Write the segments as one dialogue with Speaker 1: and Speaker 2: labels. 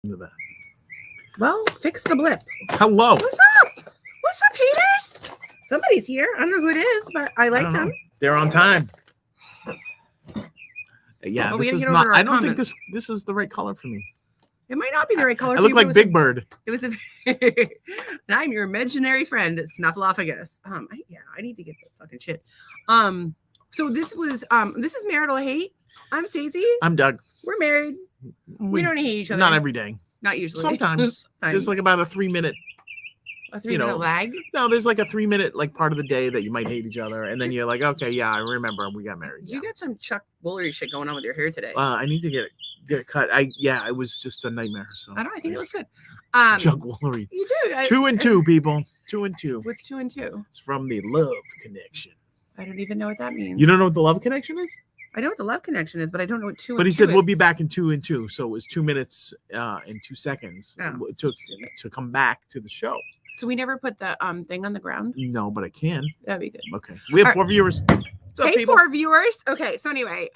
Speaker 1: into that.
Speaker 2: Well, fix the blip.
Speaker 1: Hello.
Speaker 2: What's up? What's up, haters? Somebody's here. I don't know who it is, but I like them.
Speaker 1: They're on time. Yeah,
Speaker 2: Well,
Speaker 1: this is not. I don't think this is the right color for me.
Speaker 2: It might not be the right color.
Speaker 1: I look like Big Bird.
Speaker 2: It was and I'm your imaginary friend, Snuffleupagus. I need to get that fucking shit. So this is Marital Hate. I'm Stacey.
Speaker 1: I'm Doug.
Speaker 2: We're married. We don't hate each other.
Speaker 1: Not every day.
Speaker 2: Not usually.
Speaker 1: Sometimes. There's like about a 3-minute.
Speaker 2: A 3-minute lag?
Speaker 1: No, there's like a 3-minute like part of the day that you might hate each other, and then you're like, okay, yeah, I remember we got married.
Speaker 2: You got some Chuck Woolery shit going on with your hair today.
Speaker 1: I need to get it cut. It was just a nightmare. So
Speaker 2: I think it looks good.
Speaker 1: Chuck Woolery.
Speaker 2: You do.
Speaker 1: 2 and 2, people. 2 and 2.
Speaker 2: What's 2 and 2?
Speaker 1: It's from the Love Connection.
Speaker 2: I don't even know what that means.
Speaker 1: You don't know what the Love Connection is?
Speaker 2: I know what the Love Connection is, but I don't know what 2 and 2
Speaker 1: But he said
Speaker 2: is.
Speaker 1: we'll be back in 2 and 2, so it was 2 minutes and 2 seconds to come back to the show.
Speaker 2: So we never put the thing on the ground?
Speaker 1: No, but I can.
Speaker 2: That'd be good.
Speaker 1: Okay. We have 4 viewers. What's up, people?
Speaker 2: 4 viewers. Okay, so anyway,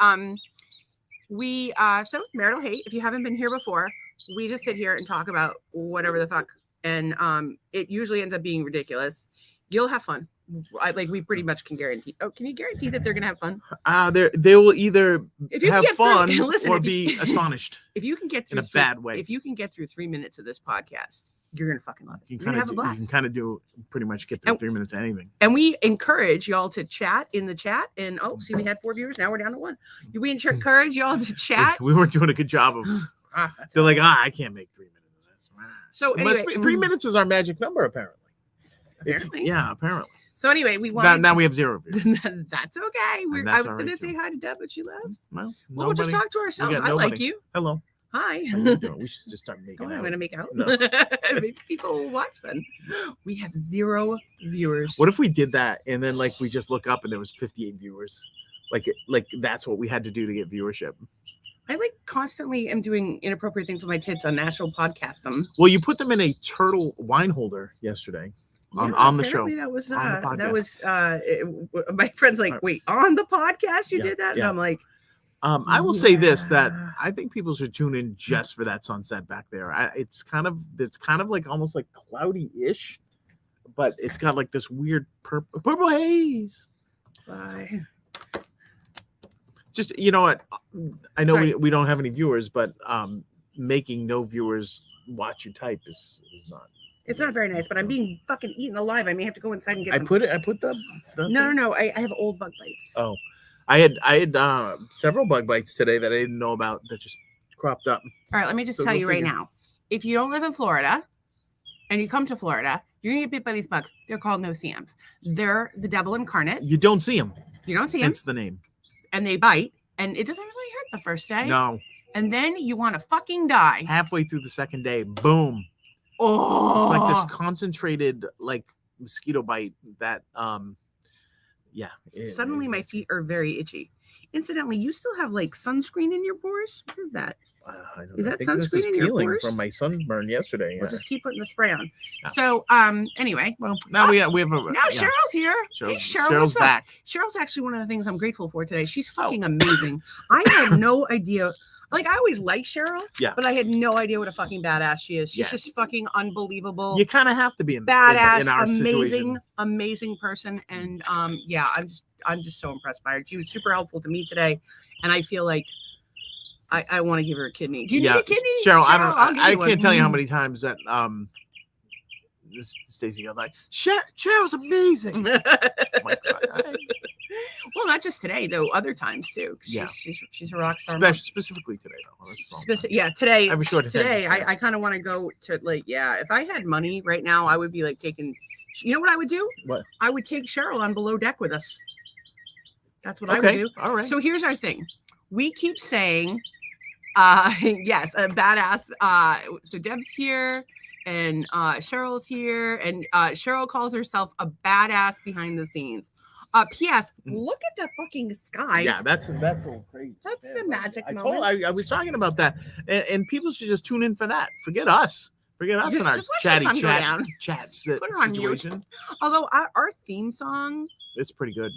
Speaker 2: we so Marital Hate. If you haven't been here before, we just sit here and talk about whatever the fuck, and it usually ends up being ridiculous. You'll have fun. We pretty much can guarantee. Oh, can you guarantee that they're gonna have fun?
Speaker 1: They will either have fun or be astonished.
Speaker 2: If you can get through
Speaker 1: in a bad way,
Speaker 2: if you can get through 3 minutes of this podcast, you're gonna fucking love it.
Speaker 1: You can kind of do pretty much get through 3 minutes of anything.
Speaker 2: And we encourage y'all to chat in the chat. And see, we had 4 viewers. Now we're down to 1. We encourage y'all to chat.
Speaker 1: We weren't doing a good job of. They're like, I can't make 3 minutes of this.
Speaker 2: So anyway,
Speaker 1: 3 minutes is our magic number, apparently. Apparently.
Speaker 2: So anyway, we want
Speaker 1: now we have 0 viewers.
Speaker 2: That's okay. I was going to say hi to Deb, but she left.
Speaker 1: Well,
Speaker 2: we'll just talk to ourselves. I like you.
Speaker 1: Hello.
Speaker 2: Hi.
Speaker 1: We should just start making out.
Speaker 2: I'm going to make out.
Speaker 1: No.
Speaker 2: Maybe people will watch then. We have 0 viewers.
Speaker 1: What if we did that and then we just look up and there was 58 viewers? Like that's what we had to do to get viewership.
Speaker 2: I constantly am doing inappropriate things with my tits on national podcast them.
Speaker 1: Well, you put them in a turtle wine holder yesterday. On the show.
Speaker 2: That was my friend's like, wait, on the podcast you did that?
Speaker 1: Yeah.
Speaker 2: And I'm like,
Speaker 1: I will say this, that I think people should tune in just for that sunset back there. It's kind of like almost like cloudy-ish, but it's got like this weird purple haze.
Speaker 2: Bye.
Speaker 1: Just, you know what? I know we don't have any viewers, but making no viewers watch you type is not.
Speaker 2: It's not very nice, but I'm being fucking eaten alive. I may have to go inside and get
Speaker 1: I put the
Speaker 2: No. I have old bug bites.
Speaker 1: Oh, I had several bug bites today that I didn't know about that just cropped up.
Speaker 2: All right, let me just tell you right now. If you don't live in Florida and you come to Florida, you're gonna get bit by these bugs. They're called no-see-ums. They're the devil incarnate.
Speaker 1: You don't see them.
Speaker 2: You don't see them.
Speaker 1: That's the name.
Speaker 2: And they bite, and it doesn't really hurt the first day.
Speaker 1: No.
Speaker 2: And then you want to fucking die.
Speaker 1: Halfway through the second day, boom.
Speaker 2: Oh,
Speaker 1: it's like this concentrated mosquito bite that
Speaker 2: suddenly my feet are very itchy. Incidentally, you still have sunscreen in your pores? What is that? Is that sunscreen in your pores?
Speaker 1: From my sunburn yesterday.
Speaker 2: We'll just keep putting the spray on. Yeah. So anyway,
Speaker 1: well, now we have
Speaker 2: Cheryl's here. Hey,
Speaker 1: Cheryl's back.
Speaker 2: Cheryl's actually one of the things I'm grateful for today. She's fucking amazing. I had no idea. I always like Cheryl, but I had no idea what a fucking badass she is. She's just fucking unbelievable.
Speaker 1: You kind of have to be in
Speaker 2: badass,
Speaker 1: in our
Speaker 2: amazing person, and I'm just so impressed by her. She was super helpful to me today, and I feel like I want to give her a kidney. Do you need a kidney,
Speaker 1: Cheryl? I can't tell you how many times that Stacey got Cheryl's amazing. Oh my God.
Speaker 2: Well, not just today though. Other times too. She's a rock star.
Speaker 1: Specifically today
Speaker 2: though. Today. Today, I kind of want to go to if I had money right now, I would be taking. You know what I would do?
Speaker 1: What?
Speaker 2: I would take Cheryl on Below Deck with us. That's what I would do.
Speaker 1: All right.
Speaker 2: So here's our thing. We keep saying, yes, a badass. So Deb's here. And Cheryl's here, and Cheryl calls herself a badass behind the scenes. P.S. Look at that fucking sky.
Speaker 1: Yeah, that's all crazy.
Speaker 2: That's the magic moment.
Speaker 1: I was talking about that, and people should just tune in for that. Forget us in our chat situation.
Speaker 2: Although our theme song,
Speaker 1: it's pretty good.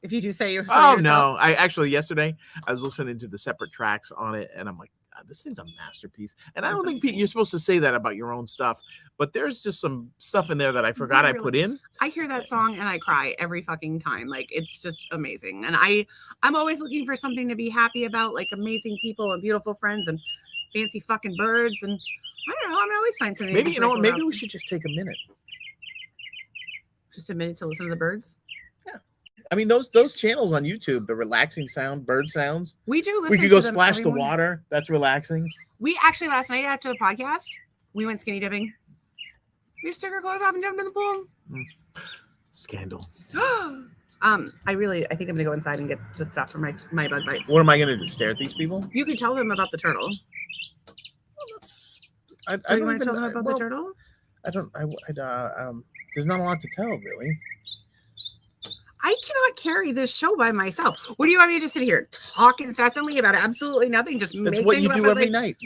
Speaker 2: If you do say yourself.
Speaker 1: Oh no! Yesterday I was listening to the separate tracks on it, and I'm like, this thing's a masterpiece. And I don't think you're supposed to say that about your own stuff, but there's just some stuff in there that I forgot I put in.
Speaker 2: I hear that song and I cry every fucking time. Like, it's just amazing. And I'm always looking for something to be happy about, like amazing people and beautiful friends and fancy fucking birds. And I don't know, I'm always find something.
Speaker 1: Maybe, you know what, maybe we should just take a minute.
Speaker 2: Just a minute to listen to the birds?
Speaker 1: Yeah. I mean, those channels on YouTube, the relaxing sound, bird sounds.
Speaker 2: We do listen.
Speaker 1: We could go splash the water. That's relaxing.
Speaker 2: We actually, last night after the podcast, we went skinny dipping. We just took our clothes off and jumped in the pool.
Speaker 1: Scandal.
Speaker 2: I think I'm gonna go inside and get the stuff for my bug bites.
Speaker 1: What am I gonna do? Stare at these people?
Speaker 2: You can tell them about the turtle.
Speaker 1: I
Speaker 2: do you want to tell them about the turtle?
Speaker 1: There's not a lot to tell, really.
Speaker 2: I cannot carry this show by myself. What do you want me to just sit here talk incessantly about absolutely nothing? Just
Speaker 1: that's what you do every night.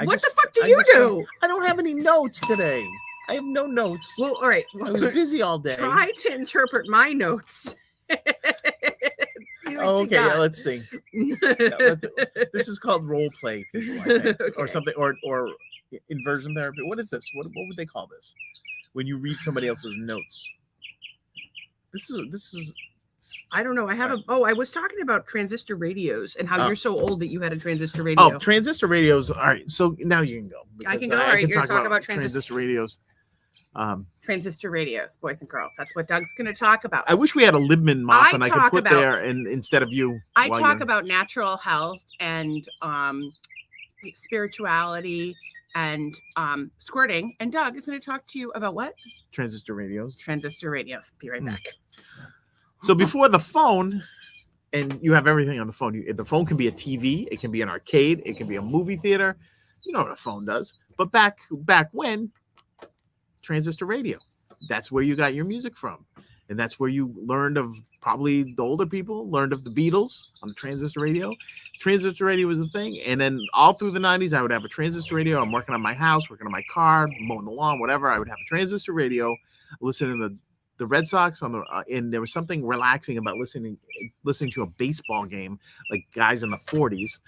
Speaker 2: What the fuck do you do?
Speaker 1: I don't have any notes today. I have no notes.
Speaker 2: Well, all right.
Speaker 1: I was busy all day.
Speaker 2: Try to interpret my notes.
Speaker 1: Okay, let's see. This is called role play, people, I think. Okay. Or something, or inversion therapy. What is this? What would they call this? When you read somebody else's notes. This is.
Speaker 2: I don't know. I was talking about transistor radios and how you're so old that you had a transistor radio.
Speaker 1: Oh, transistor radios. All right. So now you can go.
Speaker 2: I can go. All right. You're talking about
Speaker 1: transistor radios.
Speaker 2: Transistor radios, boys and girls. That's what Doug's going to talk about.
Speaker 1: I wish we had a Libman mop and I could put there and instead of you.
Speaker 2: I talk about natural health and spirituality and squirting. And Doug is going to talk to you about what?
Speaker 1: Transistor radios.
Speaker 2: Transistor radios. Be right back.
Speaker 1: So before the phone, and you have everything on the phone. The phone can be a TV, it can be an arcade, it can be a movie theater. You know what a phone does. But back when, transistor radio. That's where you got your music from. And that's where you learned of, probably the older people learned of the Beatles on the transistor radio. Transistor radio was the thing. And then all through the 90s, I would have a transistor radio. I'm working on my house, working on my car, mowing the lawn, whatever. I would have a transistor radio, listening to the Red Sox on the and there was something relaxing about listening to a baseball game, like guys in the 40s.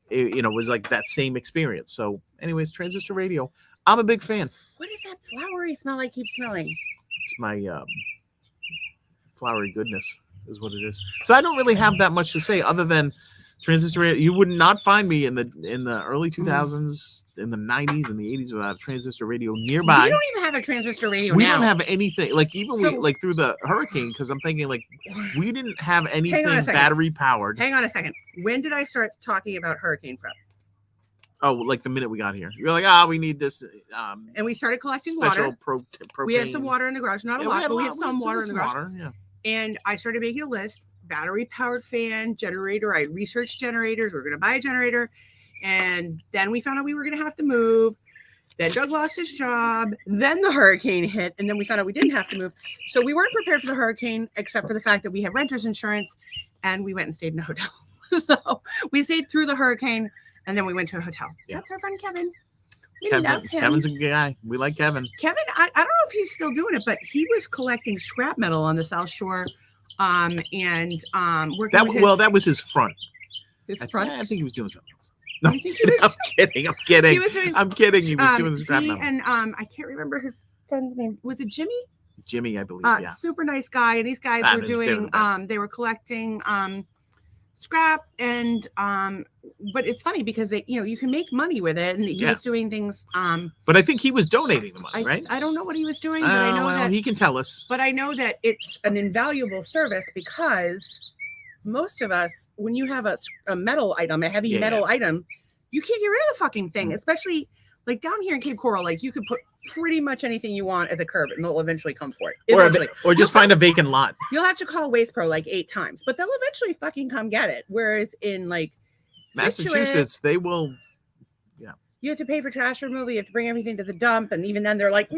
Speaker 1: It was like that same experience. So anyways, transistor radio. I'm a big fan.
Speaker 2: What is that flowery smell I keep smelling?
Speaker 1: It's my flowery goodness is what it is. So I don't really have that much to say other than transistor radio. You would not find me in the early 2000s, in the 90s, and the 80s without a transistor radio nearby.
Speaker 2: We don't even have a transistor radio now.
Speaker 1: We don't have anything. Like even through the hurricane, because I'm thinking like we didn't have anything battery powered.
Speaker 2: Hang on a second. When did I start talking about hurricane prep?
Speaker 1: Oh, like the minute we got here. You're like, we need this.
Speaker 2: And we started collecting water. We had some water in the garage. Not a lot, but we had some water in the garage.
Speaker 1: Yeah.
Speaker 2: And I started making a list. Battery powered fan, generator. I researched generators. We were going to buy a generator. And then we found out we were going to have to move. Then Doug lost his job. Then the hurricane hit. And then we found out we didn't have to move. So we weren't prepared for the hurricane, except for the fact that we have renter's insurance. And we went and stayed in a hotel. So we stayed through the hurricane. And then we went to a hotel. Yeah. That's our friend Kevin. We love him.
Speaker 1: Kevin's a good guy. We like Kevin.
Speaker 2: Kevin, I don't know if he's still doing it, but he was collecting scrap metal on the South Shore. Working
Speaker 1: that was his front.
Speaker 2: His front?
Speaker 1: I think he was doing something else. No,
Speaker 2: I'm kidding.
Speaker 1: I'm kidding. He was doing the scrap metal.
Speaker 2: And I can't remember his friend's name. Was it Jimmy?
Speaker 1: Jimmy, I believe. Yeah.
Speaker 2: Super nice guy. And these guys were doing. They were collecting scrap and but it's funny because you can make money with it, and he was doing things
Speaker 1: but I think he was donating the money, right?
Speaker 2: I don't know what he was doing, but I know that
Speaker 1: he can tell us.
Speaker 2: But I know that it's an invaluable service because most of us, when you have a metal item, a heavy metal item, you can't get rid of the fucking thing, especially like down here in Cape Coral. Like you could put pretty much anything you want at the curb and they'll eventually come for it.
Speaker 1: Or just find a vacant lot.
Speaker 2: You'll have to call Waste Pro like 8 times, but they'll eventually fucking come get it. Whereas in like
Speaker 1: Massachusetts, they will. Yeah.
Speaker 2: You have to pay for trash removal. You have to bring everything to the dump. And even then they're like,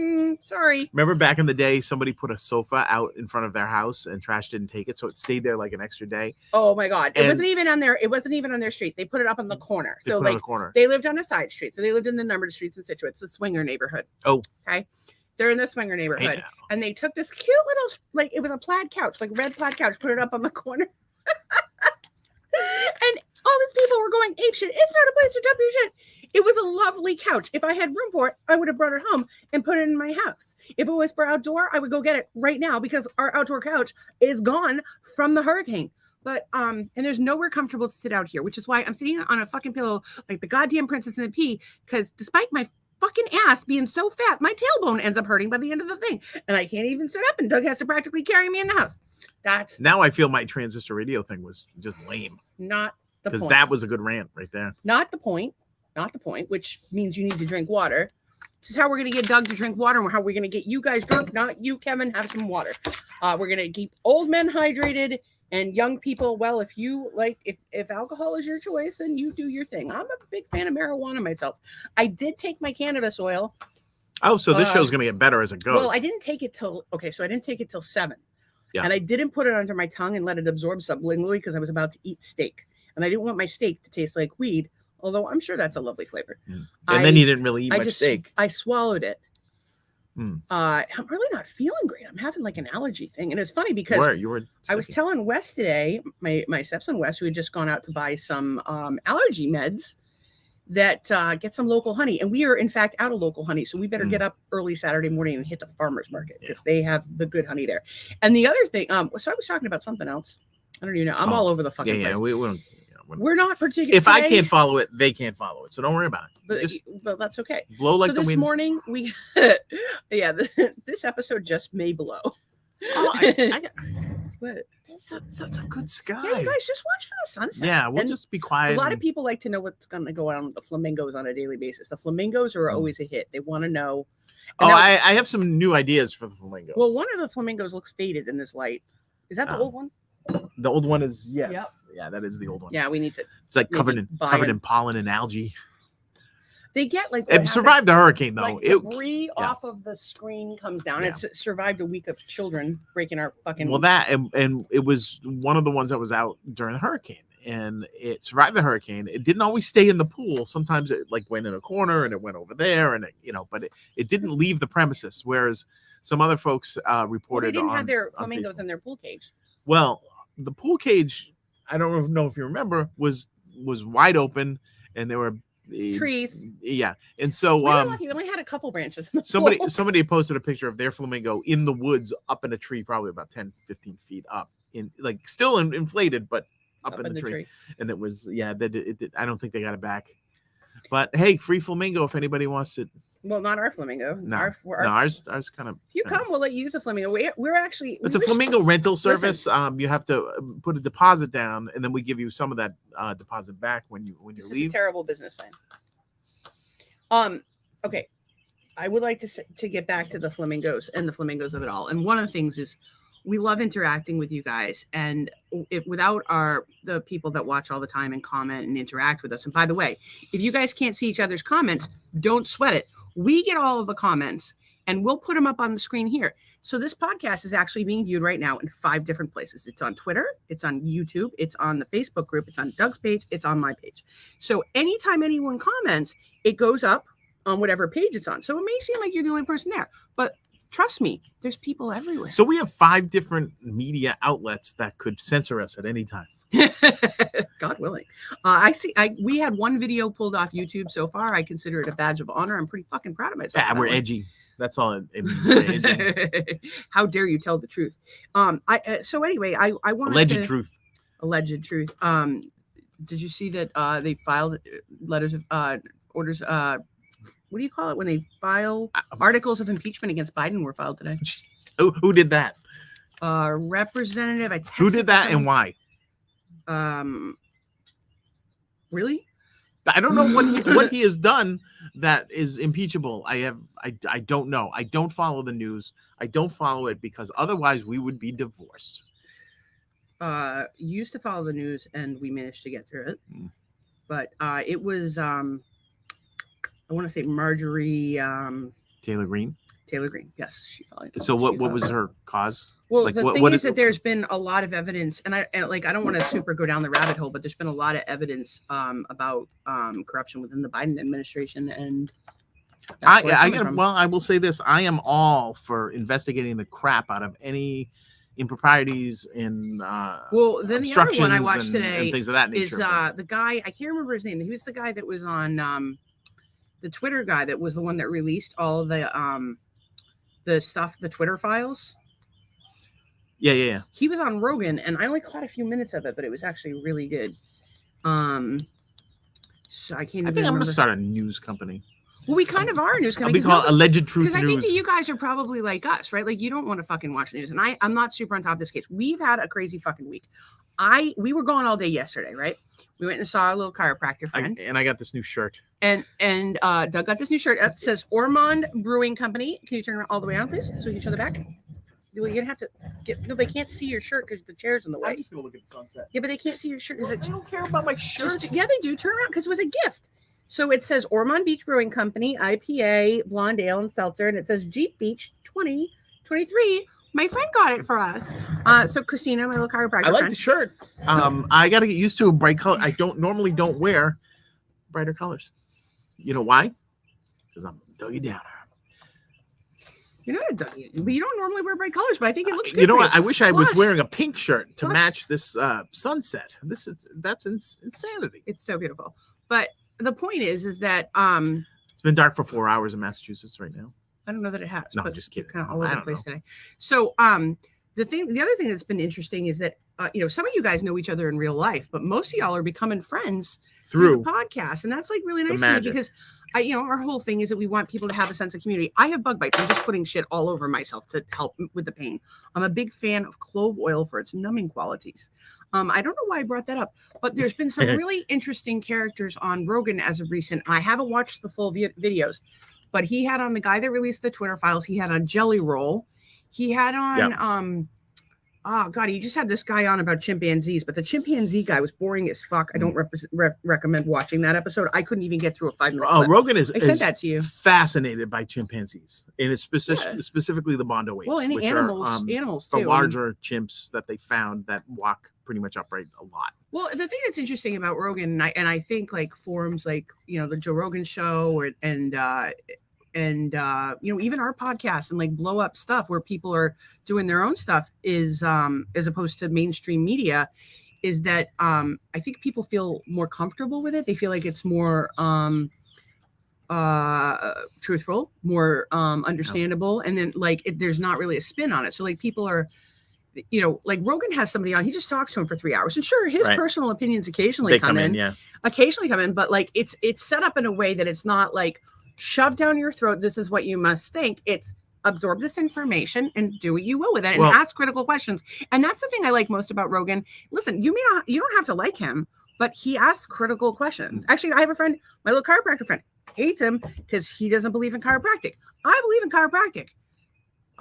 Speaker 2: sorry.
Speaker 1: Remember back in the day, somebody put a sofa out in front of their house and trash didn't take it. So it stayed there like an extra day.
Speaker 2: Oh my God. It wasn't even on their street. They put it up on the corner. So like they lived on a side street. So they lived in the numbered streets in Scituate. It's the swinger neighborhood.
Speaker 1: Oh.
Speaker 2: Okay. They're in the swinger neighborhood. And they took this cute little, like it was a plaid couch, like red plaid couch, put it up on the corner. And all these people were going apeshit. It's not a place to dump your shit. It was a lovely couch. If I had room for it, I would have brought it home and put it in my house. If it was for outdoor, I would go get it right now because our outdoor couch is gone from the hurricane. But and there's nowhere comfortable to sit out here, which is why I'm sitting on a fucking pillow like the goddamn Princess and the Pea. Because despite my fucking ass being so fat, my tailbone ends up hurting by the end of the thing, and I can't even sit up. And Doug has to practically carry me in the house. That's
Speaker 1: now I feel my transistor radio thing was just lame.
Speaker 2: Not the point.
Speaker 1: Because that was a good rant right there.
Speaker 2: Not the point. Not the point. Which means you need to drink water. This is how we're gonna get Doug to drink water, and how we're gonna get you guys drunk. Not you, Kevin. Have some water. We're gonna keep old men hydrated. And young people, well, if you like, if alcohol is your choice, then you do your thing. I'm a big fan of marijuana myself. I did take my cannabis oil.
Speaker 1: Oh, so this show's going to get better as it goes.
Speaker 2: Well, I didn't take it till 7.
Speaker 1: Yeah.
Speaker 2: And I didn't put it under my tongue and let it absorb sublingually because I was about to eat steak. And I didn't want my steak to taste like weed, although I'm sure that's a lovely flavor.
Speaker 1: And then you didn't really eat much steak.
Speaker 2: I swallowed it. I'm really not feeling great. I'm having like an allergy thing. And it's funny because I was telling Wes today, my stepson Wes, who had just gone out to buy some allergy meds, that get some local honey. And we are in fact out of local honey. So we better get up early Saturday morning and hit the farmer's market because they have the good honey there. And the other thing, so I was talking about something else. I don't even know. I'm all over the fucking place.
Speaker 1: Yeah, we don't.
Speaker 2: We're not particularly.
Speaker 1: If I can't follow it, they can't follow it. So don't worry about it.
Speaker 2: But that's okay.
Speaker 1: Blow like
Speaker 2: so
Speaker 1: the
Speaker 2: this
Speaker 1: wind.
Speaker 2: morning we, this episode just may blow.
Speaker 1: Oh,
Speaker 2: What?
Speaker 1: That's a good sky.
Speaker 2: Yeah, you guys just watch for the sunset.
Speaker 1: Yeah, we'll just be quiet.
Speaker 2: A lot of people like to know what's going to go on with the flamingos on a daily basis. The flamingos are always a hit. They want to know.
Speaker 1: And I have some new ideas for the flamingos.
Speaker 2: Well, one of the flamingos looks faded in this light. Is that the old one?
Speaker 1: The old one is yes.
Speaker 2: Yep.
Speaker 1: Yeah, that is the old one.
Speaker 2: Yeah, we need to.
Speaker 1: It's like covered in pollen and algae.
Speaker 2: They get like
Speaker 1: it survived the hurricane though.
Speaker 2: Like debris off of the screen comes down. It's survived a week of children breaking our fucking.
Speaker 1: Well, that and it was one of the ones that was out during the hurricane, and it survived the hurricane. It didn't always stay in the pool. Sometimes it like went in a corner and it went over there, and but it didn't leave the premises. Whereas some other folks reported
Speaker 2: they didn't have their flamingos in their pool cage.
Speaker 1: Well, the pool cage, I don't know if you remember, was wide open, and there were
Speaker 2: trees.
Speaker 1: Yeah, and so
Speaker 2: we only had a couple branches. In
Speaker 1: the somebody posted a picture of their flamingo in the woods, up in a tree, probably about 10, 15 feet up, in like still inflated, but up in the tree. And it was I don't think they got it back. But hey, free flamingo if anybody wants it.
Speaker 2: Well, not our flamingo.
Speaker 1: No, ours kind of.
Speaker 2: If you come, we'll let you use a flamingo. We're actually.
Speaker 1: It's a flamingo rental service. You have to put a deposit down, and then we give you some of that deposit back when you leave.
Speaker 2: This is a terrible business plan. Okay, I would like to get back to the flamingos and the flamingos of it all. And one of the things is we love interacting with you guys, and without the people that watch all the time and comment and interact with us. And by the way, if you guys can't see each other's comments, don't sweat it. We get all of the comments and we'll put them up on the screen here. So this podcast is actually being viewed right now in 5 different places. It's on Twitter, it's on YouTube, it's on the Facebook group, it's on Doug's page, it's on my page. So anytime anyone comments, it goes up on whatever page it's on. So it may seem like you're the only person there, but trust me, there's people everywhere.
Speaker 1: So we have 5 different media outlets that could censor us at any time.
Speaker 2: God willing. We had one video pulled off YouTube so far. I consider it a badge of honor. I'm pretty fucking proud of myself.
Speaker 1: Yeah, we're edgy. That's all it means.
Speaker 2: How dare you tell the truth? So anyway, I wanted
Speaker 1: alleged truth.
Speaker 2: Alleged truth. Did you see that they filed letters of orders? What do you call it when they file articles of impeachment against Biden were filed today?
Speaker 1: Who did that?
Speaker 2: Representative.
Speaker 1: Who did that and why?
Speaker 2: Really?
Speaker 1: I don't know what he has done that is impeachable. I don't know. I don't follow the news. I don't follow it because otherwise we would be divorced.
Speaker 2: Used to follow the news and we managed to get through it. But it was I want to say Marjorie
Speaker 1: Taylor Greene.
Speaker 2: Taylor Greene, yes, she followed.
Speaker 1: So what was her cause?
Speaker 2: Well, the thing is that there's been a lot of evidence, and I don't want to super go down the rabbit hole, but there's been a lot of evidence about corruption within the Biden administration, and
Speaker 1: I will say this: I am all for investigating the crap out of any improprieties and
Speaker 2: well, then the other one I watched
Speaker 1: and
Speaker 2: today
Speaker 1: things of that
Speaker 2: is
Speaker 1: nature.
Speaker 2: the guy, I can't remember his name. He was the guy that was on the Twitter guy that was the one that released all of the stuff, the Twitter files.
Speaker 1: Yeah.
Speaker 2: He was on Rogan, and I only caught a few minutes of it, but it was actually really good. So I can't.
Speaker 1: I think I'm gonna start a news company.
Speaker 2: Well, we kind of are a news
Speaker 1: I'll
Speaker 2: company.
Speaker 1: be called Alleged Truth News.
Speaker 2: Because I think that you guys are probably like us, right? Like you don't want to fucking watch news, and I'm not super on top of this case. We've had a crazy fucking week. We were gone all day yesterday, right? We went and saw our little chiropractor friend,
Speaker 1: and I got this new shirt.
Speaker 2: And Doug got this new shirt. It says Ormond Brewing Company. Can you turn it all the way around, please, so we can show the back? Well, you're gonna have to get. No, they can't see your shirt because the chair's in the way.
Speaker 1: I'm just gonna look at the sunset.
Speaker 2: Yeah, but they can't see your shirt.
Speaker 1: I don't care about my shirt.
Speaker 2: Yeah, they do. Turn around because it was a gift. So it says Ormond Beach Brewing Company, IPA, blonde ale, and seltzer, and it says Jeep Beach 2023. My friend got it for us. So Christina, my little chiropractor
Speaker 1: I like
Speaker 2: friend.
Speaker 1: the shirt. I got to get used to a bright color. I normally don't wear brighter colors. You know why? Because I'm a Dougie Downer.
Speaker 2: You're not a Dougie, but you don't normally wear bright colors. But I think it looks good.
Speaker 1: You know
Speaker 2: for
Speaker 1: what? I wish I was
Speaker 2: Plus-
Speaker 1: wearing a pink shirt to
Speaker 2: plus-
Speaker 1: match this sunset. That's insanity.
Speaker 2: It's so beautiful. But the point is that
Speaker 1: It's been dark for 4 hours in Massachusetts right now.
Speaker 2: I don't know that it has.
Speaker 1: No,
Speaker 2: but
Speaker 1: I'm just kidding.
Speaker 2: Kind of all
Speaker 1: I
Speaker 2: over the
Speaker 1: don't
Speaker 2: place
Speaker 1: know.
Speaker 2: today. So the other thing that's been interesting is that some of you guys know each other in real life, but most of y'all are becoming friends through the podcast, and that's like really nice to me because our whole thing is that we want people to have a sense of community. I have bug bites. I'm just putting shit all over myself to help with the pain. I'm a big fan of clove oil for its numbing qualities. I don't know why I brought that up, but there's been some really interesting characters on Rogan as of recent. I haven't watched the full videos, but he had on the guy that released the Twitter files. He had on Jelly Roll. He had on oh god, he just had this guy on about chimpanzees, but the chimpanzee guy was boring as fuck. I don't recommend watching that episode. I couldn't even get through a 5-minute clip.
Speaker 1: Rogan I
Speaker 2: sent that to you.
Speaker 1: Fascinated by chimpanzees, and it's specifically the Bondo apes.
Speaker 2: Well, any
Speaker 1: which
Speaker 2: animals,
Speaker 1: are,
Speaker 2: animals too.
Speaker 1: The larger chimps that they found that walk pretty much upright a lot.
Speaker 2: Well, the thing that's interesting about Rogan, and I think like forums like the Joe Rogan show and even our podcast and like blow up stuff where people are doing their own stuff is as opposed to mainstream media, is that I think people feel more comfortable with it. They feel like it's more truthful, more understandable, and then like there's not really a spin on it. So like people are, like Rogan has somebody on, he just talks to him for 3 hours, and sure, his personal opinions occasionally come in, but like it's set up in a way that it's not like shoved down your throat. This is what you must think. It's absorb this information and do what you will with it, and ask critical questions. And that's the thing I like most about Rogan. Listen, you don't have to like him, but he asks critical questions. Actually, I have a friend, my little chiropractor friend, hates him because he doesn't believe in chiropractic. I believe in chiropractic.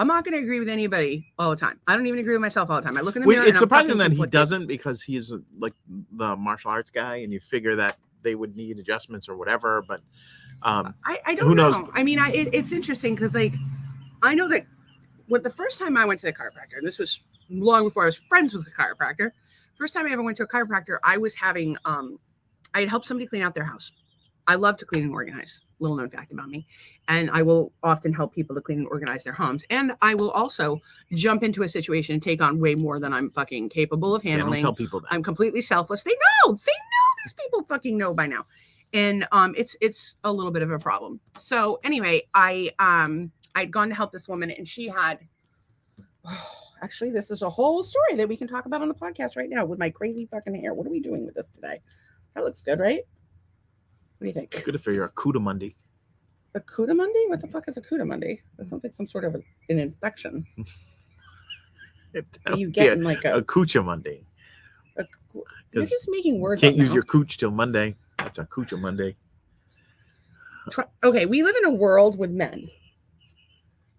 Speaker 2: I'm not going to agree with anybody all the time. I don't even agree with myself all the time. I look in the mirror.
Speaker 1: It's surprising that he doesn't, because he's like the martial arts guy, and you figure that they would need adjustments or whatever. But
Speaker 2: I don't know. I mean, it's interesting because like I know that the first time I went to the chiropractor, and this was long before I was friends with the chiropractor. First time I ever went to a chiropractor, I was having I had helped somebody clean out their house. I love to clean and organize. Little known fact about me. And I will often help people to clean and organize their homes. And I will also jump into a situation and take on way more than I'm fucking capable of handling.
Speaker 1: Don't tell people that.
Speaker 2: I'm completely selfless. They know. These people fucking know by now. And it's a little bit of a problem. So anyway, I'd gone to help this woman, and she had actually, this is a whole story that we can talk about on the podcast right now with my crazy fucking hair. What are we doing with this today? That looks good, right? What do you think?
Speaker 1: Good for your Cudamundi.
Speaker 2: A Cudamundi? What the fuck is a Cudamundi? That sounds like some sort of an infection. Are you getting like a
Speaker 1: Cuchamundi?
Speaker 2: You're just making words.
Speaker 1: Can't use your cooch till Monday. That's a Cuchamundi.
Speaker 2: Okay, we live in a world with men,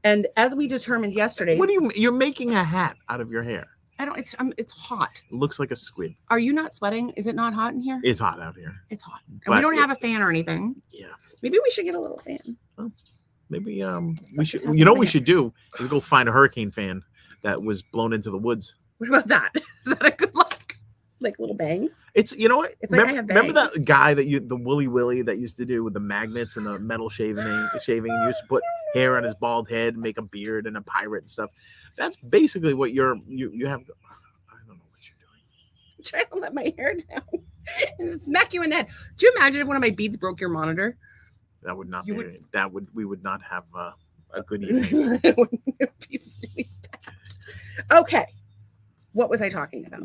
Speaker 2: and as we determined yesterday,
Speaker 1: you're making a hat out of your hair?
Speaker 2: I don't. It's hot.
Speaker 1: It looks like a squid.
Speaker 2: Are you not sweating? Is it not hot in here?
Speaker 1: It's hot out here.
Speaker 2: It's hot, and we don't have a fan or anything.
Speaker 1: Yeah.
Speaker 2: Maybe we should get a little fan.
Speaker 1: Well, maybe we should. You know what we should do is go find a hurricane fan that was blown into the woods.
Speaker 2: What about that? Is that a good luck? Like little bangs?
Speaker 1: It's what?
Speaker 2: It's like I have bangs.
Speaker 1: Remember that guy the Willy Willy that used to do with the magnets and the metal shaving, and he used to put hair on his bald head, make a beard and a pirate and stuff. That's basically what you have. I don't know what you're doing.
Speaker 2: I'm trying to let my hair down and smack you in the head. Do you imagine if one of my beads broke your monitor?
Speaker 1: That would not
Speaker 2: You
Speaker 1: be.
Speaker 2: would-
Speaker 1: That would. We would not have a good evening.
Speaker 2: It would be really bad. Okay. What was I talking about?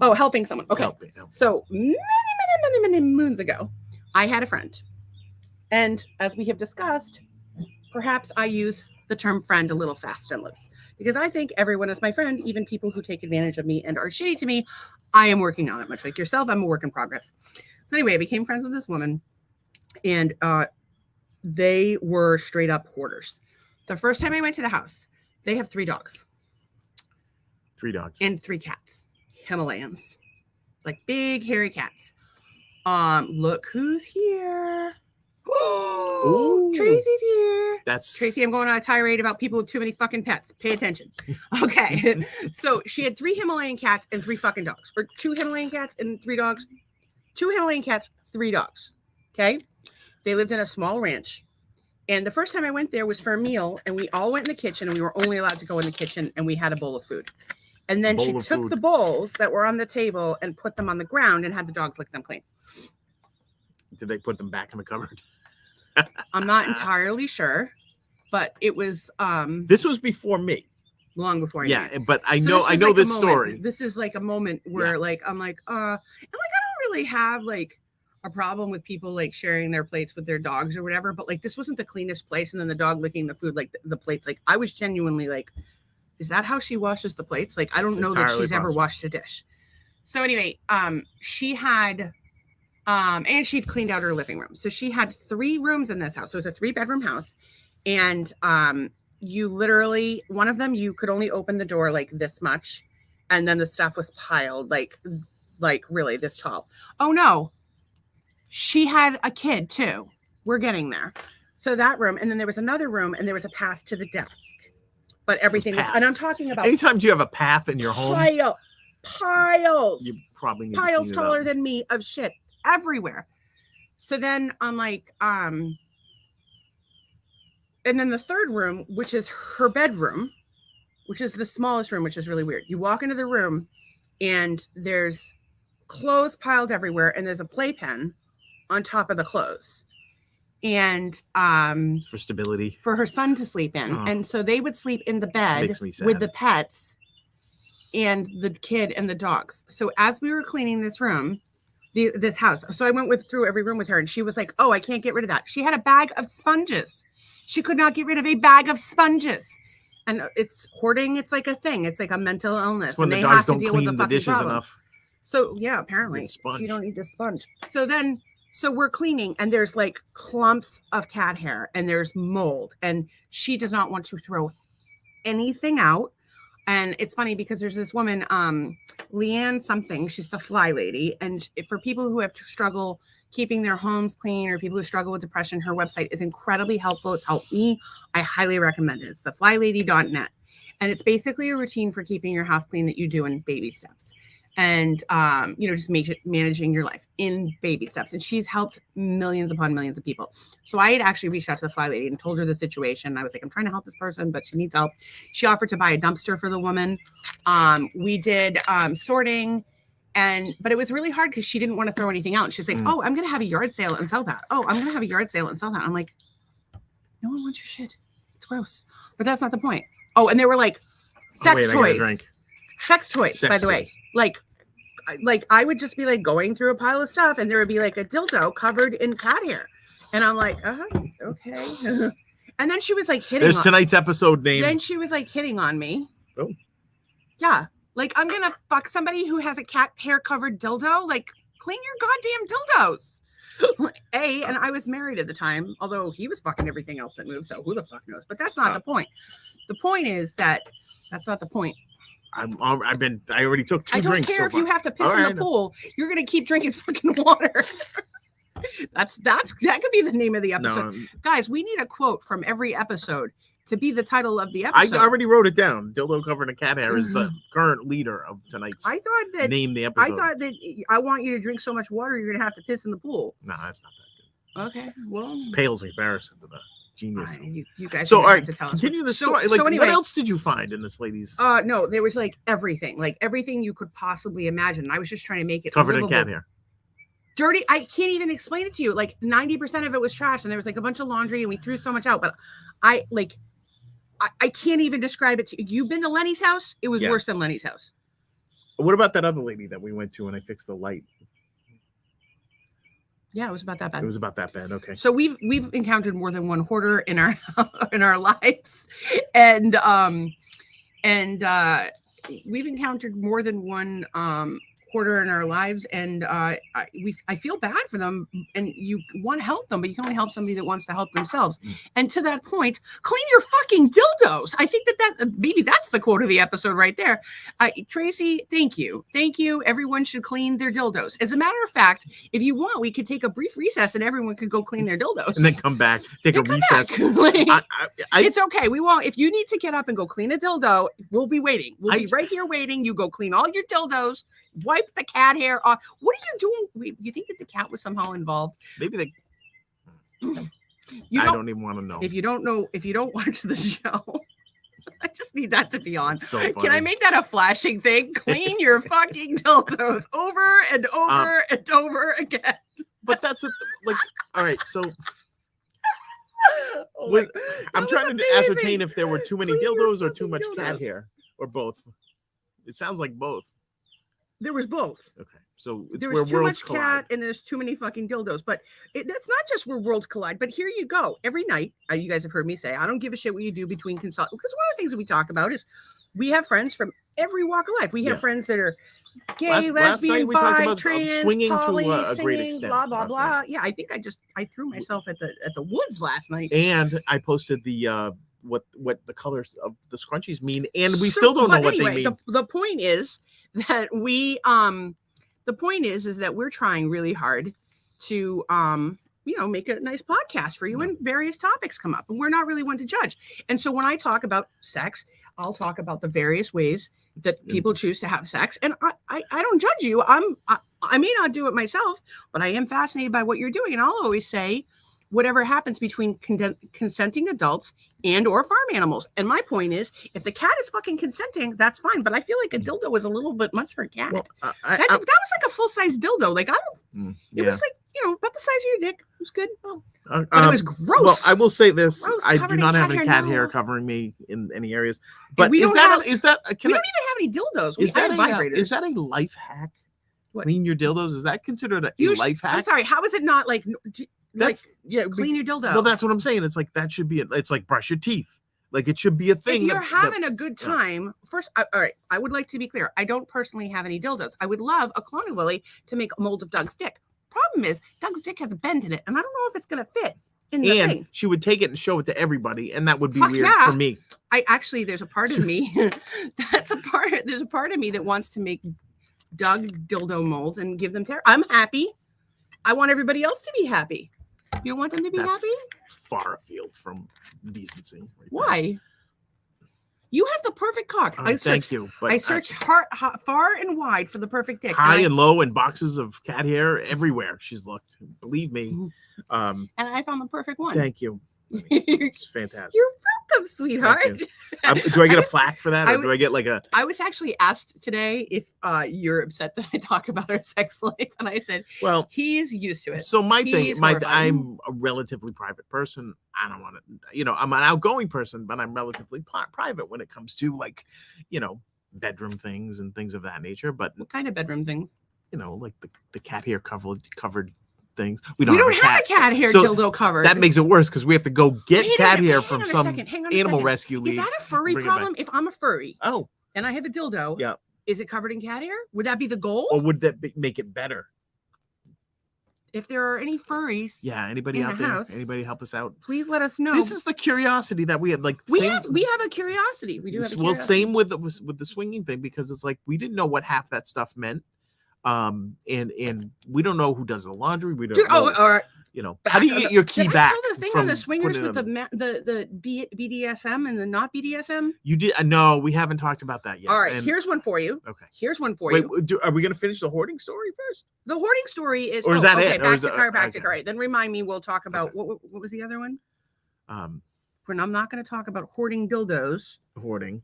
Speaker 2: Oh, helping someone. Okay.
Speaker 1: help.
Speaker 2: So many moons ago, I had a friend. And as we have discussed, perhaps I use the term friend a little fast and loose because I think everyone is my friend, even people who take advantage of me and are shitty to me. I am working on it, much like yourself. I'm a work in progress. So anyway, I became friends with this woman, and they were straight up hoarders. The first time I went to the house, they have 3 dogs.
Speaker 1: 3 dogs.
Speaker 2: And 3 cats. Himalayans. Like big hairy cats. Look who's here.
Speaker 1: Ooh.
Speaker 2: Tracy's here.
Speaker 1: That's
Speaker 2: Tracy, I'm going on a tirade about people with too many fucking pets. Pay attention. Okay. So she had 3 Himalayan cats and 3 fucking dogs. Or 2 Himalayan cats and 3 dogs. 2 Himalayan cats, 3 dogs. Okay. They lived in a small ranch. And the first time I went there was for a meal, and we all went in the kitchen, and we were only allowed to go in the kitchen, and we had a bowl of food. And then she took the bowls that were on the table and put them on the ground and had the dogs lick them clean.
Speaker 1: Did they put them back in the cupboard?
Speaker 2: I'm not entirely sure, but it was
Speaker 1: This was before me.
Speaker 2: long before.
Speaker 1: Yeah, but I know this story.
Speaker 2: This is like a moment where like I'm like and like I don't really have like a problem with people like sharing their plates with their dogs or whatever, but like this wasn't the cleanest place, and then the dog licking the food, like the plates, like I was genuinely like, is that how she washes the plates? Like I don't know that she's ever washed a dish. So anyway, she had and she'd cleaned out her living room. So she had 3 rooms in this house. So it was a 3-bedroom house. And you literally, one of them, you could only open the door like this much. And then the stuff was piled like really this tall. Oh no. She had a kid too. We're getting there. So that room, and then there was another room, and there was a path to the desk. But everything was, and I'm talking about
Speaker 1: anytime you have a path in your home,
Speaker 2: piles.
Speaker 1: You probably need
Speaker 2: piles taller than me of shit everywhere. So then I'm like, and then the third room, which is her bedroom, which is the smallest room, which is really weird. You walk into the room and there's clothes piled everywhere, and there's a playpen on top of the clothes. And
Speaker 1: it's for stability
Speaker 2: for her son to sleep in. And so they would sleep in the bed with the pets and the kid and the dogs. So as we were cleaning this room, this house, so I went through every room with her, and she was like, oh, I can't get rid of that. She had a bag of sponges. She could not get rid of a bag of sponges. And it's hoarding. It's like a thing. It's like a mental illness.
Speaker 1: It's when
Speaker 2: and
Speaker 1: the
Speaker 2: they
Speaker 1: dogs
Speaker 2: have to
Speaker 1: don't
Speaker 2: deal
Speaker 1: clean
Speaker 2: with the
Speaker 1: the dishes
Speaker 2: problem.
Speaker 1: enough.
Speaker 2: So yeah, apparently you don't need to sponge. So we're cleaning, and there's like clumps of cat hair, and there's mold, and she does not want to throw anything out. And it's funny because there's this woman, Leanne something, she's the fly lady. And for people who have to struggle keeping their homes clean, or people who struggle with depression, her website is incredibly helpful. It's helped me. I highly recommend it. It's theflylady.net. And it's basically a routine for keeping your house clean that you do in baby steps. And, just managing your life in baby steps. And she's helped millions upon millions of people. So I had actually reached out to the fly lady and told her the situation. I was like, I'm trying to help this person, but she needs help. She offered to buy a dumpster for the woman. We did sorting, but it was really hard because she didn't want to throw anything out. She's like, oh, I'm going to have a yard sale and sell that. Oh, I'm going to have a yard sale and sell that. I'm like, no one wants your shit. It's gross. But that's not the point. Oh, and there were like sex toys. Sex toys, by the way. Like I would just be like going through a pile of stuff, and there would be like a dildo covered in cat hair, and I'm like, okay. And then she was like hitting.
Speaker 1: There's tonight's episode name.
Speaker 2: Then she was like hitting on me.
Speaker 1: Oh,
Speaker 2: yeah. Like I'm gonna fuck somebody who has a cat hair covered dildo. Like clean your goddamn dildos. And I was married at the time, although he was fucking everything else that moved. So who the fuck knows? But that's not the point. The point is that that's not the point.
Speaker 1: I already took 2 drinks.
Speaker 2: I don't care if you have to piss in the pool. You're gonna keep drinking fucking water. that could be the name of the episode. No. Guys, we need a quote from every episode to be the title of the episode.
Speaker 1: I already wrote it down. Dildo covered in cat hair is the current leader of tonight's.
Speaker 2: I thought that
Speaker 1: name the episode.
Speaker 2: I thought that I want you to drink so much water you're gonna have to piss in the pool.
Speaker 1: No, that's not that good.
Speaker 2: Okay, well,
Speaker 1: it pales in comparison to that. genius.
Speaker 2: You guys
Speaker 1: So,
Speaker 2: are
Speaker 1: all
Speaker 2: gonna
Speaker 1: right,
Speaker 2: have to tell us.
Speaker 1: continue the
Speaker 2: So-
Speaker 1: story.
Speaker 2: so
Speaker 1: Like,
Speaker 2: anyway-
Speaker 1: what else did you find in this lady's
Speaker 2: No, there was like everything you could possibly imagine. I was just trying to make it
Speaker 1: covered in
Speaker 2: livable.
Speaker 1: cat hair?
Speaker 2: Dirty. I can't even explain it to you. Like 90% of it was trash, and there was like a bunch of laundry, and we threw so much out. But I can't even describe it to you. You've been to Lenny's house? It was
Speaker 1: Yeah.
Speaker 2: worse than Lenny's house.
Speaker 1: What about that other lady that we went to and I fixed the light?
Speaker 2: Yeah, it was about that bad.
Speaker 1: It was about that bad. Okay.
Speaker 2: So we've encountered more than one hoarder in our in our lives, and we've encountered more than one hoarder in our lives, and I feel bad for them, and you want to help them, but you can only help somebody that wants to help themselves. And to that point, clean your fucking dildos. I think that maybe that's the quote of the episode right there. Tracy, thank you. Everyone should clean their dildos. As a matter of fact, if you want, we could take a brief recess and everyone could go clean their dildos
Speaker 1: And then come back, take a recess.
Speaker 2: Like,
Speaker 1: I,
Speaker 2: it's okay. We won't. If you need to get up and go clean a dildo, we'll be waiting. We'll be right here waiting. You go clean all your dildos, wipe the cat hair off. What are you doing? You think that the cat was somehow involved?
Speaker 1: maybe they.
Speaker 2: You
Speaker 1: I don't even want to know.
Speaker 2: If you don't know, if you don't watch the show, I just need that to be on.
Speaker 1: So
Speaker 2: Can I make that a flashing thing? Clean your fucking dildos over and over and over again.
Speaker 1: But that's like, all right. So
Speaker 2: Oh
Speaker 1: with,
Speaker 2: my-
Speaker 1: I'm
Speaker 2: that
Speaker 1: trying
Speaker 2: was
Speaker 1: to
Speaker 2: amazing.
Speaker 1: ascertain if there were too many
Speaker 2: Clean your
Speaker 1: dildos or too
Speaker 2: fucking
Speaker 1: much cat
Speaker 2: dildos.
Speaker 1: hair or both. It sounds like both.
Speaker 2: There was both.
Speaker 1: Okay, so it's
Speaker 2: There
Speaker 1: where
Speaker 2: was too
Speaker 1: worlds
Speaker 2: much
Speaker 1: collide.
Speaker 2: cat and there's too many fucking dildos. But that's not just where worlds collide. But here you go. Every night, you guys have heard me say, I don't give a shit what you do between consult. Because one of the things that we talk about is we have friends from every walk of life. We have
Speaker 1: Yeah.
Speaker 2: friends that are gay,
Speaker 1: Last
Speaker 2: lesbian,
Speaker 1: night we talked
Speaker 2: bi,
Speaker 1: about,
Speaker 2: trans,
Speaker 1: swinging to
Speaker 2: poly,
Speaker 1: a great
Speaker 2: singing,
Speaker 1: extent
Speaker 2: blah blah
Speaker 1: last
Speaker 2: blah.
Speaker 1: night.
Speaker 2: Yeah, I think I threw myself at the woods last night.
Speaker 1: And I posted the what the colors of the scrunchies mean, and we
Speaker 2: So-
Speaker 1: still don't know
Speaker 2: but
Speaker 1: what
Speaker 2: anyway,
Speaker 1: they mean.
Speaker 2: The point is that we the point is that we're trying really hard to make a nice podcast for you, and various topics come up, and we're not really one to judge. And so when I talk about sex, I'll talk about the various ways that people choose to have sex, and I don't judge you. I may not do it myself, but I am fascinated by what you're doing, and I'll always say whatever happens between consenting adults and or farm animals. And my point is, if the cat is fucking consenting, that's fine. But I feel like a dildo is a little bit much for a cat.
Speaker 1: Well,
Speaker 2: that was like a full-size dildo. Like it
Speaker 1: yeah.
Speaker 2: was like, about the size of your dick. It was good. But it
Speaker 1: Um,
Speaker 2: was gross.
Speaker 1: Well, I will say this:
Speaker 2: Gross,
Speaker 1: I
Speaker 2: covered
Speaker 1: do
Speaker 2: in
Speaker 1: not have
Speaker 2: cat
Speaker 1: any
Speaker 2: hair,
Speaker 1: cat hair
Speaker 2: no.
Speaker 1: covering me in any areas. But
Speaker 2: we
Speaker 1: is
Speaker 2: don't
Speaker 1: that
Speaker 2: have-
Speaker 1: is that
Speaker 2: we
Speaker 1: can I,
Speaker 2: don't even have any dildos.
Speaker 1: is
Speaker 2: I
Speaker 1: that
Speaker 2: have
Speaker 1: a
Speaker 2: vibrators.
Speaker 1: is that a life hack?
Speaker 2: What?
Speaker 1: Clean your dildos. Is that considered a life hack?
Speaker 2: I'm sorry. How is it not like
Speaker 1: That's
Speaker 2: clean your dildo?
Speaker 1: Well, that's what I'm saying. It's like that should be. It's like brush your teeth. Like it should be a thing.
Speaker 2: If you're
Speaker 1: that-
Speaker 2: having a good time, first, all right, I would like to be clear. I don't personally have any dildos. I would love a clone of Willie to make a mold of Doug's dick. Problem is, Doug's dick has a bend in it, and I don't know if it's going to fit in the
Speaker 1: and
Speaker 2: thing.
Speaker 1: she would take it and show it to everybody, and that would be
Speaker 2: Fuck
Speaker 1: weird
Speaker 2: yeah.
Speaker 1: for me.
Speaker 2: There's a part of me there's a part of me that wants to make Doug dildo molds and give them to. I'm happy. I want everybody else to be happy. You don't want them to be
Speaker 1: That's
Speaker 2: happy?
Speaker 1: Far afield from decency. Right there.
Speaker 2: Why? You have the perfect cock.
Speaker 1: All right, thank you. But
Speaker 2: I searched far and wide for the perfect dick.
Speaker 1: high and low and boxes of cat hair everywhere. She's looked. Believe me.
Speaker 2: And I found the perfect one.
Speaker 1: Thank you.
Speaker 2: You're
Speaker 1: It's fantastic.
Speaker 2: welcome, sweetheart.
Speaker 1: Thank do I get a plaque for that, or do I get like a?
Speaker 2: I was actually asked today if you're upset that I talk about our sex life, and I said,
Speaker 1: Well,
Speaker 2: he's used to it.
Speaker 1: so my thing,
Speaker 2: He's horrified.
Speaker 1: I'm a relatively private person. I don't want to, I'm an outgoing person, but I'm relatively private when it comes to like, bedroom things and things of that nature. But
Speaker 2: What kind of bedroom things?
Speaker 1: like the cat hair covered things.
Speaker 2: We don't have a cat hair
Speaker 1: So
Speaker 2: dildo covered.
Speaker 1: That makes it worse because we have to go get
Speaker 2: Wait a
Speaker 1: cat
Speaker 2: minute,
Speaker 1: hair
Speaker 2: hang
Speaker 1: from
Speaker 2: on a
Speaker 1: some
Speaker 2: second, hang on a
Speaker 1: animal
Speaker 2: second.
Speaker 1: rescue league.
Speaker 2: Is that a furry
Speaker 1: bring it back.
Speaker 2: problem? If I'm a furry
Speaker 1: Oh,
Speaker 2: and I have a dildo,
Speaker 1: yeah.
Speaker 2: is it covered in cat hair? Would that be the goal?
Speaker 1: Or would that make it better?
Speaker 2: If there are any furries,
Speaker 1: Yeah. Anybody
Speaker 2: in
Speaker 1: out
Speaker 2: the
Speaker 1: there?
Speaker 2: house.
Speaker 1: Anybody help us out?
Speaker 2: please let us know.
Speaker 1: This is the curiosity that we had. Like
Speaker 2: we
Speaker 1: same,
Speaker 2: have a curiosity. We do have a
Speaker 1: well,
Speaker 2: curiosity.
Speaker 1: same with the swinging thing, because it's like we didn't know what half that stuff meant. And we don't know who does the laundry. We don't
Speaker 2: Dude,
Speaker 1: know.
Speaker 2: or
Speaker 1: How do you get your key
Speaker 2: did
Speaker 1: back?
Speaker 2: I tell the thing
Speaker 1: from
Speaker 2: on the swingers
Speaker 1: putting
Speaker 2: with
Speaker 1: it
Speaker 2: the BDSM and the not BDSM?
Speaker 1: You did? No, we haven't talked about that yet.
Speaker 2: All right,
Speaker 1: And-
Speaker 2: here's one for you.
Speaker 1: okay.
Speaker 2: Here's one for
Speaker 1: Wait,
Speaker 2: you.
Speaker 1: are we going to finish the hoarding story first?
Speaker 2: The hoarding story is.
Speaker 1: Or is that
Speaker 2: okay,
Speaker 1: it? Or
Speaker 2: Back
Speaker 1: is
Speaker 2: to
Speaker 1: it-
Speaker 2: chiropractic.
Speaker 1: okay.
Speaker 2: All right, then remind me. We'll talk about
Speaker 1: Okay.
Speaker 2: what was the other one? I'm not going to talk about hoarding dildos.
Speaker 1: Hoarding.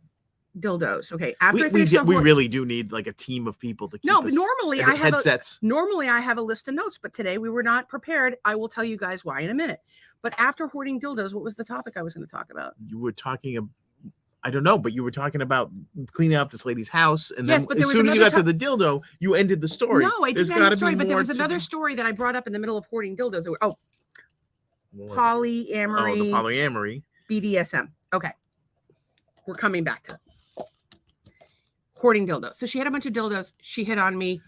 Speaker 2: Dildos. Okay. After
Speaker 1: we really do need like a team of people to keep
Speaker 2: but normally I have
Speaker 1: headsets.
Speaker 2: Normally I have a list of notes, but today we were not prepared. I will tell you guys why in a minute. But after hoarding dildos, what was the topic I was going to talk about?
Speaker 1: You were talking I don't know, but you were talking about cleaning up this lady's house, and
Speaker 2: yes,
Speaker 1: then as soon as you got to the dildo, you ended the story.
Speaker 2: No, I didn't end the story, but there was another story that I brought up in the middle of hoarding dildos. Polyamory.
Speaker 1: Oh, the polyamory.
Speaker 2: BDSM. Okay. We're coming back to it. Hoarding dildos. So she had a bunch of dildos. She hit on me.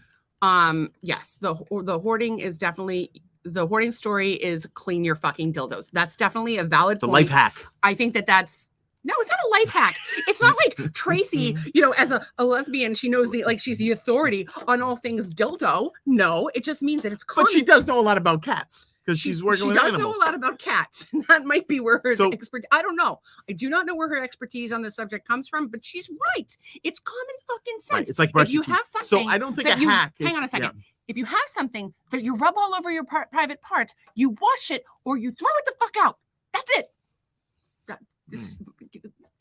Speaker 2: Yes, the hoarding is definitely, the hoarding story is clean your fucking dildos. That's definitely a valid point.
Speaker 1: It's a life hack.
Speaker 2: I think that's, no, it's not a life hack. It's not like Tracy, as a lesbian, she knows she's the authority on all things dildo. No, it just means that it's common.
Speaker 1: But she does know a lot about cats. Because she's working with animals.
Speaker 2: She does know a lot about cats. That might be where her expertise. I don't know. I do not know where her expertise on the subject comes from, but she's right. It's common fucking sense.
Speaker 1: Right. It's like brushing
Speaker 2: if you have something.
Speaker 1: So I don't think a hack is.
Speaker 2: Hang on a second. Yeah. If you have something that you rub all over your private parts, you wash it or you throw it the fuck out. That's it.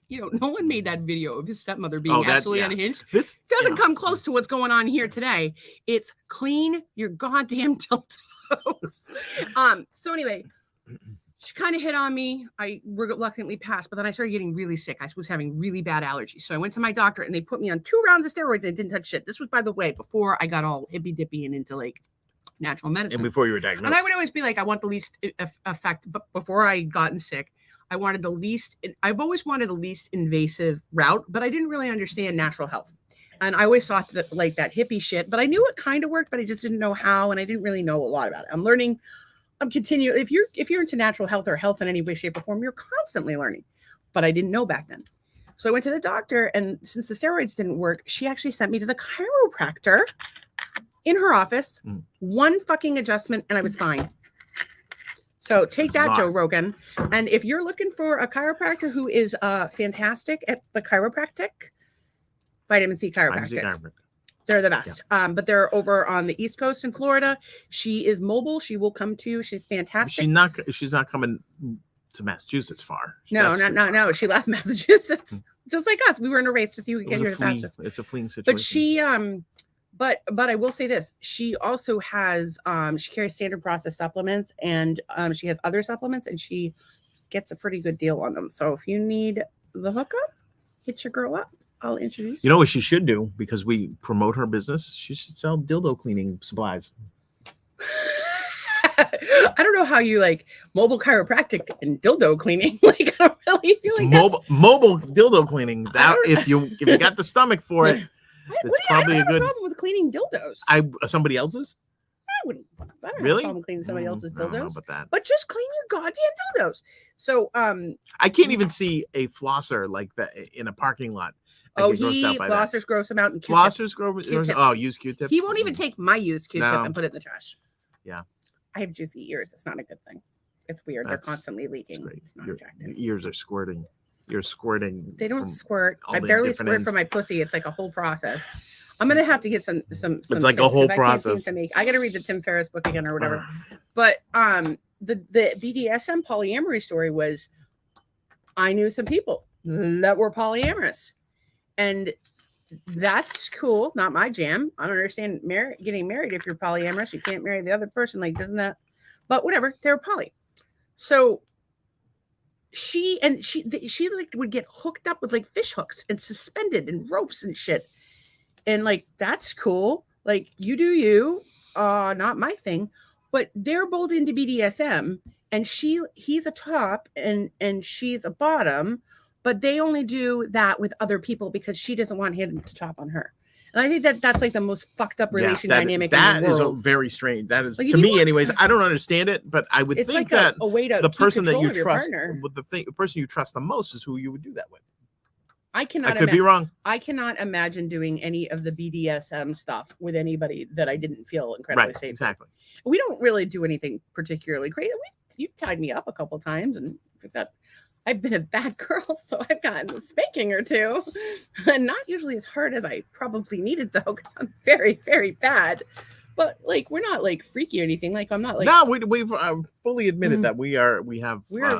Speaker 2: No one made that video of his stepmother being absolutely unhinged. This doesn't come close to what's going on here today. It's clean your goddamn dildo. So anyway, she kind of hit on me. I reluctantly passed, but then I started getting really sick. I was having really bad allergies. So I went to my doctor and they put me on 2 rounds of steroids and didn't touch shit. This was, by the way, before I got all hippy dippy and into natural medicine.
Speaker 1: And before you were diagnosed.
Speaker 2: And I would always be like, I want the least effect. But before I gotten sick, I've always wanted the least invasive route, but I didn't really understand natural health. And I always thought that that hippie shit, but I knew it kind of worked, but I just didn't know how. And I didn't really know a lot about it. I'm learning. I'm continuing. If you're into natural health or health in any way, shape or form, you're constantly learning, but I didn't know back then. So I went to the doctor, and since the steroids didn't work, she actually sent me to the chiropractor in her office. 1 fucking adjustment. And I was fine. So take that, Joe Rogan. And if you're looking for a chiropractor who is fantastic at the chiropractic, Vitamin C Chiropractic. They're the best. Yeah. But they're over on the East Coast in Florida. She is mobile. She will come to you. She's fantastic.
Speaker 1: She's not coming to Massachusetts far.
Speaker 2: No. She left Massachusetts. Just like us. We were in a race to see who could get here the fastest.
Speaker 1: It's a fleeing situation.
Speaker 2: But she but I will say this. She also has she carries standard process supplements, and she has other supplements, and she gets a pretty good deal on them. So if you need the hookup, hit your girl up. I'll introduce you.
Speaker 1: You know what she should do, because we promote her business? She should sell dildo cleaning supplies.
Speaker 2: I don't know how you mobile chiropractic and dildo cleaning. I don't really feel like
Speaker 1: mobile dildo cleaning. That if you got the stomach for it, it's probably
Speaker 2: a good problem with cleaning dildos.
Speaker 1: Somebody else's?
Speaker 2: I don't have
Speaker 1: really?
Speaker 2: a problem cleaning somebody else's dildos.
Speaker 1: I don't know about that.
Speaker 2: But just clean your goddamn dildos. So
Speaker 1: I can't even see a flosser like that in a parking lot.
Speaker 2: Flossers gross them out, and
Speaker 1: Flossers use Q-tips.
Speaker 2: He won't even take my used Q-tip and put it in the trash.
Speaker 1: Yeah.
Speaker 2: I have juicy ears. It's not a good thing. It's weird. They're constantly leaking. It's not attractive.
Speaker 1: Your ears are squirting. You're squirting.
Speaker 2: They don't squirt. I barely squirt from my pussy. It's like a whole process. I'm gonna have to get some.
Speaker 1: It's like a whole process.
Speaker 2: I gotta read the Tim Ferriss book again or whatever. But the BDSM polyamory story was, I knew some people that were polyamorous. And that's cool. Not my jam. I don't understand getting married if you're polyamorous. You can't marry the other person. Doesn't that? But whatever. They're poly. So she would get hooked up with fish hooks and suspended and ropes and shit. And that's cool. You do you. Not my thing. But they're both into BDSM, and he's a top and she's a bottom. But they only do that with other people because she doesn't want him to top on her. And I think that's the most fucked up relation dynamic in the world.
Speaker 1: That is very strange. That is, to me anyways, I don't understand it, but I would think that
Speaker 2: a way to
Speaker 1: the person that you trust, the person you trust the most is who you would do that with.
Speaker 2: I
Speaker 1: could be wrong.
Speaker 2: I cannot imagine doing any of the BDSM stuff with anybody that I didn't feel incredibly safe.
Speaker 1: Exactly.
Speaker 2: We don't really do anything particularly crazy. You've tied me up a couple times, and I've been a bad girl, so I've gotten a spanking or two. And not usually as hard as I probably needed, though, because I'm very, very bad. But like, we're not like freaky or anything. Like, I'm not like.
Speaker 1: No, we've fully admitted that we're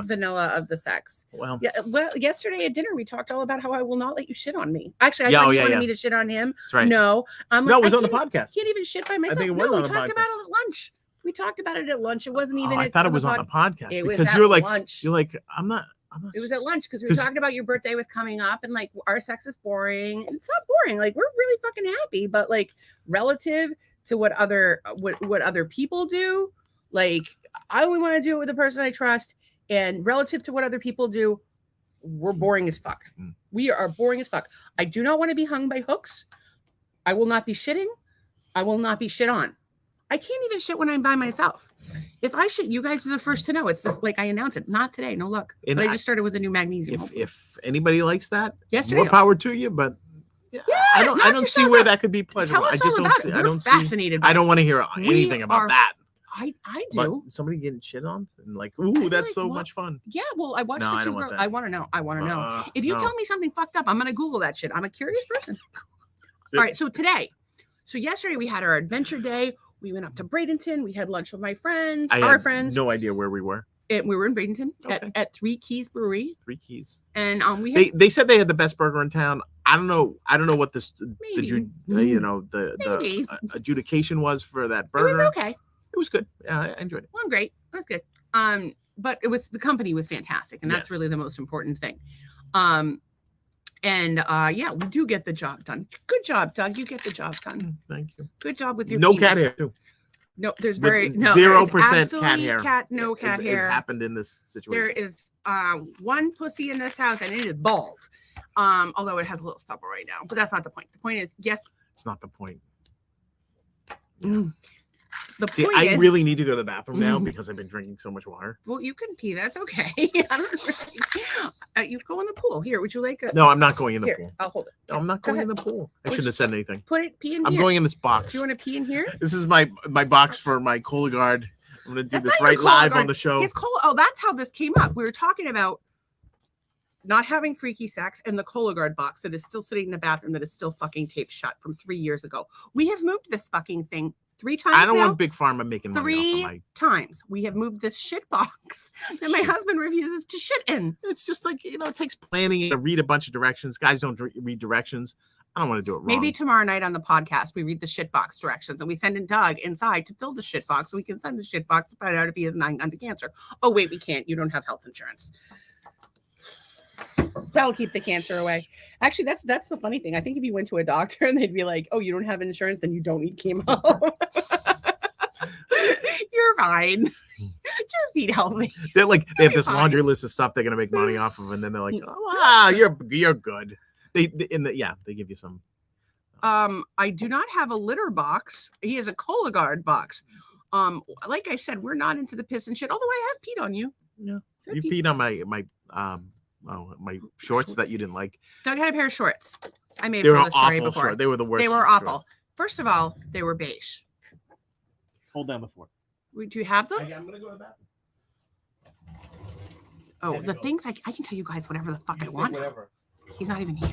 Speaker 2: vanilla of the sex.
Speaker 1: Well,
Speaker 2: yeah. Well, yesterday at dinner we talked all about how I will not let you shit on me. Actually, I
Speaker 1: Yeah,
Speaker 2: thought
Speaker 1: oh,
Speaker 2: you
Speaker 1: yeah,
Speaker 2: wanted
Speaker 1: yeah.
Speaker 2: me to shit on him.
Speaker 1: that's right.
Speaker 2: No, I'm
Speaker 1: No,
Speaker 2: like,
Speaker 1: it was
Speaker 2: I
Speaker 1: on the
Speaker 2: can't-
Speaker 1: podcast.
Speaker 2: Can't even shit by myself.
Speaker 1: think it was
Speaker 2: no,
Speaker 1: on
Speaker 2: we
Speaker 1: the
Speaker 2: talked
Speaker 1: podcast.
Speaker 2: about it at lunch. We talked about it at lunch. It wasn't even.
Speaker 1: Oh, I thought it was on the podcast
Speaker 2: It was
Speaker 1: because
Speaker 2: at
Speaker 1: you're like
Speaker 2: lunch.
Speaker 1: you're like I'm not.
Speaker 2: It was at lunch because we were
Speaker 1: 'Cause-
Speaker 2: talking about your birthday was coming up and like our sex is boring. It's not boring. Like we're really fucking happy, but like relative to what other people do, like I only want to do it with the person I trust, and relative to what other people do, we're boring as fuck.
Speaker 1: Mm.
Speaker 2: We are boring as fuck. I do not want to be hung by hooks. I will not be shitting. I will not be shit on. I can't even shit when I'm by myself. If I shit, you guys are the first to know. It's like I announce it. Not today, no luck.
Speaker 1: And
Speaker 2: But I
Speaker 1: I-
Speaker 2: just started with a new magnesium.
Speaker 1: If anybody likes that,
Speaker 2: Yesterday-
Speaker 1: more power to you. But
Speaker 2: Yeah,
Speaker 1: I
Speaker 2: knock
Speaker 1: don't see
Speaker 2: yourself
Speaker 1: where
Speaker 2: up.
Speaker 1: that could be pleasurable.
Speaker 2: Tell
Speaker 1: I
Speaker 2: us
Speaker 1: just
Speaker 2: all
Speaker 1: don't
Speaker 2: about
Speaker 1: see.
Speaker 2: it.
Speaker 1: I
Speaker 2: We're
Speaker 1: don't see.
Speaker 2: fascinated. By
Speaker 1: I don't want to hear
Speaker 2: We
Speaker 1: anything about
Speaker 2: are-
Speaker 1: that.
Speaker 2: I
Speaker 1: But
Speaker 2: do.
Speaker 1: somebody getting shit on and like,
Speaker 2: I
Speaker 1: ooh,
Speaker 2: feel
Speaker 1: that's
Speaker 2: like
Speaker 1: so
Speaker 2: what-
Speaker 1: much fun.
Speaker 2: Yeah, well, I watched
Speaker 1: No,
Speaker 2: the
Speaker 1: I
Speaker 2: two
Speaker 1: don't want
Speaker 2: girls.
Speaker 1: that.
Speaker 2: I want to know. I want to know. If you
Speaker 1: no.
Speaker 2: tell me something fucked up, I'm gonna Google that shit. I'm a curious person.
Speaker 1: Yeah.
Speaker 2: All right, so today, yesterday we had our adventure day. We went up to Bradenton. We had lunch with my friends,
Speaker 1: I
Speaker 2: our
Speaker 1: had
Speaker 2: friends.
Speaker 1: no idea where we were.
Speaker 2: And we were in Bradenton
Speaker 1: Okay.
Speaker 2: at Three Keys Brewery,
Speaker 1: 3 Keys.
Speaker 2: and we had
Speaker 1: They said they had the best burger in town. I don't know what this
Speaker 2: Maybe.
Speaker 1: the adjudication was for that
Speaker 2: it
Speaker 1: burger.
Speaker 2: was okay.
Speaker 1: It was good. Yeah, I enjoyed it.
Speaker 2: Well, great. It was good. But it was the company was fantastic, and that's
Speaker 1: Yes.
Speaker 2: really the most important thing. Yeah, we do get the job done. Good job, Doug. You get the job done.
Speaker 1: Thank you.
Speaker 2: Good job with your
Speaker 1: No
Speaker 2: penis.
Speaker 1: cat hair too.
Speaker 2: No, there's
Speaker 1: With
Speaker 2: very no
Speaker 1: 0%
Speaker 2: there is
Speaker 1: cat
Speaker 2: absolutely
Speaker 1: hair.
Speaker 2: No cat
Speaker 1: Has
Speaker 2: hair.
Speaker 1: happened in this situation.
Speaker 2: There is one pussy in this house, and it is bald. Although it has a little stubble right now, but that's not the point. The point is, yes.
Speaker 1: It's not the point.
Speaker 2: The
Speaker 1: See,
Speaker 2: point
Speaker 1: I
Speaker 2: is,
Speaker 1: really need to go to the bathroom now
Speaker 2: Mhm.
Speaker 1: because I've been drinking so much water.
Speaker 2: well, you can pee. That's okay. I don't really, you go in the pool. Here, would you like a?
Speaker 1: No, I'm not going in the
Speaker 2: Here,
Speaker 1: pool.
Speaker 2: I'll hold it.
Speaker 1: No, I'm not
Speaker 2: Go
Speaker 1: going in
Speaker 2: ahead.
Speaker 1: the pool. I
Speaker 2: What'd
Speaker 1: shouldn't
Speaker 2: you
Speaker 1: have said anything.
Speaker 2: Put it. Pee in
Speaker 1: I'm
Speaker 2: here.
Speaker 1: going in this box.
Speaker 2: Do you want to pee in here?
Speaker 1: This is my box for my Cologuard. I'm gonna do
Speaker 2: That's
Speaker 1: this
Speaker 2: not your
Speaker 1: right live
Speaker 2: Cologuard.
Speaker 1: on the show.
Speaker 2: His oh, that's how this came up. We were talking about not having freaky sex and the Cologuard box that is still sitting in the bathroom that is still fucking taped shut from 3 years ago. We have moved this fucking thing 3 times.
Speaker 1: I don't
Speaker 2: now.
Speaker 1: want Big Pharma making money off
Speaker 2: 3
Speaker 1: of my.
Speaker 2: times we have moved this shit box that my husband refuses to shit in.
Speaker 1: It's just like it takes planning to read a bunch of directions. Guys don't read directions. I don't want to do it wrong.
Speaker 2: Maybe tomorrow night on the podcast we read the shit box directions and we send in Doug inside to fill the shit box so we can send the shit box to find out if he has 9 kinds of cancer. Oh wait, we can't. You don't have health insurance. That'll keep the cancer away. Actually, that's the funny thing. I think if you went to a doctor and they'd be like, "Oh, you don't have insurance, then you don't need chemo." You're fine. Just eat healthy.
Speaker 1: they have this
Speaker 2: fine.
Speaker 1: laundry list of stuff they're gonna make money off of, and then they're like, "Oh, wow, you're good." They give you some.
Speaker 2: I do not have a litter box. He has a Cologuard box. Like I said, we're not into the piss and shit. Although I have peed on you.
Speaker 1: Yeah,
Speaker 2: I've
Speaker 1: you
Speaker 2: peed-
Speaker 1: peed on my shorts that you didn't like.
Speaker 2: Doug had a pair of shorts. I may have
Speaker 1: They were
Speaker 2: told the story
Speaker 1: awful.
Speaker 2: before.
Speaker 1: Short. They were the worst.
Speaker 2: They were
Speaker 1: shorts.
Speaker 2: awful. First of all, they were beige.
Speaker 1: Hold down the fort.
Speaker 2: Do you have them?
Speaker 1: I'm gonna go to the bathroom.
Speaker 2: Oh,
Speaker 1: There we
Speaker 2: the
Speaker 1: go.
Speaker 2: things I can tell you guys whatever the fuck I
Speaker 1: You say
Speaker 2: want.
Speaker 1: whatever.
Speaker 2: He's not even here.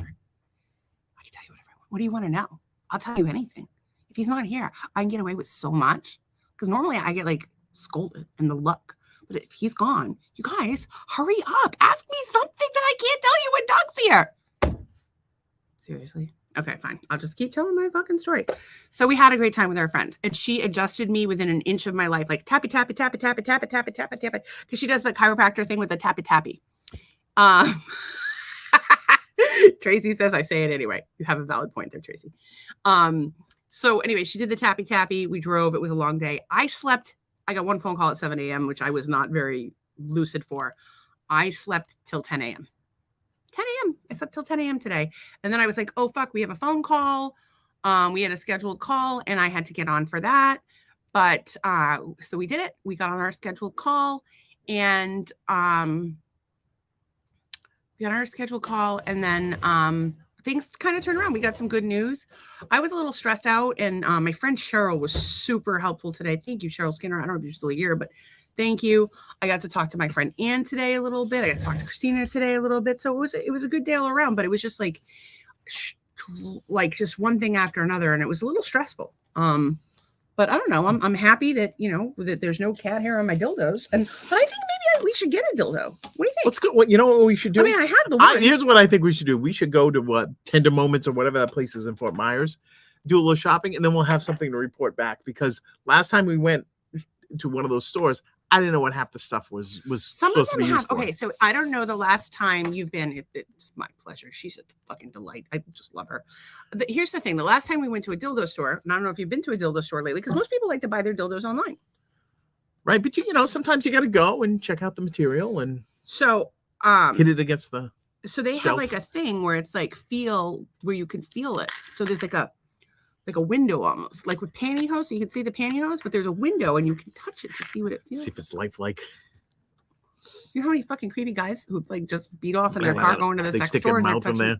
Speaker 2: I can tell you whatever I want. What do you want to know? I'll tell you anything. If he's not here, I can get away with so much. Because normally I get like scolded in the look. But if he's gone, you guys, hurry up. Ask me something that I can't tell you when Doug's here. Seriously? Okay, fine. I'll just keep telling my fucking story. So we had a great time with our friends. And she adjusted me within an inch of my life. Like tappy, tappy, tappy, tappy, tappy, tappy, tappy, tappy. Because she does the chiropractor thing with the tappy, tappy. Tracy says I say it anyway. You have a valid point there, Tracy. So anyway, she did the tappy tappy. We drove. It was a long day. I slept. I got one phone call at 7 a.m., which I was not very lucid for. I slept till 10 a.m. 10 a.m. I slept till 10 a.m. today. And then I was like, oh, fuck, we have a phone call. We had a scheduled call and I had to get on for that. But so we did it. We got on our scheduled call and and then things kind of turned around. We got some good news. I was a little stressed out and my friend Cheryl was super helpful today. Thank you, Cheryl Skinner. I don't know if you're still here, but thank you. I got to talk to my friend Ann today a little bit. I got to talk to Christina today a little bit. So it was a good day all around, but it was just like just one thing after another. And it was a little stressful. But I don't know. I'm happy that that there's no cat hair on my dildos, but I think maybe we should get a dildo. What do you think?
Speaker 1: Let's go. What you know what we should do?
Speaker 2: I mean, I have the one.
Speaker 1: Here's what I think we should do. We should go to Tender Moments or whatever that place is in Fort Myers, do a little shopping, and then we'll have something to report back. Because last time we went to one of those stores, I didn't know what half the stuff was
Speaker 2: Some
Speaker 1: supposed
Speaker 2: of
Speaker 1: to be
Speaker 2: them
Speaker 1: used
Speaker 2: have.
Speaker 1: for.
Speaker 2: Okay, so I don't know the last time you've been. It's my pleasure. She's a fucking delight. I just love her. But here's the thing: the last time we went to a dildo store, and I don't know if you've been to a dildo store lately, because most people like to buy their dildos online.
Speaker 1: Right, but sometimes you got to go and check out the material and
Speaker 2: so
Speaker 1: hit it against the.
Speaker 2: So they have
Speaker 1: shelf.
Speaker 2: like a thing where it's like where you can feel it. So there's like a window almost, like with pantyhose. So you can see the pantyhose, but there's a window and you can touch it to see what it feels.
Speaker 1: See if it's lifelike.
Speaker 2: You know how many fucking creepy guys who like just beat off in their car going to the sex
Speaker 1: stick
Speaker 2: store
Speaker 1: their
Speaker 2: and
Speaker 1: mouth in there.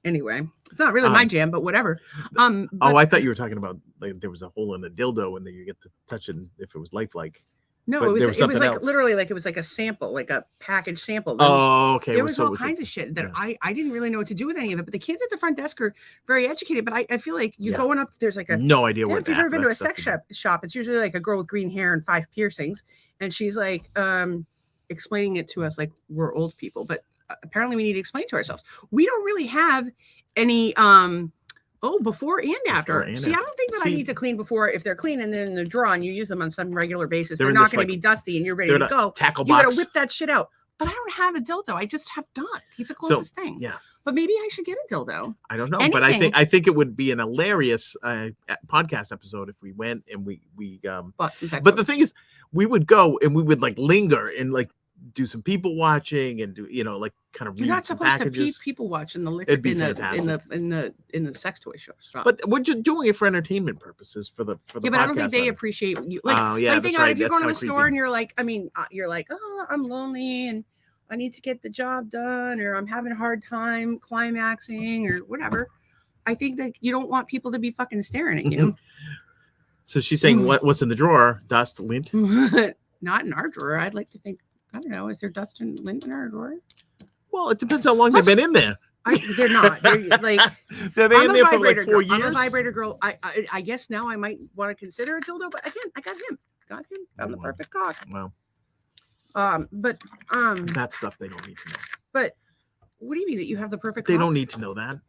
Speaker 2: Anyway, it's not really my jam, but whatever. But,
Speaker 1: I thought you were talking about like there was a hole in the dildo and then you get to touch it if it was lifelike.
Speaker 2: no,
Speaker 1: but
Speaker 2: it was like
Speaker 1: else.
Speaker 2: literally like it was like a sample, like a package sample.
Speaker 1: Oh, okay.
Speaker 2: There was all kinds of shit that I didn't really know what to do with any of it. But the kids at the front desk are very educated. But I feel like you're going up, there's like
Speaker 1: no idea what.
Speaker 2: If you've ever been to a sex shop, it's usually like a girl with green hair and 5 piercings, and she's like explaining it to us like we're old people. But apparently we need to explain to ourselves. We don't really have any before and after. I don't think that I need to clean before. If they're clean and then in the drawer and you use them on some regular basis, they're not going to be dusty and you're ready to go.
Speaker 1: Tackle
Speaker 2: you
Speaker 1: box.
Speaker 2: got to whip that shit out. But I don't have a dildo. I just have Dot. He's the closest thing.
Speaker 1: Yeah.
Speaker 2: But maybe I should get a dildo.
Speaker 1: I don't know, but I think it would be an hilarious podcast episode if we went and we
Speaker 2: bought some sex
Speaker 1: But the thing is, we would go and we would like linger and like do some people watching and do like kind of.
Speaker 2: You're not supposed to people watch in the liquor in the sex toy shop.
Speaker 1: But we're just doing it for entertainment purposes for the
Speaker 2: but I don't think they appreciate you. Like, think about it, if you're going to the store and you're like, oh, I'm lonely and I need to get the job done, or I'm having a hard time climaxing, or whatever. I think that you don't want people to be fucking staring at you.
Speaker 1: So she's saying, what's in the drawer? Dust, lint?
Speaker 2: Not in our drawer. I'd like to think. I don't know. Is there dust and lint in our drawer?
Speaker 1: Well, it depends how long they've been in there.
Speaker 2: They're not. They're like
Speaker 1: they're in there for like 4 years.
Speaker 2: I'm a vibrator girl. I guess now I might want to consider a dildo, but again, I got him. Found the perfect cock.
Speaker 1: Wow.
Speaker 2: But
Speaker 1: that stuff they don't need to know.
Speaker 2: But what do you mean that you have the perfect
Speaker 1: They
Speaker 2: cock?
Speaker 1: don't need to know that.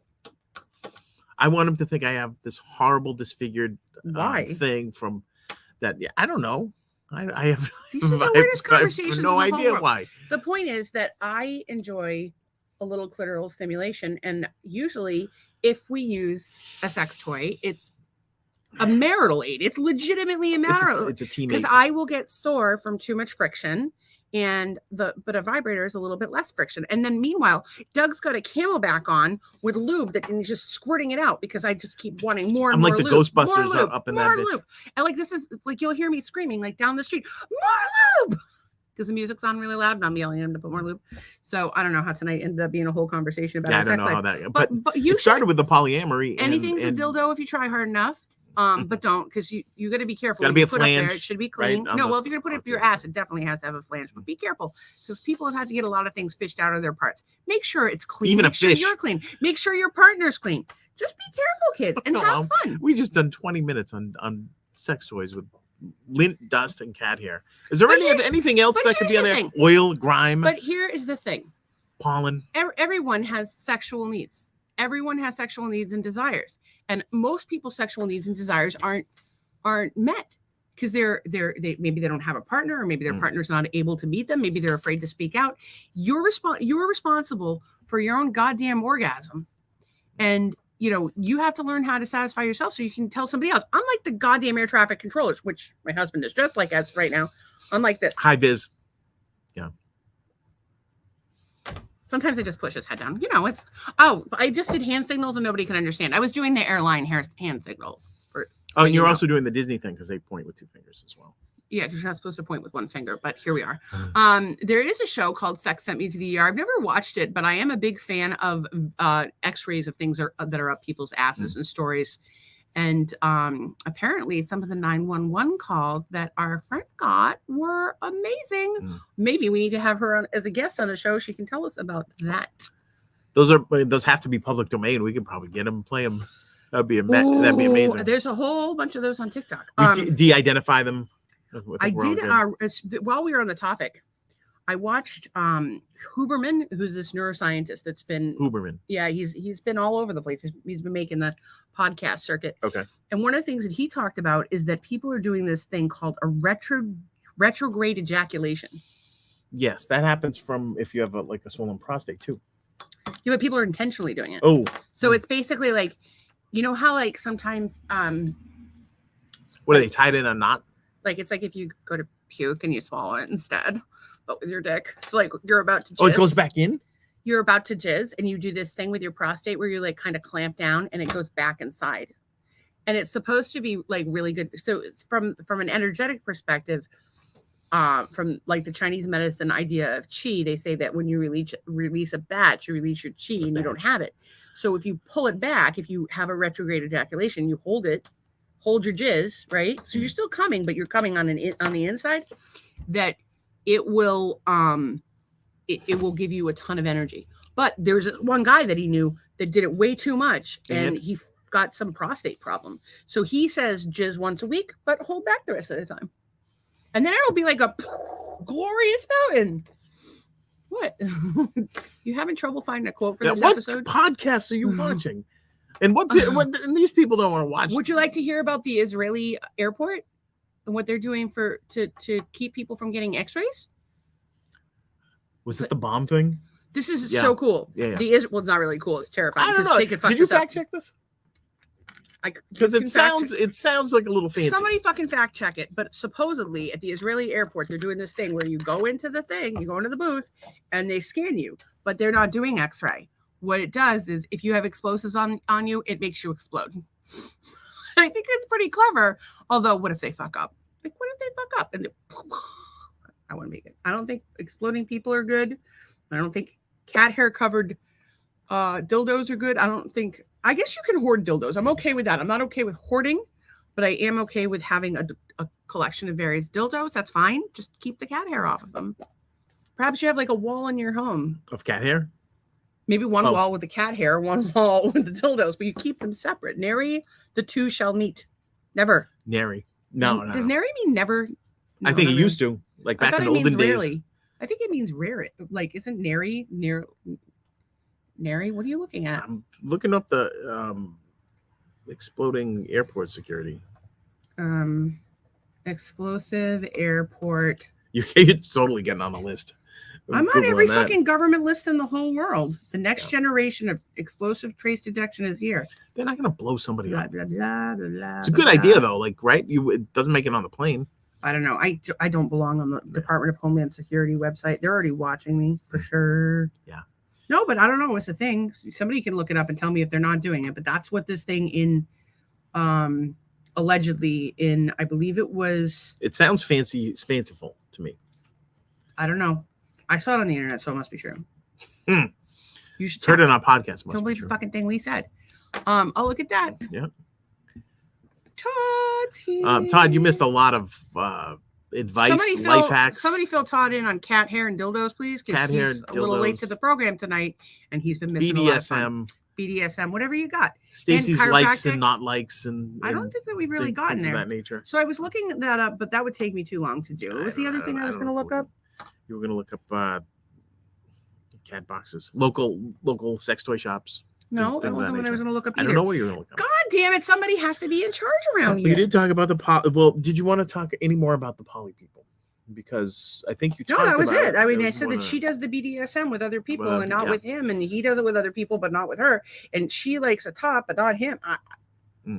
Speaker 1: I want them to think I have this horrible disfigured thing from that. Yeah, I don't know. I have
Speaker 2: the weirdest conversations.
Speaker 1: No idea why.
Speaker 2: The point is that I enjoy a little clitoral stimulation, and usually, if we use a sex toy, it's a marital aid. It's legitimately a marital.
Speaker 1: It's a teammate.
Speaker 2: Because I will get sore from too much friction, but a vibrator is a little bit less friction. And then meanwhile, Doug's got a Camelback on with lube that and just squirting it out because I just keep wanting more and more.
Speaker 1: I'm like the
Speaker 2: lube,
Speaker 1: Ghostbusters up in that
Speaker 2: lube. And like this is like you'll hear me screaming like down the street, more lube. Because the music's on really loud and I'm yelling at him to put more lube. So I don't know how tonight ended up being a whole conversation about
Speaker 1: I don't know how that. But you started with the polyamory.
Speaker 2: Anything's a dildo if you try hard enough. But don't, because you got to be careful.
Speaker 1: It's got to be a
Speaker 2: flange. It should be clean.
Speaker 1: Right?
Speaker 2: Well, if you're gonna put it up your ass, it definitely has to have a flange. But be careful, because people have had to get a lot of things fished out of their parts. Make sure it's clean.
Speaker 1: Even
Speaker 2: Make
Speaker 1: a
Speaker 2: sure
Speaker 1: fish.
Speaker 2: You're clean. Make sure your partner's clean. Just be careful, kids, and have fun.
Speaker 1: We just done 20 minutes on sex toys with lint, dust, and cat hair. Is there anything else that could be on there? Oil, grime.
Speaker 2: But here is the thing:
Speaker 1: pollen.
Speaker 2: Everyone has sexual needs. Everyone has sexual needs and desires, and most people's sexual needs and desires aren't met because they maybe they don't have a partner, or maybe their partner's not able to meet them. Maybe they're afraid to speak out. You're responsible for your own goddamn orgasm, and you have to learn how to satisfy yourself so you can tell somebody else. Unlike the goddamn air traffic controllers, which my husband is dressed like us right now. Unlike this
Speaker 1: high vis. Yeah.
Speaker 2: Sometimes I just push his head down. I just did hand signals and nobody can understand. I was doing the airline hand signals.
Speaker 1: And you're also doing the Disney thing because they point with 2 fingers as well.
Speaker 2: Yeah, because you're not supposed to point with 1 finger, but here we are. There is a show called Sex Sent Me to the ER. I've never watched it, but I am a big fan of x-rays of things that are up people's asses and stories. And apparently some of the 911 calls that our friend got were amazing. Maybe we need to have her on as a guest on the show. She can tell us about that.
Speaker 1: Those have to be public domain. We could probably get them, play them. That'd be amazing.
Speaker 2: There's a whole bunch of those on TikTok.
Speaker 1: We de-identify them.
Speaker 2: I did. While we were on the topic, I watched Huberman, who's this neuroscientist that's been
Speaker 1: Huberman.
Speaker 2: Yeah, he's been all over the place. He's been making the podcast circuit.
Speaker 1: Okay.
Speaker 2: And one of the things that he talked about is that people are doing this thing called a retrograde ejaculation.
Speaker 1: Yes, that happens from if you have a swollen prostate too.
Speaker 2: Yeah, but people are intentionally doing it.
Speaker 1: Oh.
Speaker 2: So it's basically like, you know how like sometimes
Speaker 1: what are they tied in a knot?
Speaker 2: Like it's like if you go to puke and you swallow it instead, but with your dick. So like you're about to jizz.
Speaker 1: Oh, it goes back in?
Speaker 2: You're about to jizz and you do this thing with your prostate where you like kind of clamp down and it goes back inside. And it's supposed to be like really good. So from an energetic perspective, from like the Chinese medicine idea of qi, they say that when you release a batch, you release your qi and you don't have it. So if you pull it back, if you have a retrograde ejaculation, you hold your jizz, right? So you're still coming, but you're coming on the inside. That it will it will give you a ton of energy. But there's one guy that he knew that did it way too much, and he got some prostate problem. So he says jizz once a week, but hold back the rest of the time. And then it'll be like a glorious fountain. What? You having trouble finding a quote for this episode?
Speaker 1: What podcasts are you watching? And and these people don't want to watch.
Speaker 2: Would you like to hear about the Israeli airport and what they're doing to keep people from getting X-rays?
Speaker 1: Was it the bomb thing?
Speaker 2: This is so cool.
Speaker 1: Yeah.
Speaker 2: Well, it's not really cool. It's terrifying.
Speaker 1: I don't know. Did you fact check this? Because it sounds like a little fancy.
Speaker 2: Somebody fucking fact check it. But supposedly at the Israeli airport, they're doing this thing where you go into the thing, you go into the booth, and they scan you. But they're not doing X-ray. What it does is if you have explosives on you, it makes you explode. I think it's pretty clever. Although, what if they fuck up? Like, what if they fuck up? And I want to make it. I don't think exploding people are good. I don't think cat hair covered dildos are good. I guess you can hoard dildos. I'm okay with that. I'm not okay with hoarding, but I am okay with having a collection of various dildos. That's fine. Just keep the cat hair off of them. Perhaps you have like a wall in your home
Speaker 1: of cat hair.
Speaker 2: Maybe one wall with the cat hair, one wall with the dildos, but you keep them separate. Nary the two shall meet. Never.
Speaker 1: Nary. No.
Speaker 2: Does nary mean never? No,
Speaker 1: I think it used to. Like back in the olden days.
Speaker 2: Rarely. I think it means rare. Like, isn't nary near? Nary? What are you looking at?
Speaker 1: I'm looking up the exploding airport security.
Speaker 2: Explosive airport.
Speaker 1: You're totally getting on the list.
Speaker 2: I'm on every fucking government list in the whole world. The next generation of explosive trace detection is here.
Speaker 1: They're not going to blow somebody up.
Speaker 2: Blah, blah, blah, blah,
Speaker 1: it's a good idea, though. Like, right? It doesn't make it on the plane.
Speaker 2: I don't know. I don't belong on the Department of Homeland Security website. They're already watching me for sure.
Speaker 1: Yeah.
Speaker 2: No, but I don't know. It's a thing. Somebody can look it up and tell me if they're not doing it. But that's what this thing allegedly in, I believe it was.
Speaker 1: It sounds fanciful to me.
Speaker 2: I don't know. I saw it on the internet, so it must be true. You should
Speaker 1: heard it on podcast.
Speaker 2: Don't believe the fucking thing we said. Oh, look at that.
Speaker 1: Yeah.
Speaker 2: Todd,
Speaker 1: Todd, you missed a lot of advice, life hacks.
Speaker 2: Somebody fill Todd in on cat hair and dildos, please.
Speaker 1: Cat hair,
Speaker 2: he's a little late to the program tonight, and he's been missing a lot of fun. BDSM, whatever you got.
Speaker 1: Stacy's likes and not likes, and
Speaker 2: I don't think that we've really gotten there.
Speaker 1: That nature.
Speaker 2: So I was looking that up, but that would take me too long to do. What was the other thing I was going to look up?
Speaker 1: You were going to look up cat boxes, local sex toy shops.
Speaker 2: No, that wasn't what I was going to look up either.
Speaker 1: I don't know what you were going to look up.
Speaker 2: God damn it. Somebody has to be in charge around here.
Speaker 1: We did talk about well, did you want to talk any more about the poly people? Because I think you talked about
Speaker 2: that was it. I mean, I said that she does the BDSM with other people and not with him, and he does it with other people, but not with her. And she likes a top, but not him.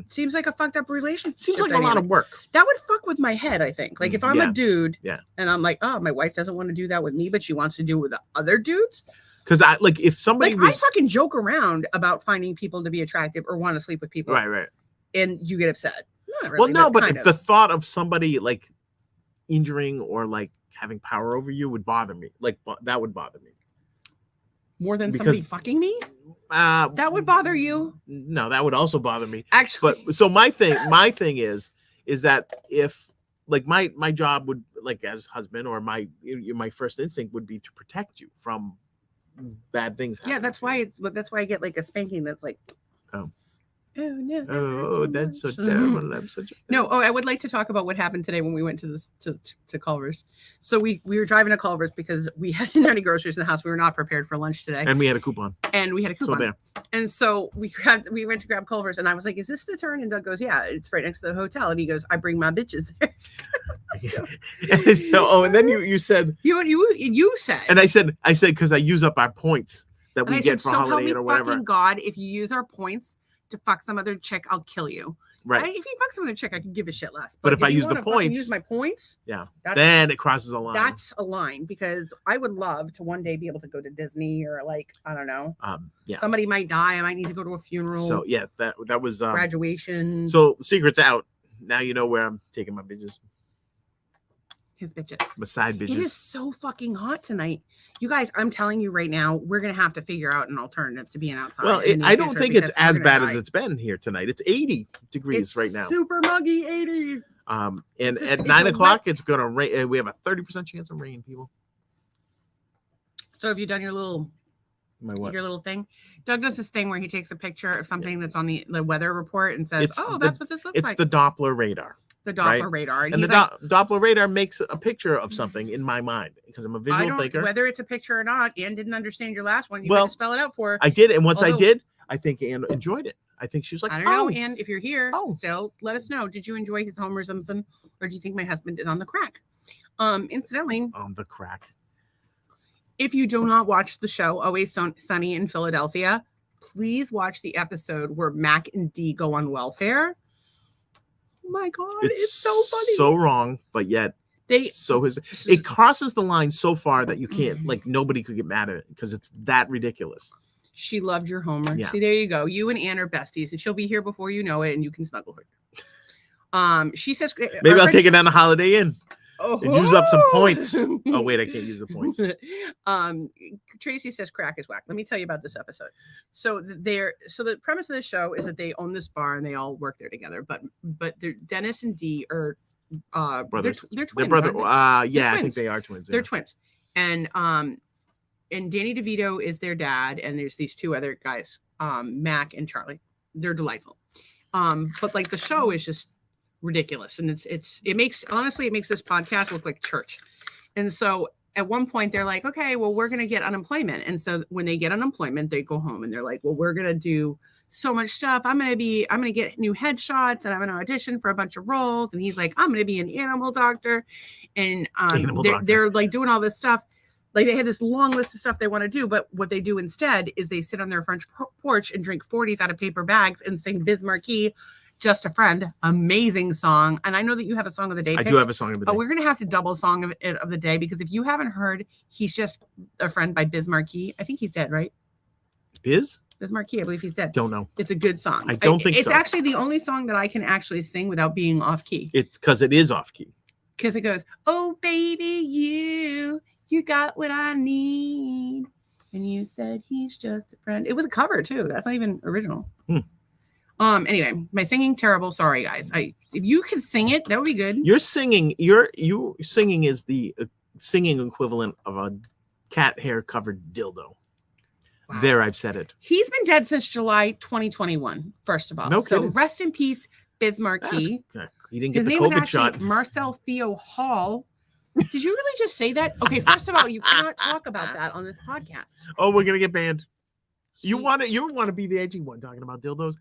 Speaker 2: Seems like a fucked up relationship.
Speaker 1: Seems like a lot of work.
Speaker 2: That would fuck with my head, I think. Like if I'm a dude and I'm like, oh, my wife doesn't want to do that with me, but she wants to do it with the other dudes.
Speaker 1: Because if somebody
Speaker 2: I fucking joke around about finding people to be attractive or want to sleep with people.
Speaker 1: Right.
Speaker 2: And you get upset. Not really,
Speaker 1: well, no, but the thought of somebody like injuring or like having power over you would bother me. Like that would bother me.
Speaker 2: More than somebody fucking me? That would bother you?
Speaker 1: No, that would also bother me.
Speaker 2: Actually.
Speaker 1: But so my thing is that if like my job would, like as husband, or my first instinct would be to protect you from bad things happening.
Speaker 2: Yeah, that's why I get like a spanking that's like Oh no!
Speaker 1: Oh, that's so terrible. I'm such a
Speaker 2: No, I would like to talk about what happened today when we went to this to Culver's. So we were driving to Culver's because we hadn't any groceries in the house. We were not prepared for lunch today,
Speaker 1: And we had a coupon.
Speaker 2: So there. And so we went to grab Culver's, and I was like, "Is this the turn?" And Doug goes, "Yeah, it's right next to the hotel." And he goes, "I bring my bitches there."
Speaker 1: And then you said
Speaker 2: you said,
Speaker 1: and I said because I use up our points that we get for
Speaker 2: so
Speaker 1: Holiday Inn or whatever.
Speaker 2: Fucking God, if you use our points to fuck some other chick, I'll kill you.
Speaker 1: Right.
Speaker 2: If you fuck some other chick, I can give a shit less.
Speaker 1: But if I use the points,
Speaker 2: use my points,
Speaker 1: yeah, then it crosses a line.
Speaker 2: That's a line because I would love to one day be able to go to Disney or I don't know.
Speaker 1: Yeah.
Speaker 2: Somebody might die. I might need to go to a funeral.
Speaker 1: So yeah, that was
Speaker 2: graduation.
Speaker 1: So secret's out. Now you know where I'm taking my bitches.
Speaker 2: His bitches.
Speaker 1: My side bitches.
Speaker 2: It is so fucking hot tonight. You guys, I'm telling you right now, we're going to have to figure out an alternative to being outside.
Speaker 1: Well, I don't think it's as bad as it's been here tonight. It's 80 degrees right now.
Speaker 2: Super muggy 80.
Speaker 1: And at 9 o'clock, it's going to rain. We have a 30% chance of rain, people.
Speaker 2: So have you done your little...
Speaker 1: Your
Speaker 2: little thing? Doug does this thing where he takes a picture of something that's on the weather report and says, that's what this looks like.
Speaker 1: It's the Doppler radar.
Speaker 2: The Doppler radar.
Speaker 1: And the Doppler radar makes a picture of something in my mind because I'm a visual thinker.
Speaker 2: Whether it's a picture or not, Anne didn't understand your last one. You had to spell it out for her.
Speaker 1: I did. And once I did, I think Anne enjoyed it. I think she was like,
Speaker 2: I don't know, Anne, if you're here, still let us know. Did you enjoy his Homer Simpson or do you think my husband is on the crack? Incidentally.
Speaker 1: On the crack.
Speaker 2: If you do not watch the show, Always Sunny in Philadelphia, please watch the episode where Mac and Dee go on welfare. Oh my God, it's so funny.
Speaker 1: So wrong, but yet it crosses the line so far that you can't, nobody could get mad at it because it's that ridiculous.
Speaker 2: She loved your Homer.
Speaker 1: Yeah.
Speaker 2: See, there you go. You and Anne are besties, and she'll be here before you know it, and you can snuggle her. She says,
Speaker 1: maybe I'll take it down to Holiday Inn. And use up some points. Oh wait, I can't use the points.
Speaker 2: Tracy says crack is whack. Let me tell you about this episode. So the premise of the show is that they own this bar and they all work there together. But Dennis and Dee are
Speaker 1: brothers.
Speaker 2: They're twins.
Speaker 1: They're brother.
Speaker 2: They're
Speaker 1: I
Speaker 2: twins.
Speaker 1: think they are twins.
Speaker 2: They're twins. And Danny DeVito is their dad, and there's these two other guys, Mac and Charlie. They're delightful. But the show is just ridiculous, and it makes this podcast look like church. And so at one point they're like, okay, well, we're gonna get unemployment. And so when they get unemployment, they go home and they're like, well, we're gonna do so much stuff. I'm gonna get new headshots and I'm gonna audition for a bunch of roles. And he's like, I'm gonna be an animal doctor. And they're like doing all this stuff. Like they had this long list of stuff they want to do, but what they do instead is they sit on their front porch and drink 40s out of paper bags and sing Biz Markie, Just a Friend, amazing song. And I know that you have a song of the day.
Speaker 1: I do have a song of the day.
Speaker 2: But we're going to have to double song of the day because if you haven't heard He's Just a Friend by Biz Markie, I think he's dead, right?
Speaker 1: Biz
Speaker 2: Markie, I believe he's dead.
Speaker 1: Don't know.
Speaker 2: It's a good song.
Speaker 1: I don't think
Speaker 2: it's
Speaker 1: so.
Speaker 2: It's actually the only song that I can actually sing without being off key.
Speaker 1: It's because it is off key.
Speaker 2: Because it goes, oh, baby, you got what I need. And you said he's just a friend. It was a cover, too. That's not even original. Anyway, my singing terrible. Sorry, guys. If you could sing it, that would be good.
Speaker 1: Your singing is the singing equivalent of a cat hair covered dildo. Wow. There, I've said it.
Speaker 2: He's been dead since July 2021. First of all,
Speaker 1: no kidding.
Speaker 2: So rest in peace, Biz Markie.
Speaker 1: He didn't get the
Speaker 2: COVID
Speaker 1: COVID shot.
Speaker 2: Marcel Theo Hall. Did you really just say that? Okay, first of all, you cannot talk about that on this podcast.
Speaker 1: Oh, we're gonna get banned. You want to be the edgy one talking about dildos?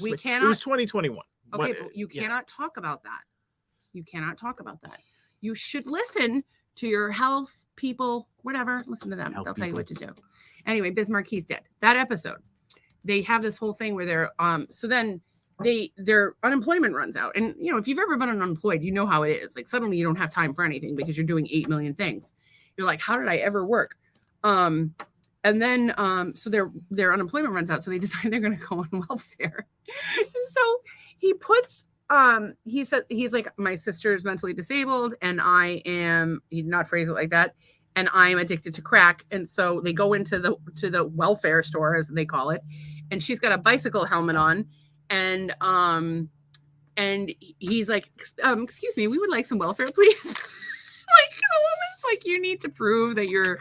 Speaker 1: We cannot. It was 2021.
Speaker 2: Okay, but you cannot talk about that. You cannot talk about that. You should listen to your health people, whatever. Listen to them. They'll tell you what to do. Anyway, Biz Marquie's dead. That episode, they have this whole thing where they're so then their unemployment runs out. And if you've ever been unemployed, you know how it is. Like suddenly you don't have time for anything because you're doing 8 million things. You're like, how did I ever work? And then so their unemployment runs out. So they decide they're going to go on welfare. So he puts he said, he's like, my sister is mentally disabled and I am, he did not phrase it like that, and I'm addicted to crack. And so they go into the welfare store, as they call it, and she's got a bicycle helmet on. And he's like, excuse me, we would like some welfare, please. Like the woman's like, you need to prove that your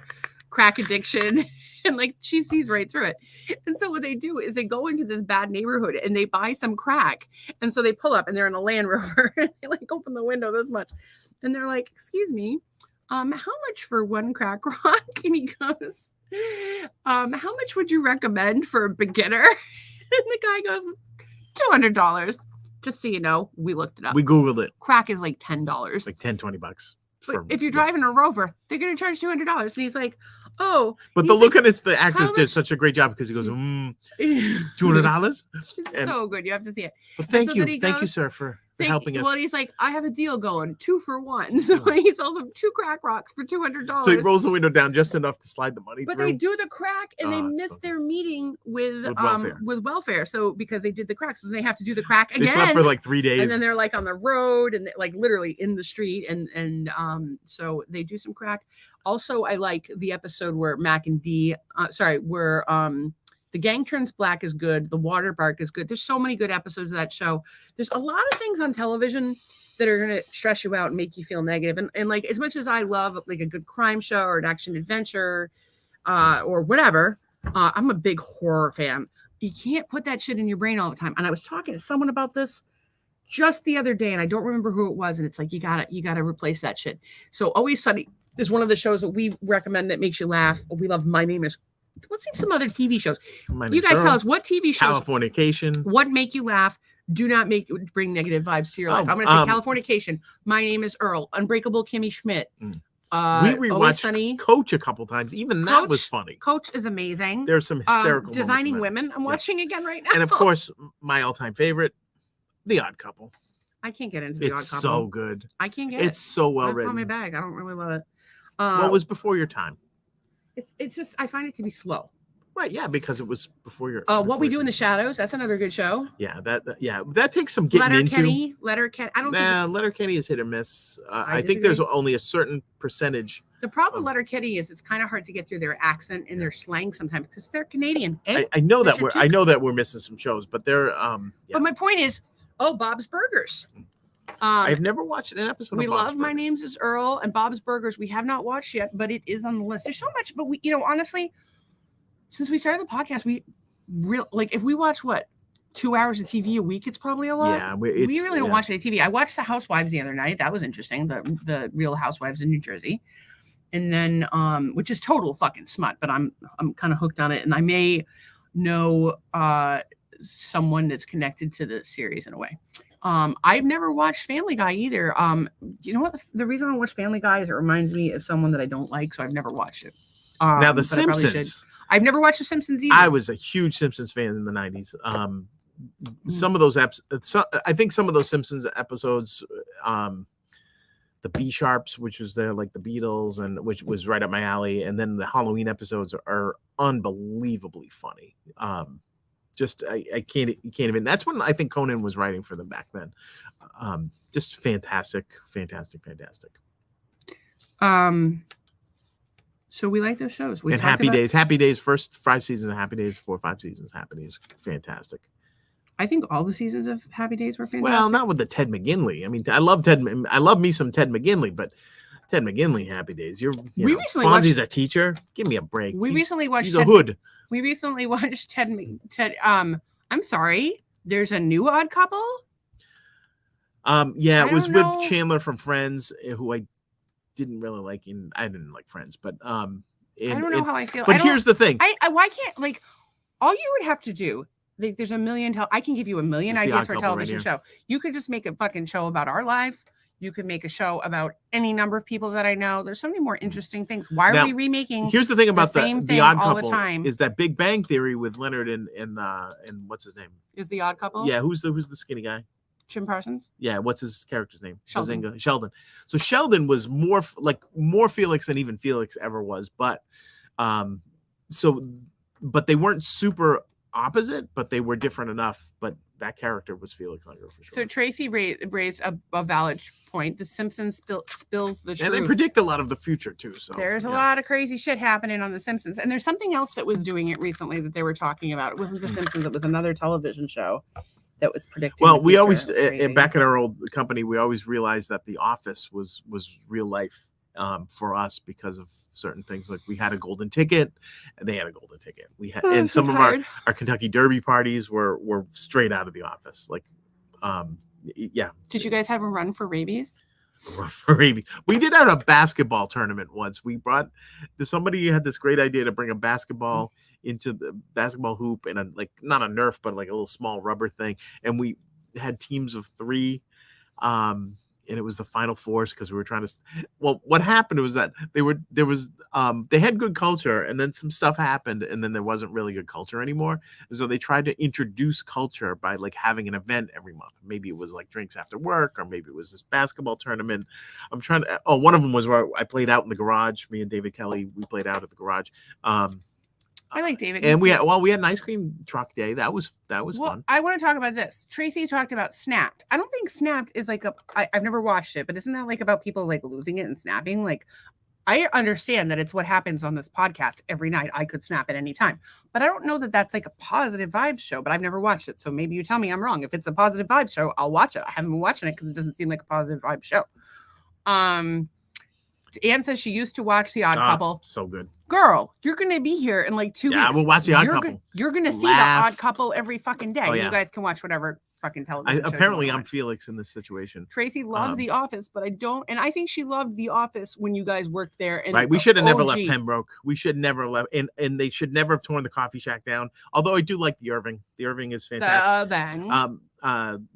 Speaker 2: crack addiction And like she sees right through it. And so what they do is they go into this bad neighborhood and they buy some crack. And so they pull up and they're in a Land Rover and they like open the window this much. And they're like, excuse me, how much for one crack rock? And he goes, how much would you recommend for a beginner? And the guy goes, $200. Just so you know, we looked it up.
Speaker 1: We Googled it.
Speaker 2: Crack is like $10.
Speaker 1: Like $10-20.
Speaker 2: But if you're driving a Rover, they're going to charge $200. And he's like, oh.
Speaker 1: But the look on the actors did such a great job because he goes, $200?
Speaker 2: It's so good. You have to see it.
Speaker 1: Well, thank you. Thank you, sir, for helping us.
Speaker 2: Well, he's like, I have a deal going, 2 for 1. So he sells them 2 crack rocks for $200.
Speaker 1: So he rolls the window down just enough to slide the money
Speaker 2: but
Speaker 1: through.
Speaker 2: They do the crack and they miss their meeting with welfare. So because they did the crack, so they have to do the crack again.
Speaker 1: They slept for like 3 days.
Speaker 2: And then they're like on the road and like literally in the street. And so they do some crack. Also, I like the episode where Mac and Dee, where the gang turns black is good. The water bark is good. There's so many good episodes of that show. There's a lot of things on television that are going to stress you out and make you feel negative. And like, as much as I love like a good crime show or an action adventure or whatever, I'm a big horror fan. You can't put that shit in your brain all the time. And I was talking to someone about this just the other day and I don't remember who it was. And it's like, you gotta replace that shit. So Always Sunny is one of the shows that we recommend that makes you laugh. We love My Name Is. Let's see some other TV shows. You guys tell us what TV shows.
Speaker 1: Californication.
Speaker 2: What make you laugh? Do not bring negative vibes to your life. I'm going to say Californication. My Name Is Earl. Unbreakable Kimmy Schmidt.
Speaker 1: We rewatched Coach a couple times. Even that was funny.
Speaker 2: Coach is amazing.
Speaker 1: There's some hysterical
Speaker 2: Designing Women. I'm watching again right now.
Speaker 1: And of course, my all-time favorite, The Odd Couple.
Speaker 2: I can't get into The Odd Couple.
Speaker 1: It's so good.
Speaker 2: I can't get it.
Speaker 1: It's so well written.
Speaker 2: That's not my bag. I don't really love it.
Speaker 1: Well, it was before your time.
Speaker 2: It's just I find it to be slow.
Speaker 1: Right, yeah, because it was before your.
Speaker 2: What We Do in the Shadows. That's another good show.
Speaker 1: Yeah, that takes some getting into.
Speaker 2: Letterkenny. I don't
Speaker 1: think Letterkenny is hit or miss. I think there's only a certain percentage.
Speaker 2: The problem with Letterkenny is it's kind of hard to get through their accent and their slang sometimes because they're Canadian.
Speaker 1: I know that we're missing some shows, but they're
Speaker 2: But my point is, Bob's Burgers.
Speaker 1: I've never watched an episode.
Speaker 2: We love My Name Is Earl and Bob's Burgers. We have not watched yet, but it is on the list. There's so much, but we, honestly, since we started the podcast, if we watch 2 hours of TV a week, it's probably a lot.
Speaker 1: Yeah,
Speaker 2: we really don't watch any TV. I watched The Housewives the other night. That was interesting. The Real Housewives in New Jersey, and then which is total fucking smut, but I'm kind of hooked on it, and I may know someone that's connected to the series in a way. I've never watched Family Guy either. You know what? The reason I watch Family Guy is it reminds me of someone that I don't like, so I've never watched it.
Speaker 1: Now The Simpsons.
Speaker 2: I've never watched The Simpsons either.
Speaker 1: I was a huge Simpsons fan in the 90s. Some of those I think some of those Simpsons episodes, the B Sharps, which was the Beatles, and which was right up my alley, and then the Halloween episodes are unbelievably funny. I can't even. That's when I think Conan was writing for them back then. Just fantastic.
Speaker 2: So we like those shows.
Speaker 1: And Happy Days, first 5 seasons of Happy Days, 4 or 5 seasons. Happy Days, fantastic.
Speaker 2: I think all the seasons of Happy Days were fantastic.
Speaker 1: Well, not with the Ted McGinley. I mean, I love me some Ted McGinley, but Ted McGinley, Happy Days. Fonzie's a teacher. Give me a break. He's a hood.
Speaker 2: We recently watched Ted. I'm sorry. There's a new Odd Couple.
Speaker 1: Yeah, it was with Chandler from Friends, who I didn't really like. I didn't like Friends, but I
Speaker 2: don't know how I feel.
Speaker 1: But here's the thing.
Speaker 2: Why can't all you would have to do. There's a million. I can give you a million ideas for a television show. You could just make a fucking show about our life. You could make a show about any number of people that I know. There's so many more interesting things. Why are we remaking?
Speaker 1: Here's the thing about the Odd Couple
Speaker 2: time?
Speaker 1: Is that Big Bang Theory with Leonard and what's his name?
Speaker 2: Is the Odd Couple?
Speaker 1: Yeah, who's the skinny guy?
Speaker 2: Jim Parsons.
Speaker 1: Yeah, what's his character's name?
Speaker 2: Sheldon.
Speaker 1: Sheldon. So Sheldon was more Felix than even Felix ever was, but but they weren't super opposite, but they were different enough. But that character was Felix Unger for sure.
Speaker 2: So Tracy raised a valid point. The Simpsons spills the truth.
Speaker 1: And they predict a lot of the future too. So
Speaker 2: there's a lot of crazy shit happening on The Simpsons. And there's something else that was doing it recently that they were talking about. It wasn't The Simpsons. It was another television show that was predicting.
Speaker 1: Well, we always back at our old company, we always realized that The Office was real life. for us because of certain things. Like we had a golden ticket, and they had a golden ticket. We had,
Speaker 2: Oh, I'm
Speaker 1: and
Speaker 2: so
Speaker 1: some of
Speaker 2: tired.
Speaker 1: our Kentucky Derby parties were straight out of the office. Like, yeah.
Speaker 2: Did you guys have a run for rabies?
Speaker 1: For rabies. We did at a basketball tournament once. We brought somebody had this great idea to bring a basketball into the basketball hoop and like not a Nerf, but like a little small rubber thing. And we had teams of 3. And it was the Final Fours because we were trying to. Well, what happened was that they had good culture, and then some stuff happened, and then there wasn't really good culture anymore. And so they tried to introduce culture by like having an event every month. Maybe it was like drinks after work, or maybe it was this basketball tournament. I'm trying to. Oh, one of them was where I played out in the garage. Me and David Kelly, we played out at the garage.
Speaker 2: I like David.
Speaker 1: And we had an ice cream truck day. That was fun.
Speaker 2: I want to talk about this. Tracy talked about Snapped. I don't think Snapped is like I've never watched it, but isn't that like about people like losing it and snapping? Like, I understand that it's what happens on this podcast every night. I could snap at any time, but I don't know that that's like a positive vibes show, but I've never watched it. So maybe you tell me I'm wrong. If it's a positive vibes show, I'll watch it. I haven't been watching it because it doesn't seem like a positive vibes show. Anne says she used to watch The Odd Couple.
Speaker 1: So good.
Speaker 2: Girl, you're going to be here in like 2 weeks.
Speaker 1: Yeah, we'll watch The Odd Couple.
Speaker 2: You're going to see The Odd Couple every fucking day.
Speaker 1: Oh, yeah.
Speaker 2: You guys can watch whatever fucking television show.
Speaker 1: Apparently, I'm Felix in this situation.
Speaker 2: Tracy loves The Office, but I don't. And I think she loved The Office when you guys worked there. And
Speaker 1: right. We should have never left Pembroke. We should never left. And they should never have torn the coffee shack down. Although I do like the Irving. The Irving is fantastic.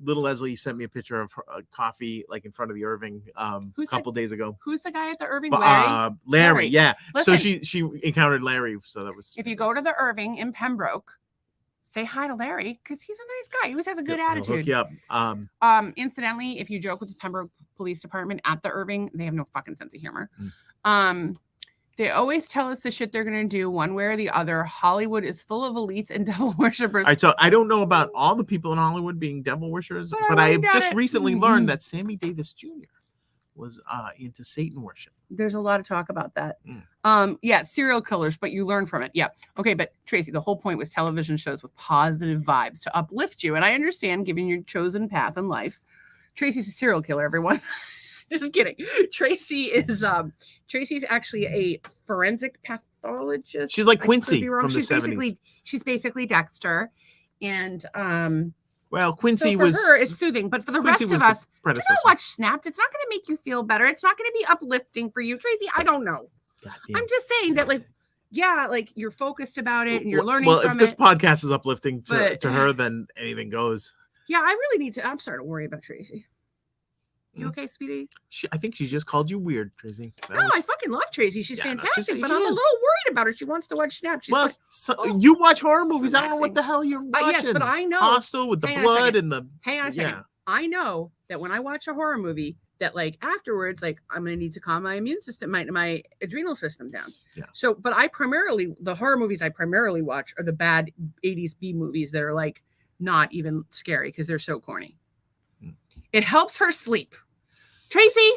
Speaker 1: Little Leslie sent me a picture of her, coffee like in front of the Irving a couple days ago.
Speaker 2: Who's the guy at the Irving? Larry?
Speaker 1: Larry, yeah.
Speaker 2: Listen,
Speaker 1: so she encountered Larry, so that was.
Speaker 2: If you go to the Irving in Pembroke, say hi to Larry because he's a nice guy. He always has a good attitude.
Speaker 1: He'll hook you up.
Speaker 2: Incidentally, if you joke with the Pembroke Police Department at the Irving, they have no fucking sense of humor. They always tell us the shit they're going to do one way or the other. Hollywood is full of elites and devil worshippers.
Speaker 1: All right, so I don't know about all the people in Hollywood being devil worshippers, but I have just recently learned that Sammy Davis Jr. was into Satan worship.
Speaker 2: There's a lot of talk about that. Yeah, serial killers, but you learn from it. Yeah. Okay, but Tracy, the whole point was television shows with positive vibes to uplift you. And I understand given your chosen path in life. Tracy's a serial killer, everyone. Just kidding. Tracy's actually a forensic pathologist.
Speaker 1: She's like Quincy from the 70s.
Speaker 2: She's basically Dexter. And
Speaker 1: well, Quincy
Speaker 2: so for
Speaker 1: was
Speaker 2: her, it's soothing, but for the
Speaker 1: Quincy
Speaker 2: rest of us, do not watch Snapped. It's not going to make you feel better. It's not going to be uplifting for you, Tracy. I don't know. I'm just saying that, like, yeah, like you're focused about it and you're learning from it.
Speaker 1: Well, if this podcast is uplifting to her, then anything goes.
Speaker 2: Yeah, I really need to. I'm starting to worry about Tracy. You okay, sweetie?
Speaker 1: I think she just called you weird, Tracy.
Speaker 2: I fucking love Tracy. She's fantastic, but I'm a little worried about her. She wants to watch Snap. She's
Speaker 1: you watch horror movies. I don't know what the hell you're watching.
Speaker 2: Yes, but I know.
Speaker 1: Hostel with the blood and the.
Speaker 2: Hang on a second. Yeah. I know that when I watch a horror movie, that like afterwards, like I'm gonna need to calm my immune system, my adrenal system down. Yeah. So, but the horror movies I primarily watch are the bad 80s B movies that are like not even scary because they're so corny. It helps her sleep. Tracy,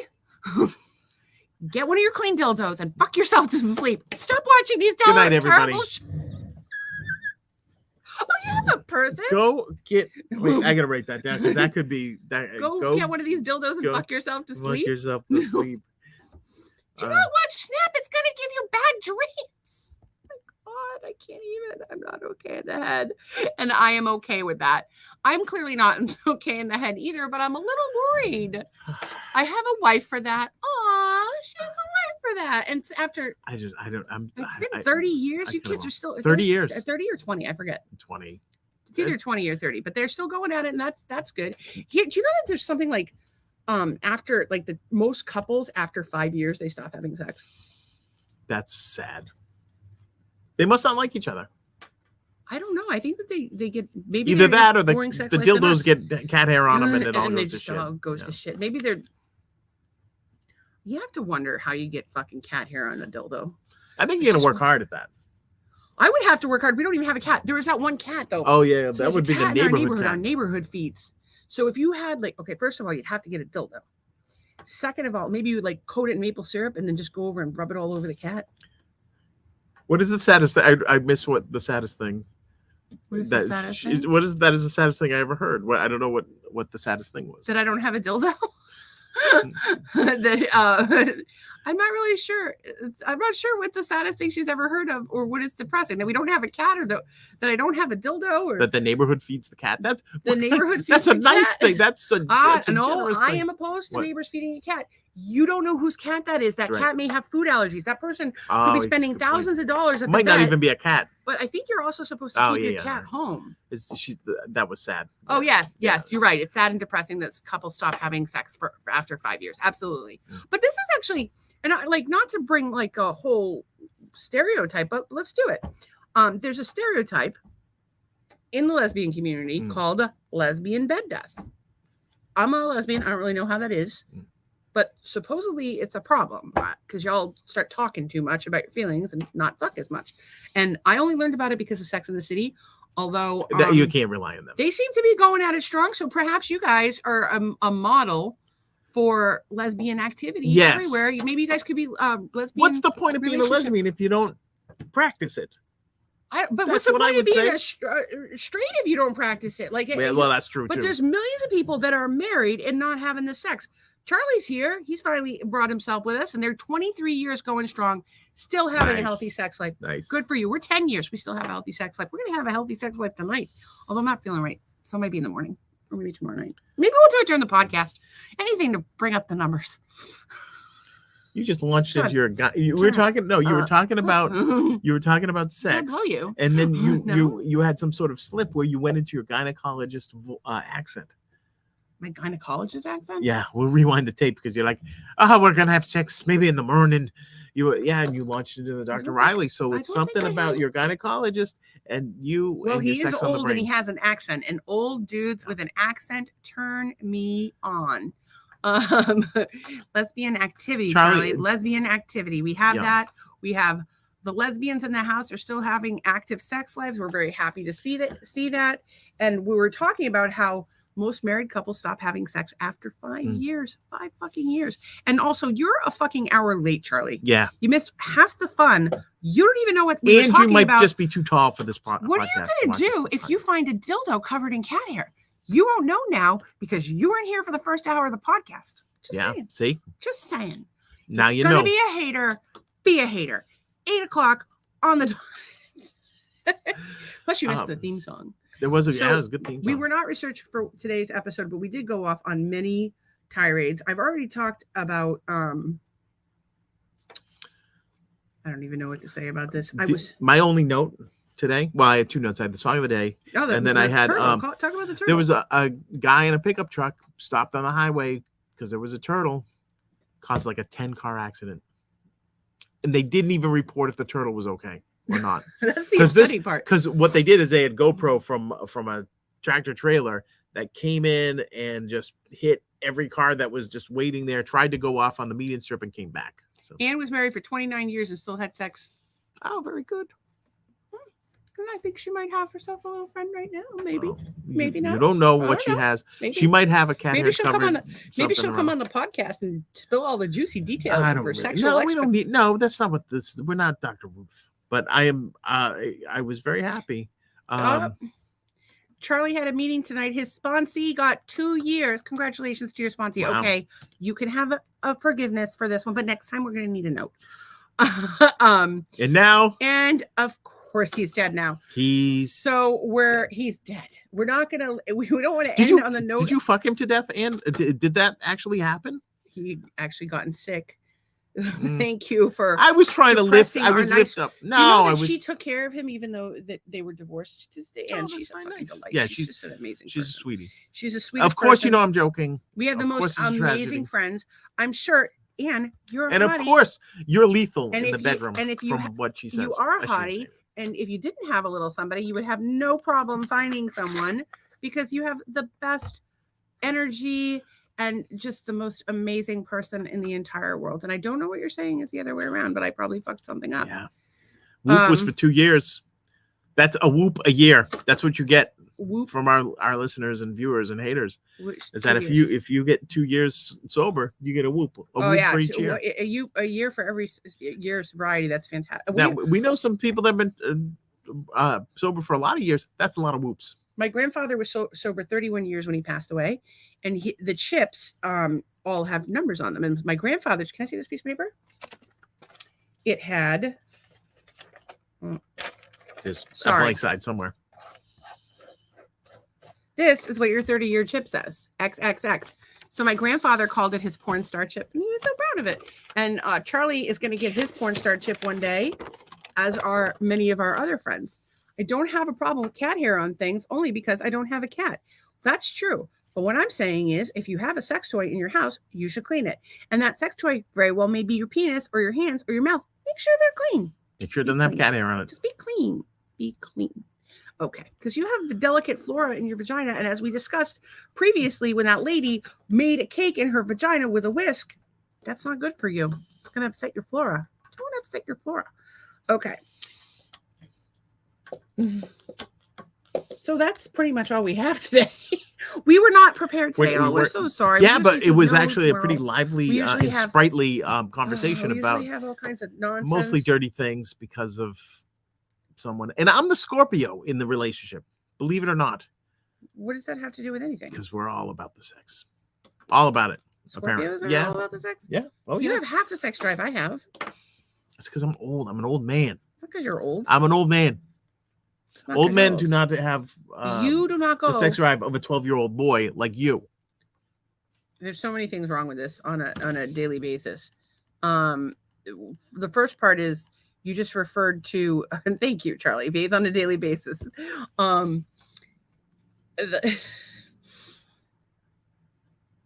Speaker 2: get one of your clean dildos and fuck yourself to sleep. Stop watching these
Speaker 1: Good night, everybody.
Speaker 2: Oh, you have a person?
Speaker 1: Go get. Wait, I gotta write that down because that could be that.
Speaker 2: Go get one of these dildos and fuck yourself to sleep.
Speaker 1: Fuck yourself to sleep.
Speaker 2: Do not watch Snap. It's gonna give you bad dreams. God, I can't even. I'm not okay in the head. And I am okay with that. I'm clearly not okay in the head either, but I'm a little worried. I have a wife for that. Aw, she has a wife for that. And after it's been 30 years. You kids are still
Speaker 1: 30 years.
Speaker 2: 30 or 20, I forget.
Speaker 1: 20.
Speaker 2: It's either 20 or 30, but they're still going at it, and that's good. Do you know that there's something like after like the most couples after 5 years they stop having sex?
Speaker 1: That's sad. They must not like each other.
Speaker 2: I don't know. I think that they get maybe
Speaker 1: either that or the dildos get cat hair on them and it all goes to shit.
Speaker 2: To shit. Maybe they're. You have to wonder how you get fucking cat hair on a dildo.
Speaker 1: I think you got to work hard at that.
Speaker 2: I would have to work hard. We don't even have a cat. There was that one cat though.
Speaker 1: Oh yeah, so that would be the neighborhood cat.
Speaker 2: Our neighborhood feeds. So if you had like, okay, first of all, you'd have to get a dildo. Second of all, maybe you would like coat it in maple syrup and then just go over and rub it all over the cat.
Speaker 1: What is the saddest thing? I missed what the saddest thing.
Speaker 2: What is the saddest thing?
Speaker 1: What is that? Is the saddest thing I ever heard? I don't know what the saddest thing was.
Speaker 2: That I don't have a dildo. I'm not really sure. I'm not sure what the saddest thing she's ever heard of, or what is depressing. That we don't have a cat, or that I don't have a dildo, or
Speaker 1: That the neighborhood feeds the cat. That's
Speaker 2: the neighborhood feeds
Speaker 1: that's a
Speaker 2: the
Speaker 1: nice
Speaker 2: cat.
Speaker 1: thing. That's a
Speaker 2: No,
Speaker 1: generous
Speaker 2: I
Speaker 1: thing.
Speaker 2: am opposed to
Speaker 1: What?
Speaker 2: neighbors feeding a cat. You don't know whose cat that is. That
Speaker 1: Right.
Speaker 2: cat may have food allergies. That person could
Speaker 1: Oh,
Speaker 2: be
Speaker 1: it's a
Speaker 2: spending
Speaker 1: good point.
Speaker 2: thousands of dollars at
Speaker 1: Might
Speaker 2: the
Speaker 1: not
Speaker 2: vet,
Speaker 1: even be a cat.
Speaker 2: But I think you're also supposed to
Speaker 1: Oh,
Speaker 2: keep
Speaker 1: yeah,
Speaker 2: your
Speaker 1: yeah,
Speaker 2: cat
Speaker 1: yeah.
Speaker 2: home.
Speaker 1: That was sad.
Speaker 2: Oh yes,
Speaker 1: Yeah.
Speaker 2: yes, you're right. It's sad and depressing that couples stop having sex for after 5 years. Absolutely.
Speaker 1: Mm.
Speaker 2: But this is actually, and like, not to bring like a whole stereotype, but let's do it. There's a stereotype in the lesbian community called lesbian bed death. I'm a lesbian. I don't really know how that is, but supposedly it's a problem because y'all start talking too much about your feelings and not fuck as much. And I only learned about it because of Sex in the City. Although
Speaker 1: you can't rely on them.
Speaker 2: They seem to be going at it strong. So perhaps you guys are a model for lesbian activity everywhere. Maybe you guys could be lesbian.
Speaker 1: What's the point of being a lesbian if you don't practice it?
Speaker 2: But what's the point of being straight if you don't practice it? Like,
Speaker 1: well, that's true
Speaker 2: but
Speaker 1: too.
Speaker 2: There's millions of people that are married and not having the sex. Charlie's here. He's finally brought himself with us, and they're 23 years going strong, still having a healthy sex life.
Speaker 1: Nice.
Speaker 2: Good for you. We're 10 years. We still have a healthy sex life. We're going to have a healthy sex life tonight, although I'm not feeling right. So it might be in the morning or maybe tomorrow night. Maybe we'll do it during the podcast. Anything to bring up the numbers.
Speaker 1: You just launched into your guy. You were talking. No, you were talking about. You were talking about sex.
Speaker 2: I'll blow you.
Speaker 1: And then you had some sort of slip where you went into your gynecologist accent.
Speaker 2: My gynecologist accent?
Speaker 1: Yeah, we'll rewind the tape because you're like, oh, we're gonna have sex maybe in the morning. And you launched into the Dr. Riley. So it's something about your gynecologist and you.
Speaker 2: Well,
Speaker 1: and
Speaker 2: he
Speaker 1: your
Speaker 2: is
Speaker 1: sex on the
Speaker 2: old and he
Speaker 1: brain.
Speaker 2: has an accent. And old dudes with an accent turn me on. Lesbian activity, Charlie. Lesbian activity. We have that. We have the lesbians in the house are still having active sex lives. We're very happy to see that. And we were talking about how most married couples stop having sex after 5 years, 5 fucking years. And also, you're a fucking hour late, Charlie.
Speaker 1: Yeah.
Speaker 2: You missed half the fun. You don't even know what we were talking about. And you might
Speaker 1: just be too tall for this podcast.
Speaker 2: What are you going to do if you find a dildo covered in cat hair? You won't know now because you weren't here for the first hour of the podcast. Just saying.
Speaker 1: See?
Speaker 2: Just saying.
Speaker 1: Now you
Speaker 2: know.
Speaker 1: Gonna
Speaker 2: be a hater. Be a hater. 8 o'clock on the Plus, you missed the theme song.
Speaker 1: There was it was a good theme song.
Speaker 2: We were not researched for today's episode, but we did go off on many tirades. I've already talked about I don't even know what to say about this.
Speaker 1: My only note today. Well, I had 2 notes. I had the song of the day, and then I had
Speaker 2: talk about the turtle.
Speaker 1: There was a guy in a pickup truck stopped on the highway because there was a turtle, caused like a 10-car accident, and they didn't even report if the turtle was okay or not.
Speaker 2: That's the upsetting part.
Speaker 1: Because what they did is they had GoPro from a tractor trailer that came in and just hit every car that was just waiting there, tried to go off on the median strip and came back. So
Speaker 2: Anne was married for 29 years and still had sex.
Speaker 1: Oh, very good.
Speaker 2: And I think she might have herself a little friend right now. Maybe,
Speaker 1: maybe
Speaker 2: not.
Speaker 1: You don't know what she has.
Speaker 2: Maybe.
Speaker 1: She might have a cat.
Speaker 2: Maybe she'll come on the. Maybe she'll come on the podcast and spill all the juicy details of her sexual.
Speaker 1: No, we don't need. No, that's not what this. We're not Dr. Ruth. But I am. I was very happy.
Speaker 2: Charlie had a meeting tonight. His sponsee got 2 years. Congratulations to your sponsee. Wow. Okay, you can have a forgiveness for this one, but next time we're going to need a note.
Speaker 1: And now.
Speaker 2: And of course, he's dead now. He's dead. We're not gonna. We don't want to end on the note.
Speaker 1: Did you fuck him to death? And did that actually happen?
Speaker 2: He actually gotten sick. Thank you for.
Speaker 1: I was trying to lift. I was lift up. No,
Speaker 2: I was. She took care of him, even though that they were divorced. And she's a nice.
Speaker 1: Yeah,
Speaker 2: she's just an amazing.
Speaker 1: She's a sweetie.
Speaker 2: She's a sweet.
Speaker 1: Of course, you know I'm joking.
Speaker 2: We have the most amazing friends. I'm sure. And you're a
Speaker 1: hottie.
Speaker 2: Of
Speaker 1: course you're lethal in the bedroom.
Speaker 2: And if you,
Speaker 1: from what she says,
Speaker 2: you are a hottie. And if you didn't have a little somebody, you would have no problem finding someone because you have the best energy and just the most amazing person in the entire world. And I don't know what you're saying is the other way around, but I probably fucked something up.
Speaker 1: Yeah. Whoop was for 2 years. That's a whoop a year. That's what you get from our listeners and viewers and haters. Is that if you get 2 years sober, you get a whoop. Whoop for each year.
Speaker 2: A year for every year sobriety. That's fantastic.
Speaker 1: Now we know some people that have been sober for a lot of years. That's a lot of whoops.
Speaker 2: My grandfather was sober 31 years when he passed away, and the chips all have numbers on them. And my grandfather, can I see this piece of paper? it had.
Speaker 1: There's a
Speaker 2: Sorry.
Speaker 1: blank side somewhere.
Speaker 2: This is what your 30-year chip says. XXX. So my grandfather called it his porn star chip, and he was so proud of it. And Charlie is going to get his porn star chip one day, as are many of our other friends. I don't have a problem with cat hair on things only because I don't have a cat. That's true. But what I'm saying is, if you have a sex toy in your house, you should clean it. And that sex toy very well may be your penis or your hands or your mouth. Make sure they're clean.
Speaker 1: It sure doesn't have cat hair on it.
Speaker 2: Just be clean. Be clean. Okay, because you have the delicate flora in your vagina. And as we discussed previously, when that lady made a cake in her vagina with a whisk, that's not good for you. It's going to upset your flora. Don't upset your flora. Okay. So that's pretty much all we have today. We were not prepared today at all. We're so sorry.
Speaker 1: Yeah, but it was actually a pretty lively and
Speaker 2: have,
Speaker 1: sprightly conversation
Speaker 2: we
Speaker 1: about
Speaker 2: have all kinds of nonsense.
Speaker 1: mostly dirty things because of someone. And I'm the Scorpio in the relationship, believe it or not.
Speaker 2: What does that have to do with anything?
Speaker 1: Because we're all about the sex. All about it.
Speaker 2: Scorpios are all about the sex?
Speaker 1: Yeah. Oh,
Speaker 2: you
Speaker 1: yeah.
Speaker 2: have half the sex drive I have.
Speaker 1: It's because I'm old. I'm an old man.
Speaker 2: It's not because you're old.
Speaker 1: I'm an old man. Old men do not have
Speaker 2: you do not go
Speaker 1: the sex drive of a 12-year-old boy like you.
Speaker 2: There's so many things wrong with this on a daily basis. The first part is you just referred to, and thank you, Charlie, bathe on a daily basis. You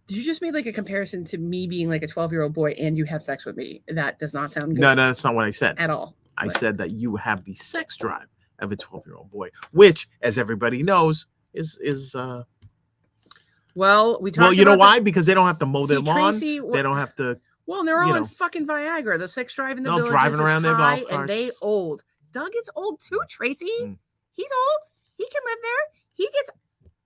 Speaker 2: just made like a comparison to me being like a 12-year-old boy and you have sex with me. That does not sound good.
Speaker 1: No, that's not what I said.
Speaker 2: At all.
Speaker 1: I said that you have the sex drive of a 12-year-old boy, which, as everybody knows, is
Speaker 2: well, we talked
Speaker 1: well, you know
Speaker 2: about
Speaker 1: why? Because they don't have to mow their lawn.
Speaker 2: Tracy,
Speaker 1: they don't have to.
Speaker 2: Well, and they're all on fucking Viagra. The sex drive in the village
Speaker 1: driving around their golf carts.
Speaker 2: And they old. Doug is old too, Tracy. He's old. He can live there. He gets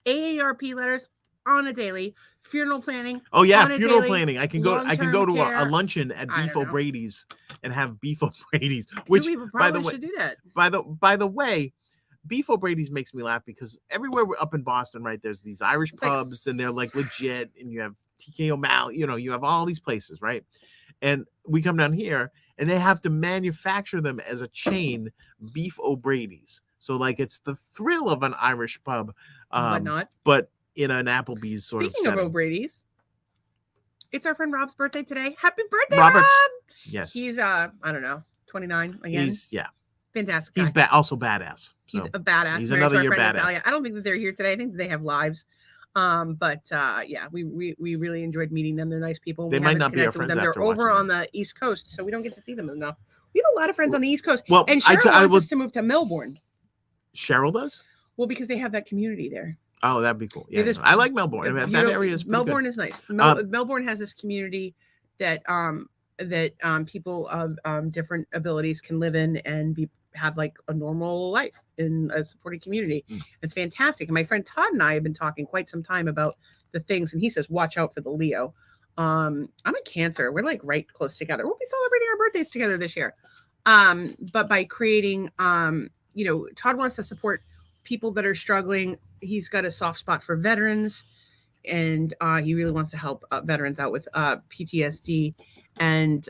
Speaker 2: AARP letters on a daily. Funeral planning.
Speaker 1: Oh yeah, funeral planning. I can go to
Speaker 2: care.
Speaker 1: a luncheon at Beef O'Brady's and have Beef O'Brady's. Which, by the way,
Speaker 2: should do that.
Speaker 1: By the way, Beef O'Brady's makes me laugh because everywhere we're up in Boston, right? There's these Irish pubs and they're like legit, and you have TK O'Malley. You know, you have all these places, right? And we come down here and they have to manufacture them as a chain, Beef O'Brady's. So like it's the thrill of an Irish pub, but in an Applebee's sort of setting.
Speaker 2: Speaking of O'Brady's, it's our friend Rob's birthday today. Happy birthday,
Speaker 1: Robert!
Speaker 2: Rob!
Speaker 1: Yes.
Speaker 2: He's I don't know, 29 again.
Speaker 1: He's
Speaker 2: fantastic guy.
Speaker 1: He's also badass. So
Speaker 2: he's a badass.
Speaker 1: He's another year badass.
Speaker 2: Natalia. I don't think that they're here today. I think that they have lives. But yeah, we really enjoyed meeting them. They're nice people.
Speaker 1: They might not be our friends.
Speaker 2: They're over on the East Coast, so we don't get to see them enough. We have a lot of friends on the East Coast.
Speaker 1: Well,
Speaker 2: and Cheryl wants us to move to Melbourne.
Speaker 1: Cheryl does?
Speaker 2: Well, because they have that community there.
Speaker 1: Oh, that'd be cool. Yeah, I like Melbourne. That area is
Speaker 2: Melbourne
Speaker 1: good.
Speaker 2: is nice. Melbourne has this community that people of different abilities can live in and have like a normal life in a supported community. It's fantastic. And my friend Todd and I have been talking quite some time about the things, and he says, watch out for the Leo. I'm a Cancer. We're like right close together. We'll be celebrating our birthdays together this year. But by creating, Todd wants to support people that are struggling. He's got a soft spot for veterans, and he really wants to help veterans out with PTSD. And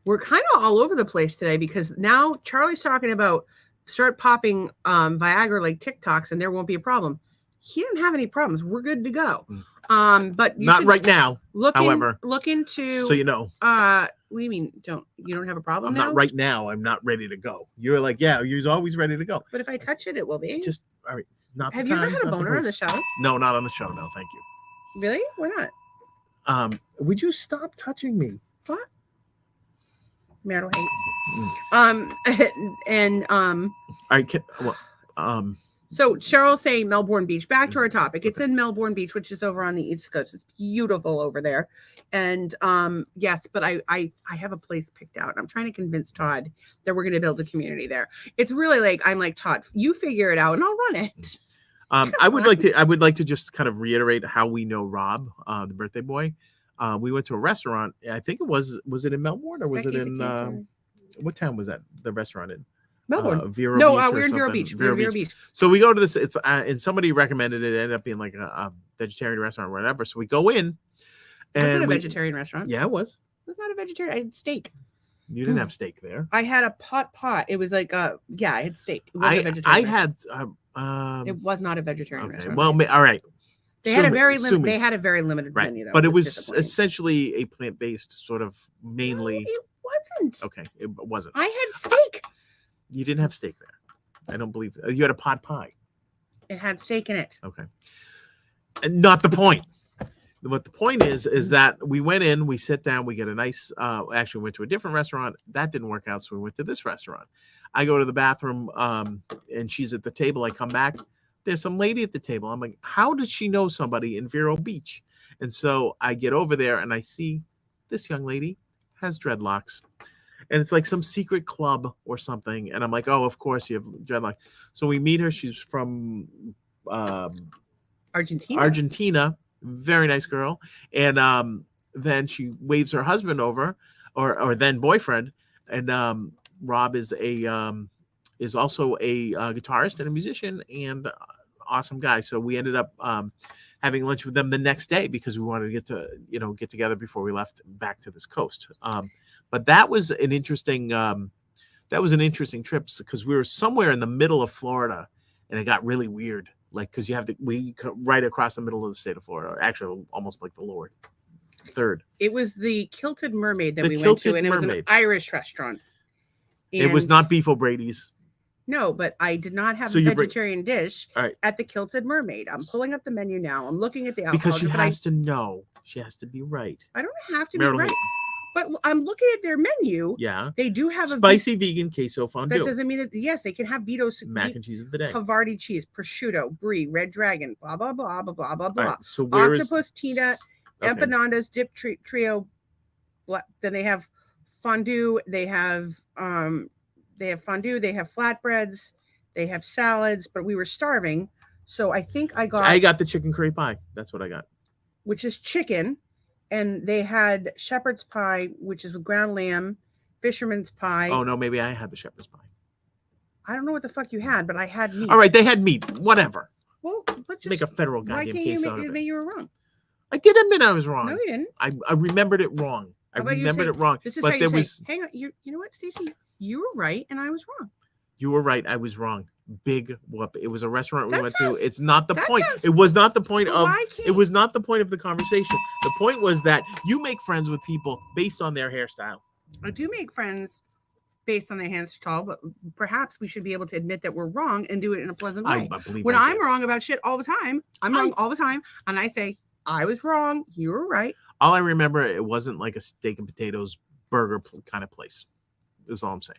Speaker 2: we're kind of all over the place today because now Charlie's talking about start popping Viagra like TikToks and there won't be a problem. He didn't have any problems. We're good to go. But
Speaker 1: not right now. Look into. So you know.
Speaker 2: What do you mean? You don't have a problem?
Speaker 1: Not right now. I'm not ready to go. You're like, yeah, you're always ready to go.
Speaker 2: But if I touch it, it will be.
Speaker 1: Just all right. Not.
Speaker 2: Have you ever had a boner on the show?
Speaker 1: No, not on the show. No, thank you.
Speaker 2: Really? Why not?
Speaker 1: Would you stop touching me?
Speaker 2: What? Marital hate. So Cheryl's saying Melbourne Beach. Back to our topic. It's in Melbourne Beach, which is over on the East Coast. It's beautiful over there. And yes, but I have a place picked out. I'm trying to convince Todd that we're going to build a community there. It's really like I'm like, Todd, you figure it out and I'll run it.
Speaker 1: I would like to just kind of reiterate how we know Rob, the birthday boy. We went to a restaurant. I think it was it in Melbourne or was it in what town was that? The restaurant in
Speaker 2: Melbourne.
Speaker 1: Vero
Speaker 2: we're in Vero Beach. Vero Beach.
Speaker 1: So we go to this. It's and somebody recommended it. It ended up being like a vegetarian restaurant or whatever. So we go in.
Speaker 2: Was it a vegetarian restaurant?
Speaker 1: Yeah, it was.
Speaker 2: It was not a vegetarian. I had steak.
Speaker 1: You didn't have steak there.
Speaker 2: I had a pot. It was like I had steak. It wasn't a vegetarian.
Speaker 1: It
Speaker 2: was not a vegetarian
Speaker 1: okay.
Speaker 2: restaurant.
Speaker 1: Well, all right.
Speaker 2: They had a very limited
Speaker 1: right.
Speaker 2: menu though.
Speaker 1: But it was essentially a plant-based sort of mainly.
Speaker 2: No, it wasn't.
Speaker 1: Okay, it wasn't.
Speaker 2: I had steak.
Speaker 1: You didn't have steak there. I don't believe you had a pot pie.
Speaker 2: It had steak in it.
Speaker 1: Okay. And not the point. But the point is that we went in, we sit down, we get a nice, actually went to a different restaurant. That didn't work out, so we went to this restaurant. I go to the bathroom, and she's at the table. I come back. There's some lady at the table. I'm like, how did she know somebody in Vero Beach? And so I get over there, and I see this young lady has dreadlocks. And it's like some secret club or something. And I'm like, oh, of course you have dreadlocks. So we meet her. She's from Argentina. Very nice girl. And then she waves her husband over, or then boyfriend. And Rob is also a guitarist and a musician and awesome guy. So we ended up having lunch with them the next day because we wanted to get together before we left back to this coast. But that was an interesting trip because we were somewhere in the middle of Florida and it got really weird. Like, because we right across the middle of the state of Florida, or actually almost like the lower third.
Speaker 2: It was the Kilted Mermaid that we went to, and it was an Irish restaurant.
Speaker 1: And it was not Beef O'Brady's.
Speaker 2: No, but I did not have a vegetarian dish
Speaker 1: right.
Speaker 2: at the Kilted Mermaid. I'm pulling up the menu now. I'm looking at the alcohol.
Speaker 1: Because she has to know. She has to be right.
Speaker 2: I don't have to be right. But I'm looking at their menu.
Speaker 1: Yeah.
Speaker 2: They do have
Speaker 1: spicy vegan queso fondue.
Speaker 2: That doesn't mean that, yes, they can have Vito's
Speaker 1: mac and cheese of the day.
Speaker 2: Havarti cheese, prosciutto, brie, red dragon, blah, blah, blah, blah, blah, blah, blah.
Speaker 1: Right, so
Speaker 2: octopus, tina, empanadas, dip trio. Then they have fondue. They have fondue. They have flatbreads. They have salads, but we were starving. So I think I got
Speaker 1: the chicken curry pie. That's what I got.
Speaker 2: Which is chicken. And they had shepherd's pie, which is with ground lamb, fisherman's pie.
Speaker 1: Oh, no, maybe I had the shepherd's pie.
Speaker 2: I don't know what the fuck you had, but I had meat.
Speaker 1: All right, they had meat. Whatever.
Speaker 2: Well, let's just
Speaker 1: make a federal goddamn case out of it.
Speaker 2: Why can't you admit you were wrong?
Speaker 1: I did admit I was wrong.
Speaker 2: No, you didn't.
Speaker 1: I remembered it wrong. I remembered it wrong.
Speaker 2: This is but how you say, hang on, you know what, Stacey? You were right, and I was wrong.
Speaker 1: You were right. I was wrong. Big whoop. It was a restaurant we went to. It's not the point. It was not the point of. It was not the point of the conversation. The point was that you make friends with people based on their hairstyle.
Speaker 2: I do make friends based on their hairstyle, but perhaps we should be able to admit that we're wrong and do it in a pleasant way.
Speaker 1: I believe
Speaker 2: when I'm wrong about shit all the time, I'm wrong all the time, and I say I was wrong. You were right.
Speaker 1: All I remember, it wasn't like a steak and potatoes burger kind of place. Is all I'm saying.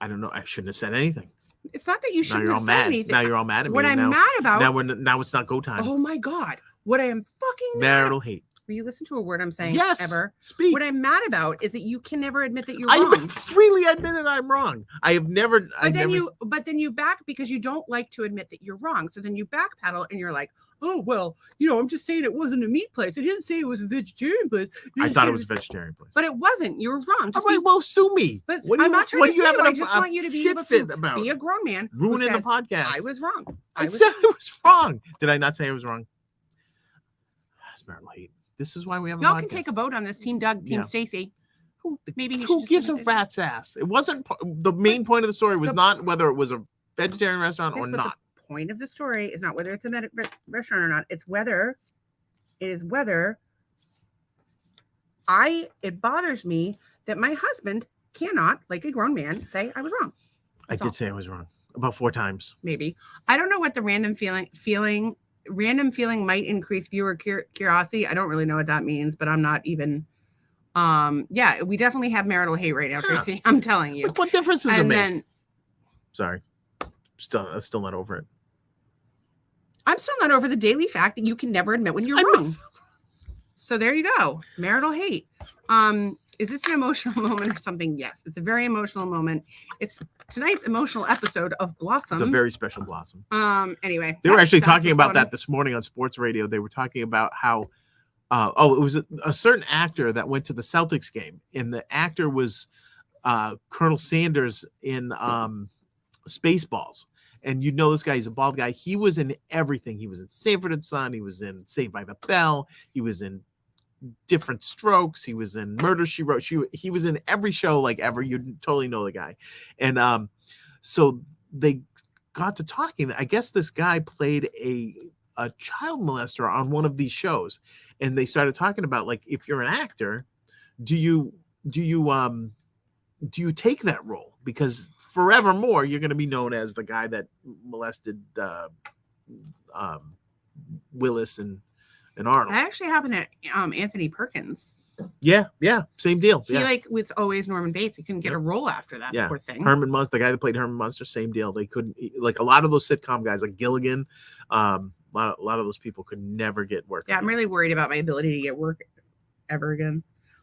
Speaker 1: I don't know. I shouldn't have said anything.
Speaker 2: It's not that you shouldn't have said anything.
Speaker 1: Now you're all mad at me.
Speaker 2: What I'm mad about.
Speaker 1: Now it's not go time.
Speaker 2: Oh my God. What I am fucking
Speaker 1: marital hate.
Speaker 2: Will you listen to a word I'm saying?
Speaker 1: Yes.
Speaker 2: Ever?
Speaker 1: Speak.
Speaker 2: What I'm mad about is that you can never admit that you're wrong.
Speaker 1: I freely admitted I'm wrong. I have never.
Speaker 2: But then you back because you don't like to admit that you're wrong. So then you backpedal and you're like, oh well, I'm just saying it wasn't a meat place. It didn't say it was a vegetarian place.
Speaker 1: I thought it was a vegetarian place,
Speaker 2: but it wasn't. You were wrong.
Speaker 1: All right, well, sue me.
Speaker 2: But I'm not trying to sue you. I just want you to be able to be a grown man.
Speaker 1: Ruining the podcast.
Speaker 2: I was wrong.
Speaker 1: I said I was wrong. Did I not say I was wrong? That's marital hate. This is why we have a podcast.
Speaker 2: Y'all can take a vote on this. Team Doug, Team Stacy.
Speaker 1: Maybe who gives a rat's ass? It wasn't the main point of the story. Was not whether it was a vegetarian restaurant or not.
Speaker 2: The point of the story is not whether it's a restaurant or not. It's whether it bothers me that my husband cannot, like a grown man, say I was wrong.
Speaker 1: I did say I was wrong about 4 times.
Speaker 2: Maybe. I don't know what the random feeling might increase viewer curiosity. I don't really know what that means, but I'm not even. Yeah, we definitely have marital hate right now, Tracy. I'm telling you.
Speaker 1: What difference does it make? Sorry, still not over it.
Speaker 2: I'm still not over the daily fact that you can never admit when you're wrong. So there you go. Marital hate. Is this an emotional moment or something? Yes, it's a very emotional moment. It's tonight's emotional episode of Blossom.
Speaker 1: It's a very special Blossom.
Speaker 2: Anyway,
Speaker 1: they were actually talking about that this morning on sports radio. They were talking about how it was a certain actor that went to the Celtics game, and the actor was Colonel Sanders in Spaceballs. And this guy, he's a bald guy. He was in everything. He was in Sanford and Son. He was in Saved by the Bell. He was in Different Strokes. He was in Murder, She Wrote. He was in every show like ever. You totally know the guy. And so they got to talking. I guess this guy played a child molester on one of these shows, and they started talking about, like, if you're an actor, do you take that role? Because forevermore you're going to be known as the guy that molested Willis and Arnold.
Speaker 2: That actually happened to Anthony Perkins.
Speaker 1: Yeah, same deal.
Speaker 2: He like was always Norman Bates. He couldn't get a role after that.
Speaker 1: Yeah,
Speaker 2: poor thing.
Speaker 1: Herman Munster, the guy that played Herman Munster, same deal. They couldn't, like, a lot of those sitcom guys, like Gilligan, a lot of those people could never get work.
Speaker 2: Yeah, I'm really worried about my ability to get work ever again.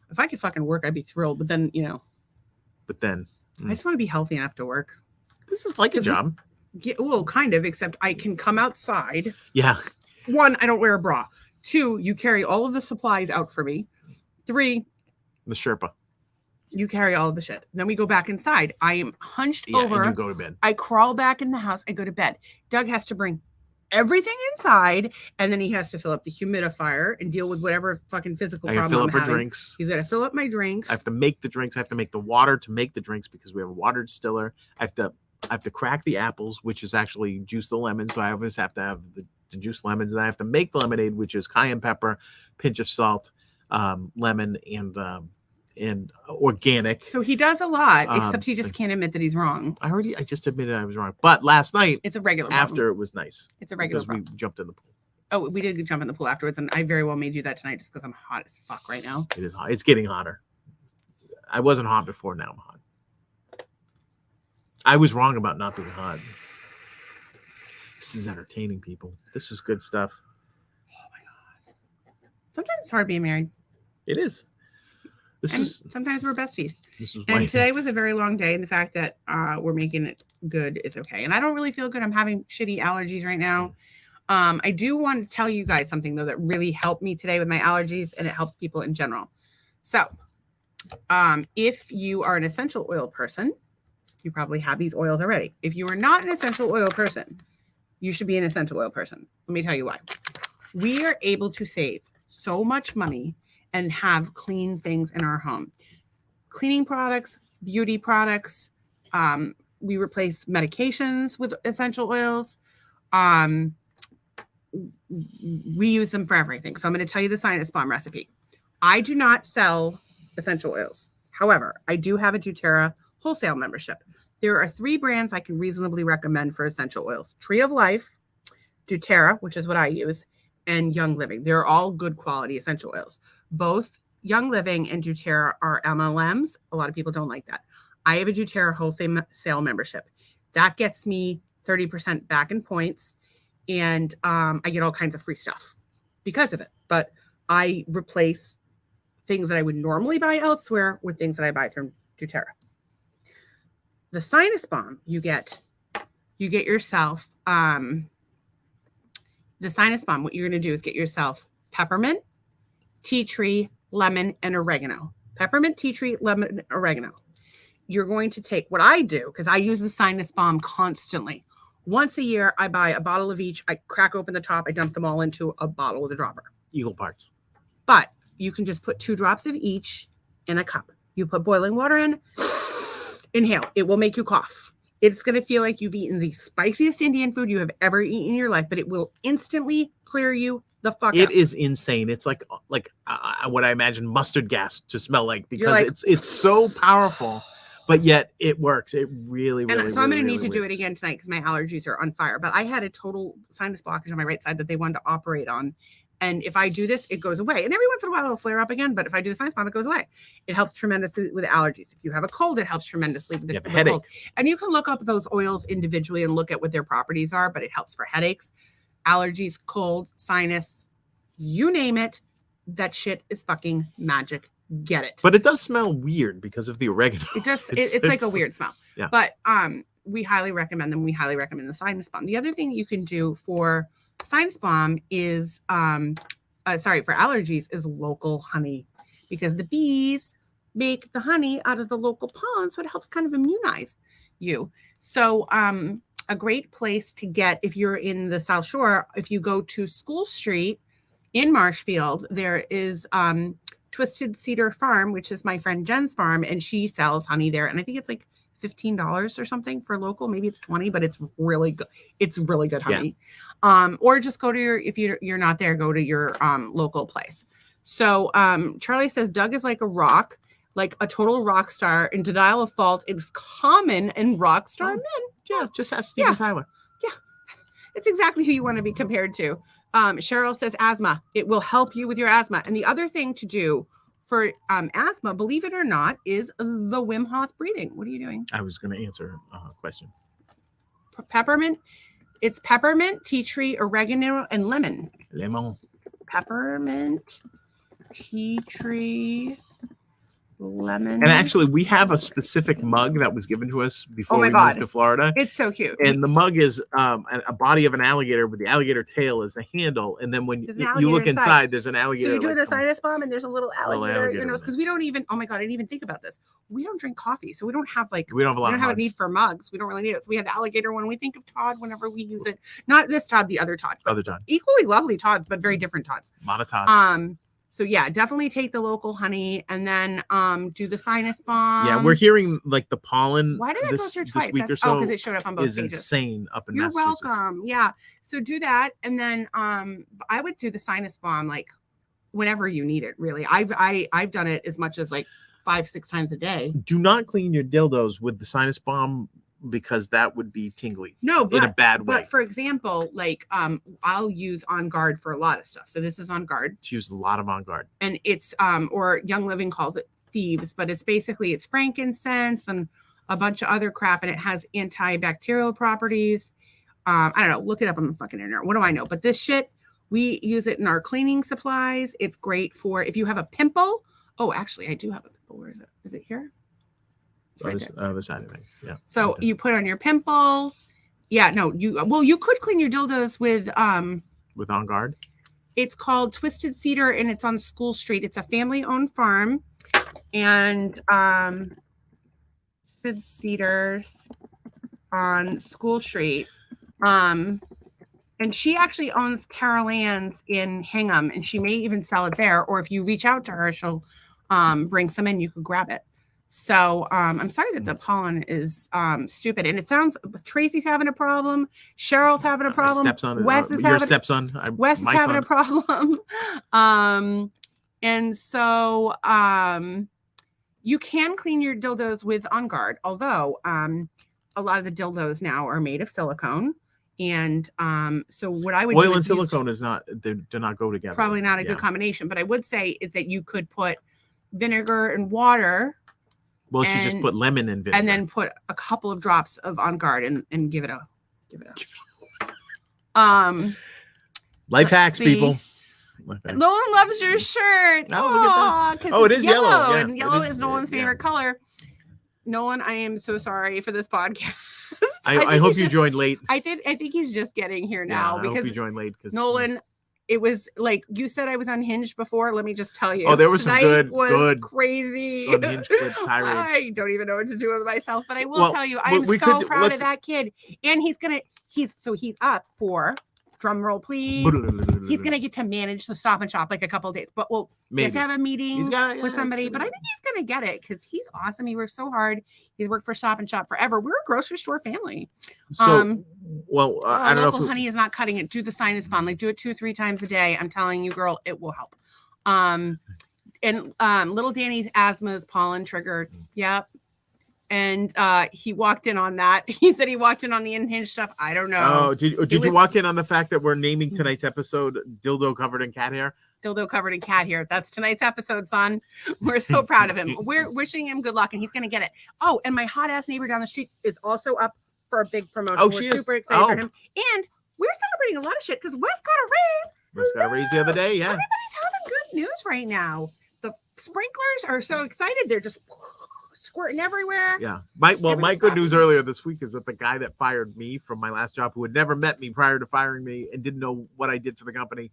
Speaker 2: If I could fucking work, I'd be thrilled. But then, I just want to be healthy enough to work.
Speaker 1: This is like a job.
Speaker 2: Well, kind of, except I can come outside.
Speaker 1: Yeah.
Speaker 2: 1, I don't wear a bra. 2, you carry all of the supplies out for me. 3,
Speaker 1: the Sherpa.
Speaker 2: You carry all of the shit. Then we go back inside. I am hunched over.
Speaker 1: And you go to bed.
Speaker 2: I crawl back in the house. I go to bed. Doug has to bring everything inside, and then he has to fill up the humidifier and deal with whatever fucking physical problem
Speaker 1: fill
Speaker 2: I'm
Speaker 1: up her
Speaker 2: having.
Speaker 1: drinks.
Speaker 2: He's got to fill up my drinks.
Speaker 1: I have to make the drinks. I have to make the water to make the drinks because we have a water distiller. I have to crack the apples, which is actually juice the lemon. So I always have to have the juice lemons, and I have to make the lemonade, which is cayenne pepper, pinch of salt, lemon, and organic.
Speaker 2: So he does a lot, except he just can't admit that he's wrong.
Speaker 1: I just admitted I was wrong. But last night,
Speaker 2: it's a regular
Speaker 1: after
Speaker 2: problem.
Speaker 1: It was nice.
Speaker 2: It's a regular
Speaker 1: because we jumped in the pool.
Speaker 2: Oh, we did jump in the pool afterwards, and I very well may do that tonight just because I'm hot as fuck right now.
Speaker 1: It is hot. It's getting hotter. I wasn't hot before. Now I'm hot. I was wrong about not being hot. This is entertaining, people. This is good stuff.
Speaker 2: Oh my god. Sometimes it's hard being married.
Speaker 1: It is.
Speaker 2: Sometimes we're besties. And today was a very long day, and the fact that we're making it good is okay. And I don't really feel good. I'm having shitty allergies right now. I do want to tell you guys something, though, that really helped me today with my allergies, and it helps people in general. So if you are an essential oil person, you probably have these oils already. If you are not an essential oil person, you should be an essential oil person. Let me tell you why. We are able to save so much money and have clean things in our home. Cleaning products, beauty products. We replace medications with essential oils. We use them for everything. So I'm going to tell you the sinus bomb recipe. I do not sell essential oils. However, I do have a doTERRA wholesale membership. There are 3 brands I can reasonably recommend for essential oils. Tree of Life, doTERRA, which is what I use, and Young Living. They're all good quality essential oils. Both Young Living and doTERRA are MLMs. A lot of people don't like that. I have a doTERRA wholesale membership. That gets me 30% back in points, and I get all kinds of free stuff because of it. But I replace things that I would normally buy elsewhere with things that I buy from doTERRA. The sinus bomb, you get yourself the sinus bomb. What you're going to do is get yourself peppermint, tea tree, lemon, and oregano. Peppermint, tea tree, lemon, oregano. You're going to take what I do, because I use the sinus bomb constantly. Once a year, I buy a bottle of each. I crack open the top. I dump them all into a bottle with a dropper.
Speaker 1: Equal parts.
Speaker 2: But you can just put 2 drops of each in a cup. You put boiling water in, inhale. It will make you cough. It's going to feel like you've eaten the spiciest Indian food you have ever eaten in your life, but it will instantly clear you the fuck up.
Speaker 1: It is insane. It's like what I imagine mustard gas to smell like, because it's so powerful, but yet it works. It really, really,
Speaker 2: and so I'm going to need to do it again tonight because my allergies are on fire. But I had a total sinus blockage on my right side that they wanted to operate on. And if I do this, it goes away. And every once in a while, it'll flare up again. But if I do the sinus bomb, it goes away. It helps tremendously with allergies. If you have a cold, it helps tremendously with the
Speaker 1: headache.
Speaker 2: cold. And you can look up those oils individually and look at what their properties are. But it helps for headaches, allergies, cold, sinus, you name it. That shit is fucking magic. Get it.
Speaker 1: But it does smell weird because of the oregano.
Speaker 2: It does. It's like a weird smell.
Speaker 1: Yeah.
Speaker 2: But we highly recommend them. We highly recommend the sinus bomb. The other thing you can do for sinus bomb is for allergies is local honey, because the bees make the honey out of the local pollen, so it helps kind of immunize you. So a great place to get, if you're in the South Shore, if you go to School Street in Marshfield, there is Twisted Cedar Farm, which is my friend Jen's farm, and she sells honey there. And I think it's like $15 or something for local. Maybe it's 20, but it's really good. It's really good honey. Or just go to your, if you're not there, go to your local place. So Charlie says Doug is like a rock, like a total rock star. In denial of fault, it's common in rock star men.
Speaker 1: Yeah, just ask Steven Tyler.
Speaker 2: Yeah, it's exactly who you want to be compared to. Cheryl says asthma. It will help you with your asthma. And the other thing to do for asthma, believe it or not, is the Wim Hof breathing. What are you doing?
Speaker 1: I was going to answer a question.
Speaker 2: Peppermint. It's peppermint, tea tree, oregano, and lemon.
Speaker 1: Lemon.
Speaker 2: Peppermint, tea tree, lemon.
Speaker 1: And actually, we have a specific mug that was given to us before we moved to Florida.
Speaker 2: It's so cute.
Speaker 1: And the mug is a body of an alligator with the alligator tail as the handle. And then when you look inside, there's an alligator.
Speaker 2: So you do the sinus bomb and there's a little alligator in your nose. Because we don't even, oh my God, I didn't even think about this. We don't drink coffee. So we don't have like,
Speaker 1: we don't have a
Speaker 2: need for mugs. We don't really need it. So we have the alligator one. We think of Todd whenever we use it. Not this Todd, the other Todd.
Speaker 1: Other Todd.
Speaker 2: Equally lovely Todds, but very different Todds.
Speaker 1: A lot of Todds.
Speaker 2: So yeah, definitely take the local honey and then do the sinus bomb.
Speaker 1: Yeah, we're hearing like the pollen.
Speaker 2: Why did I go through twice?
Speaker 1: Week or so
Speaker 2: because it showed up on both pages.
Speaker 1: Insane up in
Speaker 2: You're
Speaker 1: Massachusetts.
Speaker 2: welcome. Yeah. So do that, and then I would do the sinus bomb like whenever you need it. Really, I've done it as much as like 5-6 times a day.
Speaker 1: Do not clean your dildos with the sinus bomb, because that would be tingly.
Speaker 2: No, but,
Speaker 1: in a bad way.
Speaker 2: But for example, like I'll use On Guard for a lot of stuff. So this is On Guard.
Speaker 1: It's used a lot of On Guard.
Speaker 2: And it's or Young Living calls it Thieves, but it's basically it's frankincense and a bunch of other crap, and it has antibacterial properties. I don't know, look it up on the fucking internet. What do I know? But this shit, we use it in our cleaning supplies. It's great for if you have a pimple. Oh, actually, I do have a pimple. Where is it? Is it here?
Speaker 1: Right other side of it. Yeah.
Speaker 2: So you put on your pimple. Yeah, no, you could clean your dildos with On
Speaker 1: Guard.
Speaker 2: It's called Twisted Cedar and it's on School Street. It's a family-owned farm. And Twisted Cedars on School Street. And she actually owns Carol Ann's in Hingham, and she may even sell it there. Or if you reach out to her, she'll bring some in. You could grab it. So I'm sorry that the pollen is stupid. And it sounds Tracy's having a problem. Cheryl's having a problem. Wes is having a problem. And so you can clean your dildos with On Guard, although a lot of the dildos now are made of silicone. And so what I would
Speaker 1: oil and silicone is not, they do not go together.
Speaker 2: Probably not a good combination. But I would say is that you could put vinegar and water.
Speaker 1: Well, she just put lemon in vinegar.
Speaker 2: And then put a couple of drops of On Guard and give it a
Speaker 1: life hacks, people.
Speaker 2: Nolan loves your shirt.
Speaker 1: Oh, it is yellow.
Speaker 2: And yellow is Nolan's favorite color. Nolan, I am so sorry for this podcast.
Speaker 1: I hope you joined late.
Speaker 2: I think he's just getting here now because
Speaker 1: I hope you joined late because
Speaker 2: Nolan. It was like you said I was unhinged before. Let me just tell you.
Speaker 1: Oh, there was some good
Speaker 2: crazy.
Speaker 1: Unhinged tirades.
Speaker 2: I don't even know what to do with myself, but I will tell you, I am so proud of that kid. And he's up for, drum roll please. He's gonna get to manage the Stop and Shop like a couple of days, but he has to have a meeting with somebody. But I think he's gonna get it because he's awesome. He works so hard. He's worked for Stop and Shop forever. We're a grocery store family.
Speaker 1: So, I don't know if
Speaker 2: honey is not cutting it. Do the sinus bomb. Like do it 2-3 times a day. I'm telling you, girl, it will help. And little Danny's asthma is pollen triggered. Yep. And he walked in on that. He said he walked in on the unhinged stuff. I don't know.
Speaker 1: Oh, did you walk in on the fact that we're naming tonight's episode "Dildo Covered in Cat Hair"?
Speaker 2: Dildo covered in cat hair. That's tonight's episode, son. We're so proud of him. We're wishing him good luck, and he's gonna get it. Oh, and my hot ass neighbor down the street is also up for a big promotion.
Speaker 1: Oh,
Speaker 2: we're super excited for him, and we're celebrating a lot of shit because Wes got a raise.
Speaker 1: Wes got a raise the other day. Yeah,
Speaker 2: everybody's having good news right now. The sprinklers are so excited; they're just squirting everywhere.
Speaker 1: Yeah. My good news earlier this week is that the guy that fired me from my last job, who had never met me prior to firing me and didn't know what I did for the company,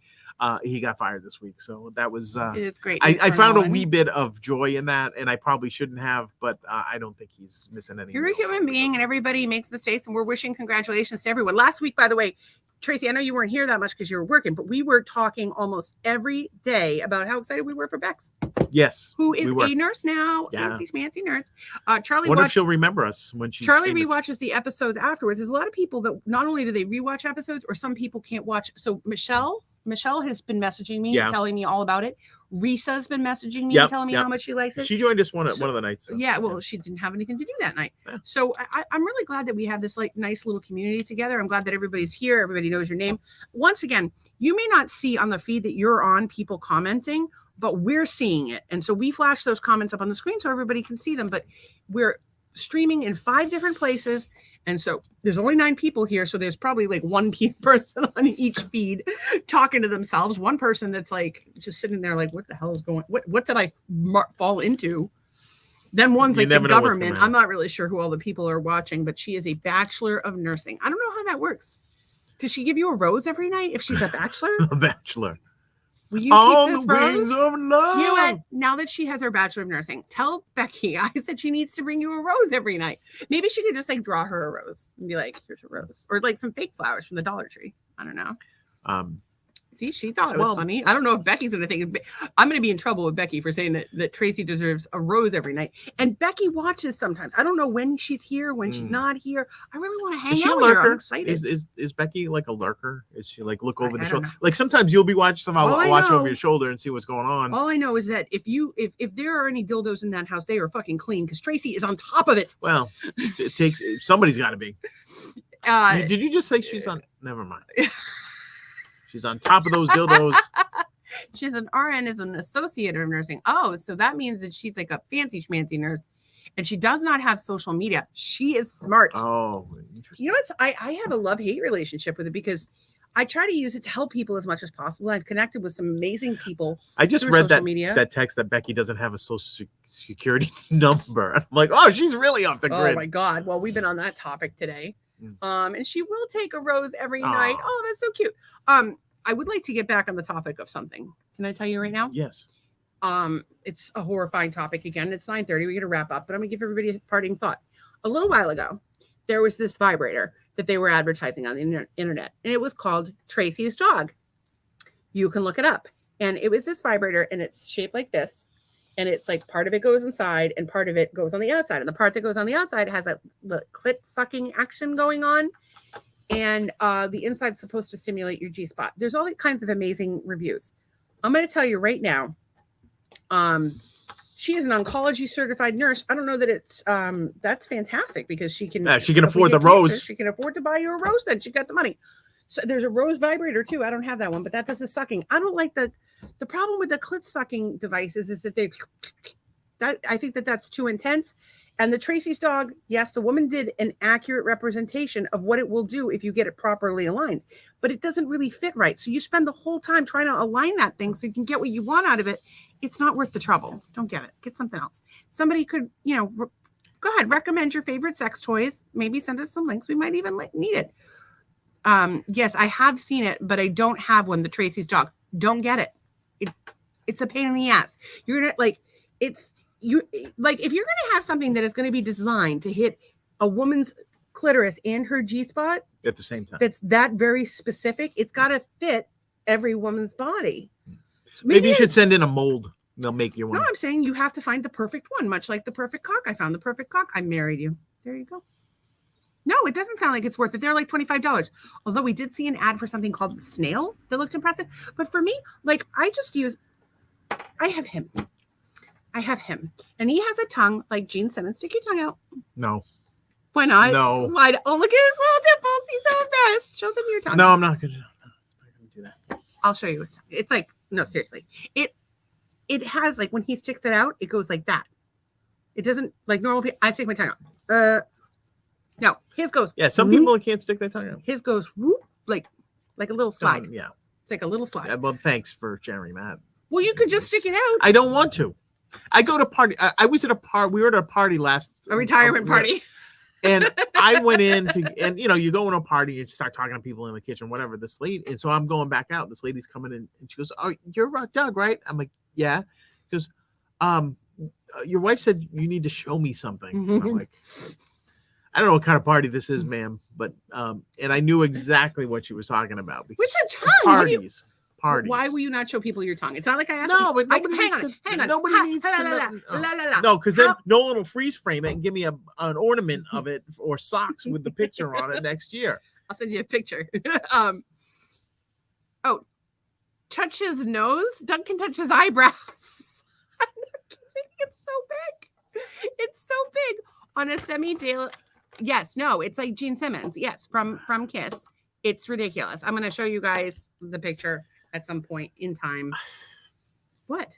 Speaker 1: he got fired this week. So that was
Speaker 2: It is great.
Speaker 1: I found a wee bit of joy in that, and I probably shouldn't have, but I don't think he's missing any.
Speaker 2: You're a human being, and everybody makes mistakes, and we're wishing congratulations to everyone. Last week, by the way, Tracy, I know you weren't here that much because you were working, but we were talking almost every day about how excited we were for Bex.
Speaker 1: Yes,
Speaker 2: who is a nurse now, fancy schmancy nurse. Charlie,
Speaker 1: wonder if she'll remember us when she's
Speaker 2: Charlie
Speaker 1: famous.
Speaker 2: rewatches the episodes afterwards. There's a lot of people that not only do they rewatch episodes, or some people can't watch. So Michelle has been messaging me, telling me all about it. Risa's been messaging me and telling me how much she likes it.
Speaker 1: She joined us one of the nights. So.
Speaker 2: Yeah, well, she didn't have anything to do that night. Yeah. So I'm really glad that we have this like nice little community together. I'm glad that everybody's here. Everybody knows your name. Once again, you may not see on the feed that you're on people commenting, but we're seeing it. And so we flash those comments up on the screen so everybody can see them. But we're streaming in 5 different places. And so there's only 9 people here. So there's probably like one person on each feed talking to themselves. One person that's like just sitting there like, what the hell is going on? What did I fall into? Then one's like the government. I'm not really sure who all the people are watching, but she is a bachelor of nursing. I don't know how that works. Does she give you a rose every night if she's a bachelor?
Speaker 1: A bachelor.
Speaker 2: Will you keep this rose? You know what? Now that she has her Bachelor of Nursing, tell Becky I said she needs to bring you a rose every night. Maybe she could just like draw her a rose and be like, here's a rose. Or like some fake flowers from the Dollar Tree. I don't know. See, she thought it was funny. I don't know if Becky's going to think I'm going to be in trouble with Becky for saying that Tracy deserves a rose every night. And Becky watches sometimes. I don't know when she's here, when she's not here. I really want to hang out with her. I'm excited.
Speaker 1: Is Becky like a lurker? Is she like look over the shoulder? Like sometimes you'll be watching some, I'll watch over your shoulder and see what's going on.
Speaker 2: All I know is that if there are any dildos in that house, they are fucking clean because Tracy is on top of it.
Speaker 1: Well, it takes somebody's got to be. Did you just say she's on? Never mind. She's on top of those dildos.
Speaker 2: She's an RN, is an associate of nursing. Oh, so that means that she's like a fancy schmancy nurse, and she does not have social media. She is smart.
Speaker 1: Oh,
Speaker 2: you know what? I have a love-hate relationship with it because I try to use it to help people as much as possible. I've connected with some amazing people.
Speaker 1: I just read that text that Becky doesn't have a social security number. I'm like, oh, she's really off the grid.
Speaker 2: Oh my God. Well, we've been on that topic today. And she will take a rose every night. Oh, that's so cute. I would like to get back on the topic of something. Can I tell you right now?
Speaker 1: Yes.
Speaker 2: It's a horrifying topic again. It's 9:30. We're going to wrap up, but I'm going to give everybody a parting thought. A little while ago, there was this vibrator that they were advertising on the internet, and it was called Tracy's Dog. You can look it up. And it was this vibrator, and it's shaped like this. And it's like part of it goes inside and part of it goes on the outside. And the part that goes on the outside has a clit sucking action going on. And the inside's supposed to stimulate your G-spot. There's all kinds of amazing reviews. I'm going to tell you right now, she is an oncology certified nurse. I don't know that it's that's fantastic because she can
Speaker 1: afford the rose.
Speaker 2: She can afford to buy you a rose. Then she got the money. So there's a rose vibrator too. I don't have that one, but that does the sucking. I don't like the problem with the clit sucking devices is that I think that's too intense. And the Tracy's Dog, yes, the woman did an accurate representation of what it will do if you get it properly aligned, but it doesn't really fit right. So you spend the whole time trying to align that thing so you can get what you want out of it. It's not worth the trouble. Don't get it. Get something else. Somebody could, go ahead, recommend your favorite sex toys. Maybe send us some links. We might even need it. Yes, I have seen it, but I don't have one. The Tracy's Dog. Don't get it. It's a pain in the ass. You're gonna if you're gonna have something that is going to be designed to hit a woman's clitoris and her G-spot
Speaker 1: at the same time,
Speaker 2: that's that very specific. It's got to fit every woman's body.
Speaker 1: So maybe you should send in a mold. They'll make you one.
Speaker 2: No, I'm saying you have to find the perfect one, much like the perfect cock. I found the perfect cock. I married you. There you go. No, it doesn't sound like it's worth it. They're like $25. Although we did see an ad for something called Snail that looked impressive. But for me, I have him. And he has a tongue like Gene Simmons. Stick your tongue out.
Speaker 1: No.
Speaker 2: Why not?
Speaker 1: No.
Speaker 2: Why? Oh, look at his little dimples. He's so embarrassed. Show them your tongue.
Speaker 1: No, I'm not going to do that.
Speaker 2: I'll show you his tongue. It's like, no, seriously. It has like when he sticks it out, it goes like that. It doesn't like normal people. I stick my tongue out. No, his goes.
Speaker 1: Yeah, some people can't stick their tongue out.
Speaker 2: His goes whoop, like a little slide.
Speaker 1: Yeah.
Speaker 2: It's like a little slide.
Speaker 1: Yeah, well, thanks for sharing that.
Speaker 2: Well, you could just stick it out.
Speaker 1: I don't want to. I go to party. I was at a party. We were at a party a retirement
Speaker 2: party.
Speaker 1: And I went in to, and you go in a party and start talking to people in the kitchen, whatever. This lady, and so I'm going back out. This lady's coming in, and she goes, "Oh, you're Doug, right?" I'm like, "Yeah." She goes, "Your wife said you need to show me something." And I'm like, "I don't know what kind of party this is, ma'am," but and I knew exactly what she was talking about.
Speaker 2: What's a tongue?
Speaker 1: Parties.
Speaker 2: Why will you not show people your tongue? It's not like I asked.
Speaker 1: No,
Speaker 2: you.
Speaker 1: but nobody
Speaker 2: hang on.
Speaker 1: Nobody needs to know. No, because then Nolan will freeze frame it and give me an ornament of it or socks with the picture on it next year.
Speaker 2: I'll send you a picture. Touch his nose. Doug can touch his eyebrows. I'm not kidding. It's so big. It's so big on a semi-daily. Yes, no, it's like Gene Simmons. Yes, from Kiss. It's ridiculous. I'm going to show you guys the picture at some point in time. What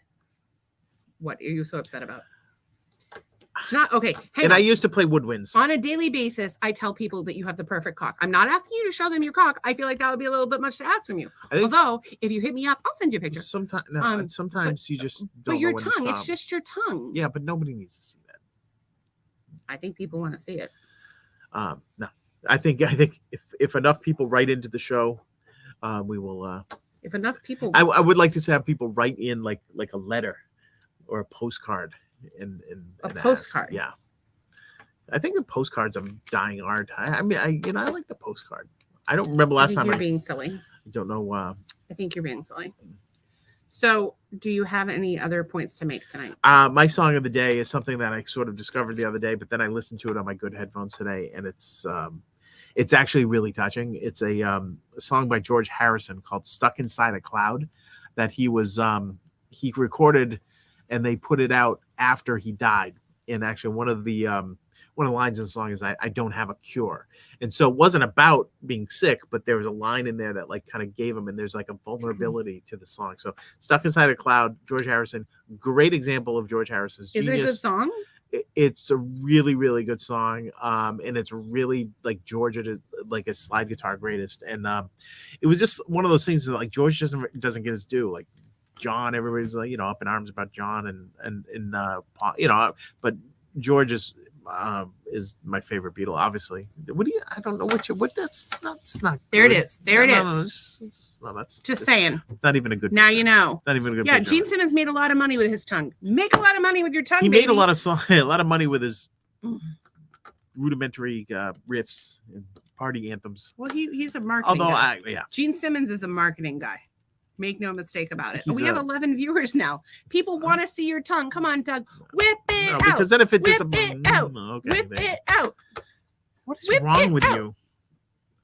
Speaker 2: are you so upset about? It's not okay.
Speaker 1: I used to play woodwinds.
Speaker 2: On a daily basis, I tell people that you have the perfect cock. I'm not asking you to show them your cock. I feel like that would be a little bit much to ask from you. Although, if you hit me up, I'll send you a picture.
Speaker 1: Sometimes you just don't
Speaker 2: but your
Speaker 1: know when
Speaker 2: tongue,
Speaker 1: to
Speaker 2: it's
Speaker 1: stop.
Speaker 2: just your tongue.
Speaker 1: Yeah, but nobody needs to see that.
Speaker 2: I think people want to see it.
Speaker 1: No, I think if enough people write into the show, we will.
Speaker 2: If enough people,
Speaker 1: I would like to have people write in like a letter or a postcard.
Speaker 2: A postcard.
Speaker 1: Yeah, I think the postcard's a dying art. I mean, I like the postcard. I don't remember last time.
Speaker 2: You're being silly.
Speaker 1: I don't know.
Speaker 2: I think you're being silly. So, do you have any other points to make tonight?
Speaker 1: My song of the day is something that I sort of discovered the other day, but then I listened to it on my good headphones today, and it's actually really touching. It's a song by George Harrison called "Stuck Inside a Cloud" that he recorded, and they put it out after he died. And actually, one of the lines in the song is "I don't have a cure," and so it wasn't about being sick, but there was a line in there that like kind of gave him, and there's like a vulnerability to the song. So "Stuck Inside a Cloud," George Harrison, great example of George Harrison's genius.
Speaker 2: Is it a good song?
Speaker 1: It's a really, really good song, and it's really like George is like a slide guitar greatest, and it was just one of those things that like George doesn't get his due. Like John, everybody's like up in arms about John and Paul, but George is my favorite Beatle, obviously. I don't know that's not
Speaker 2: there
Speaker 1: good.
Speaker 2: It is. There it is.
Speaker 1: No, that's
Speaker 2: just saying.
Speaker 1: Not even a good.
Speaker 2: Now you know.
Speaker 1: Not even a good.
Speaker 2: Yeah, Gene Simmons made a lot of money with his tongue. Make a lot of money with your tongue.
Speaker 1: He
Speaker 2: made
Speaker 1: a lot of money with his rudimentary riffs and party anthems.
Speaker 2: Well, he's a marketing.
Speaker 1: Although
Speaker 2: guy. Gene Simmons is a marketing guy. Make no mistake about it. We have 11 viewers now. People want to see your tongue. Come on, Doug. Whip it out.
Speaker 1: Because then if it
Speaker 2: Whip it out.
Speaker 1: Okay,
Speaker 2: Whip it out.
Speaker 1: What is wrong with you?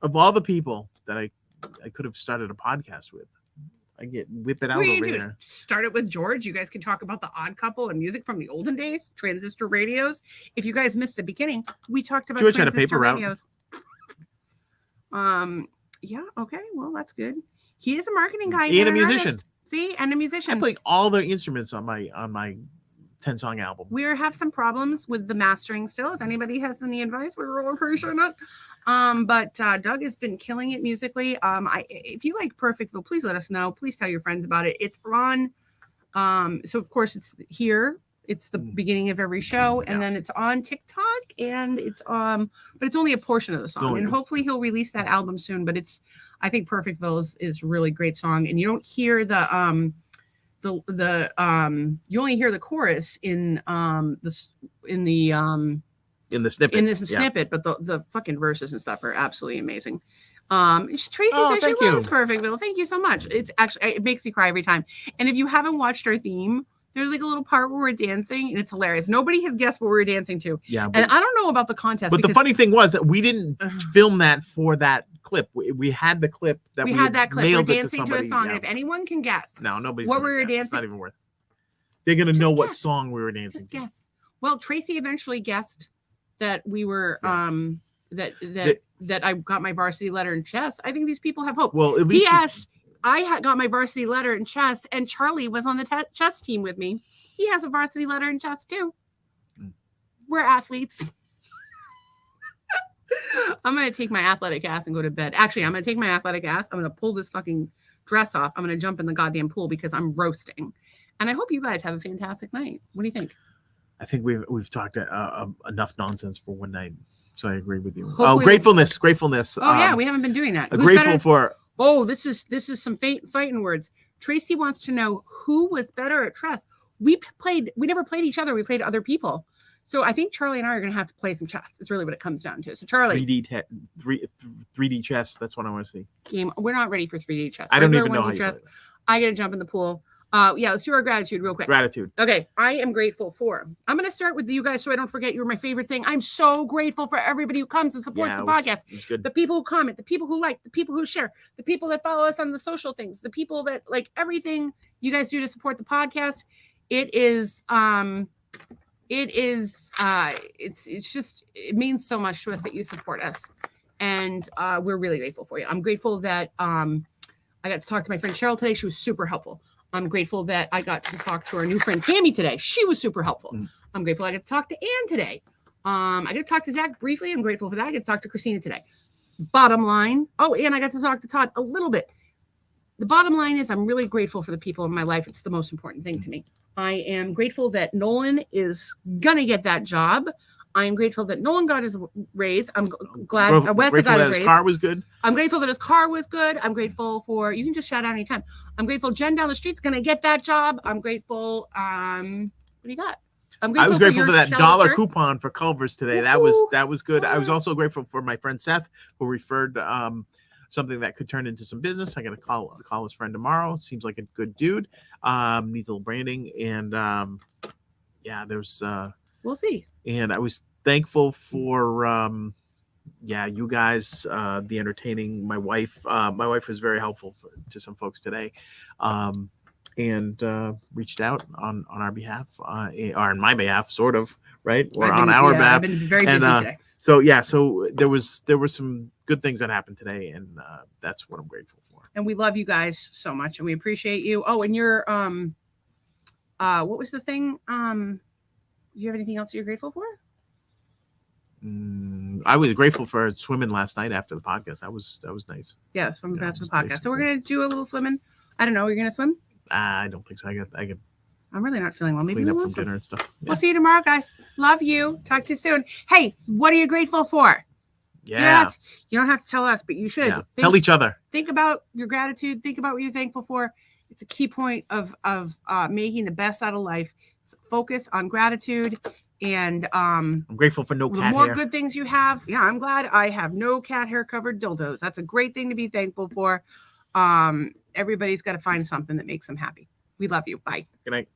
Speaker 1: Of all the people that I could have started a podcast with, I get whip it out over here.
Speaker 2: Start it with George. You guys can talk about the Odd Couple and music from the olden days, transistor radios. If you guys missed the beginning, we talked about
Speaker 1: George had a paper
Speaker 2: radios. Yeah. Okay. Well, that's good. He is a marketing guy
Speaker 1: and a musician.
Speaker 2: Artist. See, and a musician.
Speaker 1: I play all the instruments on my 10-song album.
Speaker 2: We have some problems with the mastering still. If anybody has any advice, we're pretty sure not. But Doug has been killing it musically. If you like Perfectville, please let us know. Please tell your friends about it. It's on. So of course it's here. It's the beginning of every show, and then it's on TikTok, and it's but it's only a portion of the song. And hopefully he'll release that album soon. But I think Perfectville is a really great song, and you don't hear you only hear the chorus in the snippet, but the fucking verses and stuff are absolutely amazing. Tracy says she loves Perfectville. Thank you so much. It makes me cry every time. And if you haven't watched our theme, there's like a little part where we're dancing, and it's hilarious. Nobody has guessed what we're dancing to. Yeah, and I don't know about the contest.
Speaker 1: But the funny thing was that we didn't film that for that clip. We had the clip that we had that clip. We're dancing to a song, and
Speaker 2: if anyone can guess,
Speaker 1: nobody's
Speaker 2: what we were dancing.
Speaker 1: It's not even worth. They're gonna know what song we were dancing.
Speaker 2: Just guess. Well, Tracy eventually guessed that we were that I got my varsity letter in chess. I think these people have hope.
Speaker 1: Well, at least
Speaker 2: I got my varsity letter in chess, and Charlie was on the chess team with me. He has a varsity letter in chess too. We're athletes. I'm going to take my athletic ass and go to bed. Actually, I'm going to take my athletic ass. I'm going to pull this fucking dress off. I'm going to jump in the goddamn pool because I'm roasting. And I hope you guys have a fantastic night. What do you think?
Speaker 1: I think we've talked enough nonsense for one night. So I agree with you.
Speaker 2: Hopefully
Speaker 1: Oh,
Speaker 2: we'll-
Speaker 1: gratefulness.
Speaker 2: Oh yeah, we haven't been doing that. Who's
Speaker 1: Grateful
Speaker 2: better?
Speaker 1: for.
Speaker 2: Oh, this is some fighting words. Tracy wants to know who was better at chess. We never played each other. We played other people. So I think Charlie and I are going to have to play some chess. It's really what it comes down to. So Charlie,
Speaker 1: 3D chess. That's what I want to see.
Speaker 2: game. We're not ready for 3D chess.
Speaker 1: I don't
Speaker 2: Regular
Speaker 1: even know how
Speaker 2: 1D
Speaker 1: you
Speaker 2: chess.
Speaker 1: play that.
Speaker 2: I got to jump in the pool. Yeah, let's do our gratitude real quick.
Speaker 1: Gratitude.
Speaker 2: Okay, I am grateful for. I'm going to start with you guys so I don't forget you're my favorite thing. I'm so grateful for everybody who comes and supports the podcast.
Speaker 1: It was good.
Speaker 2: The people who comment, the people who like, the people who share, the people that follow us on the social things, the people that like everything you guys do to support the podcast. It's just, it means so much to us that you support us. And we're really grateful for you. I'm grateful that I got to talk to my friend Cheryl today. She was super helpful. I'm grateful that I got to talk to our new friend Tammy today. She was super helpful. I'm grateful I got to talk to Ann today. I got to talk to Zach briefly. I'm grateful for that. I got to talk to Christina today. Bottom line. Oh, and I got to talk to Todd a little bit. The bottom line is I'm really grateful for the people in my life. It's the most important thing to me. I am grateful that Nolan is going to get that job. I am grateful that Nolan got his raise. I'm glad Wes got his raise.
Speaker 1: His car was good.
Speaker 2: I'm grateful that his car was good. I'm grateful for, you can just shout out anytime. I'm grateful Jen down the street's going to get that job. I'm grateful. What do you got?
Speaker 1: I was grateful for that $1 coupon for Culver's today.
Speaker 2: Woo-hoo.
Speaker 1: That was good. I was also grateful for my friend Seth, who referred something that could turn into some business. I got to call his friend tomorrow. Seems like a good dude. Needs a little branding, and yeah, there's
Speaker 2: we'll see.
Speaker 1: And I was thankful for you guys, the entertaining. My wife was very helpful to some folks today, and reached out on our behalf, or on my behalf, sort of, right, or on our behalf.
Speaker 2: I've been very busy today.
Speaker 1: So yeah, so there were some good things that happened today, and that's what I'm grateful for.
Speaker 2: And we love you guys so much, and we appreciate you. Oh, and your what was the thing? Do you have anything else you're grateful for?
Speaker 1: I was grateful for swimming last night after the podcast. That was nice.
Speaker 2: Yeah, swimming after the podcast. Nice. So we're gonna do a little swimming. I don't know. You're gonna swim?
Speaker 1: I don't think so. I could.
Speaker 2: I'm really not feeling well. Maybe
Speaker 1: clean up from dinner and stuff. Yeah.
Speaker 2: We'll see you tomorrow, guys. Love you. Talk to you soon. Hey, what are you grateful for?
Speaker 1: Yeah.
Speaker 2: You don't have to tell us, but you should.
Speaker 1: Yeah. Tell each other.
Speaker 2: Think about your gratitude. Think about what you're thankful for. It's a key point of making the best out of life. Focus on gratitude. And I'm
Speaker 1: grateful for no cat hair.
Speaker 2: The more good things you have. Yeah, I'm glad I have no cat hair covered dildos. That's a great thing to be thankful for. Everybody's got to find something that makes them happy. We love you. Bye.
Speaker 1: Good night.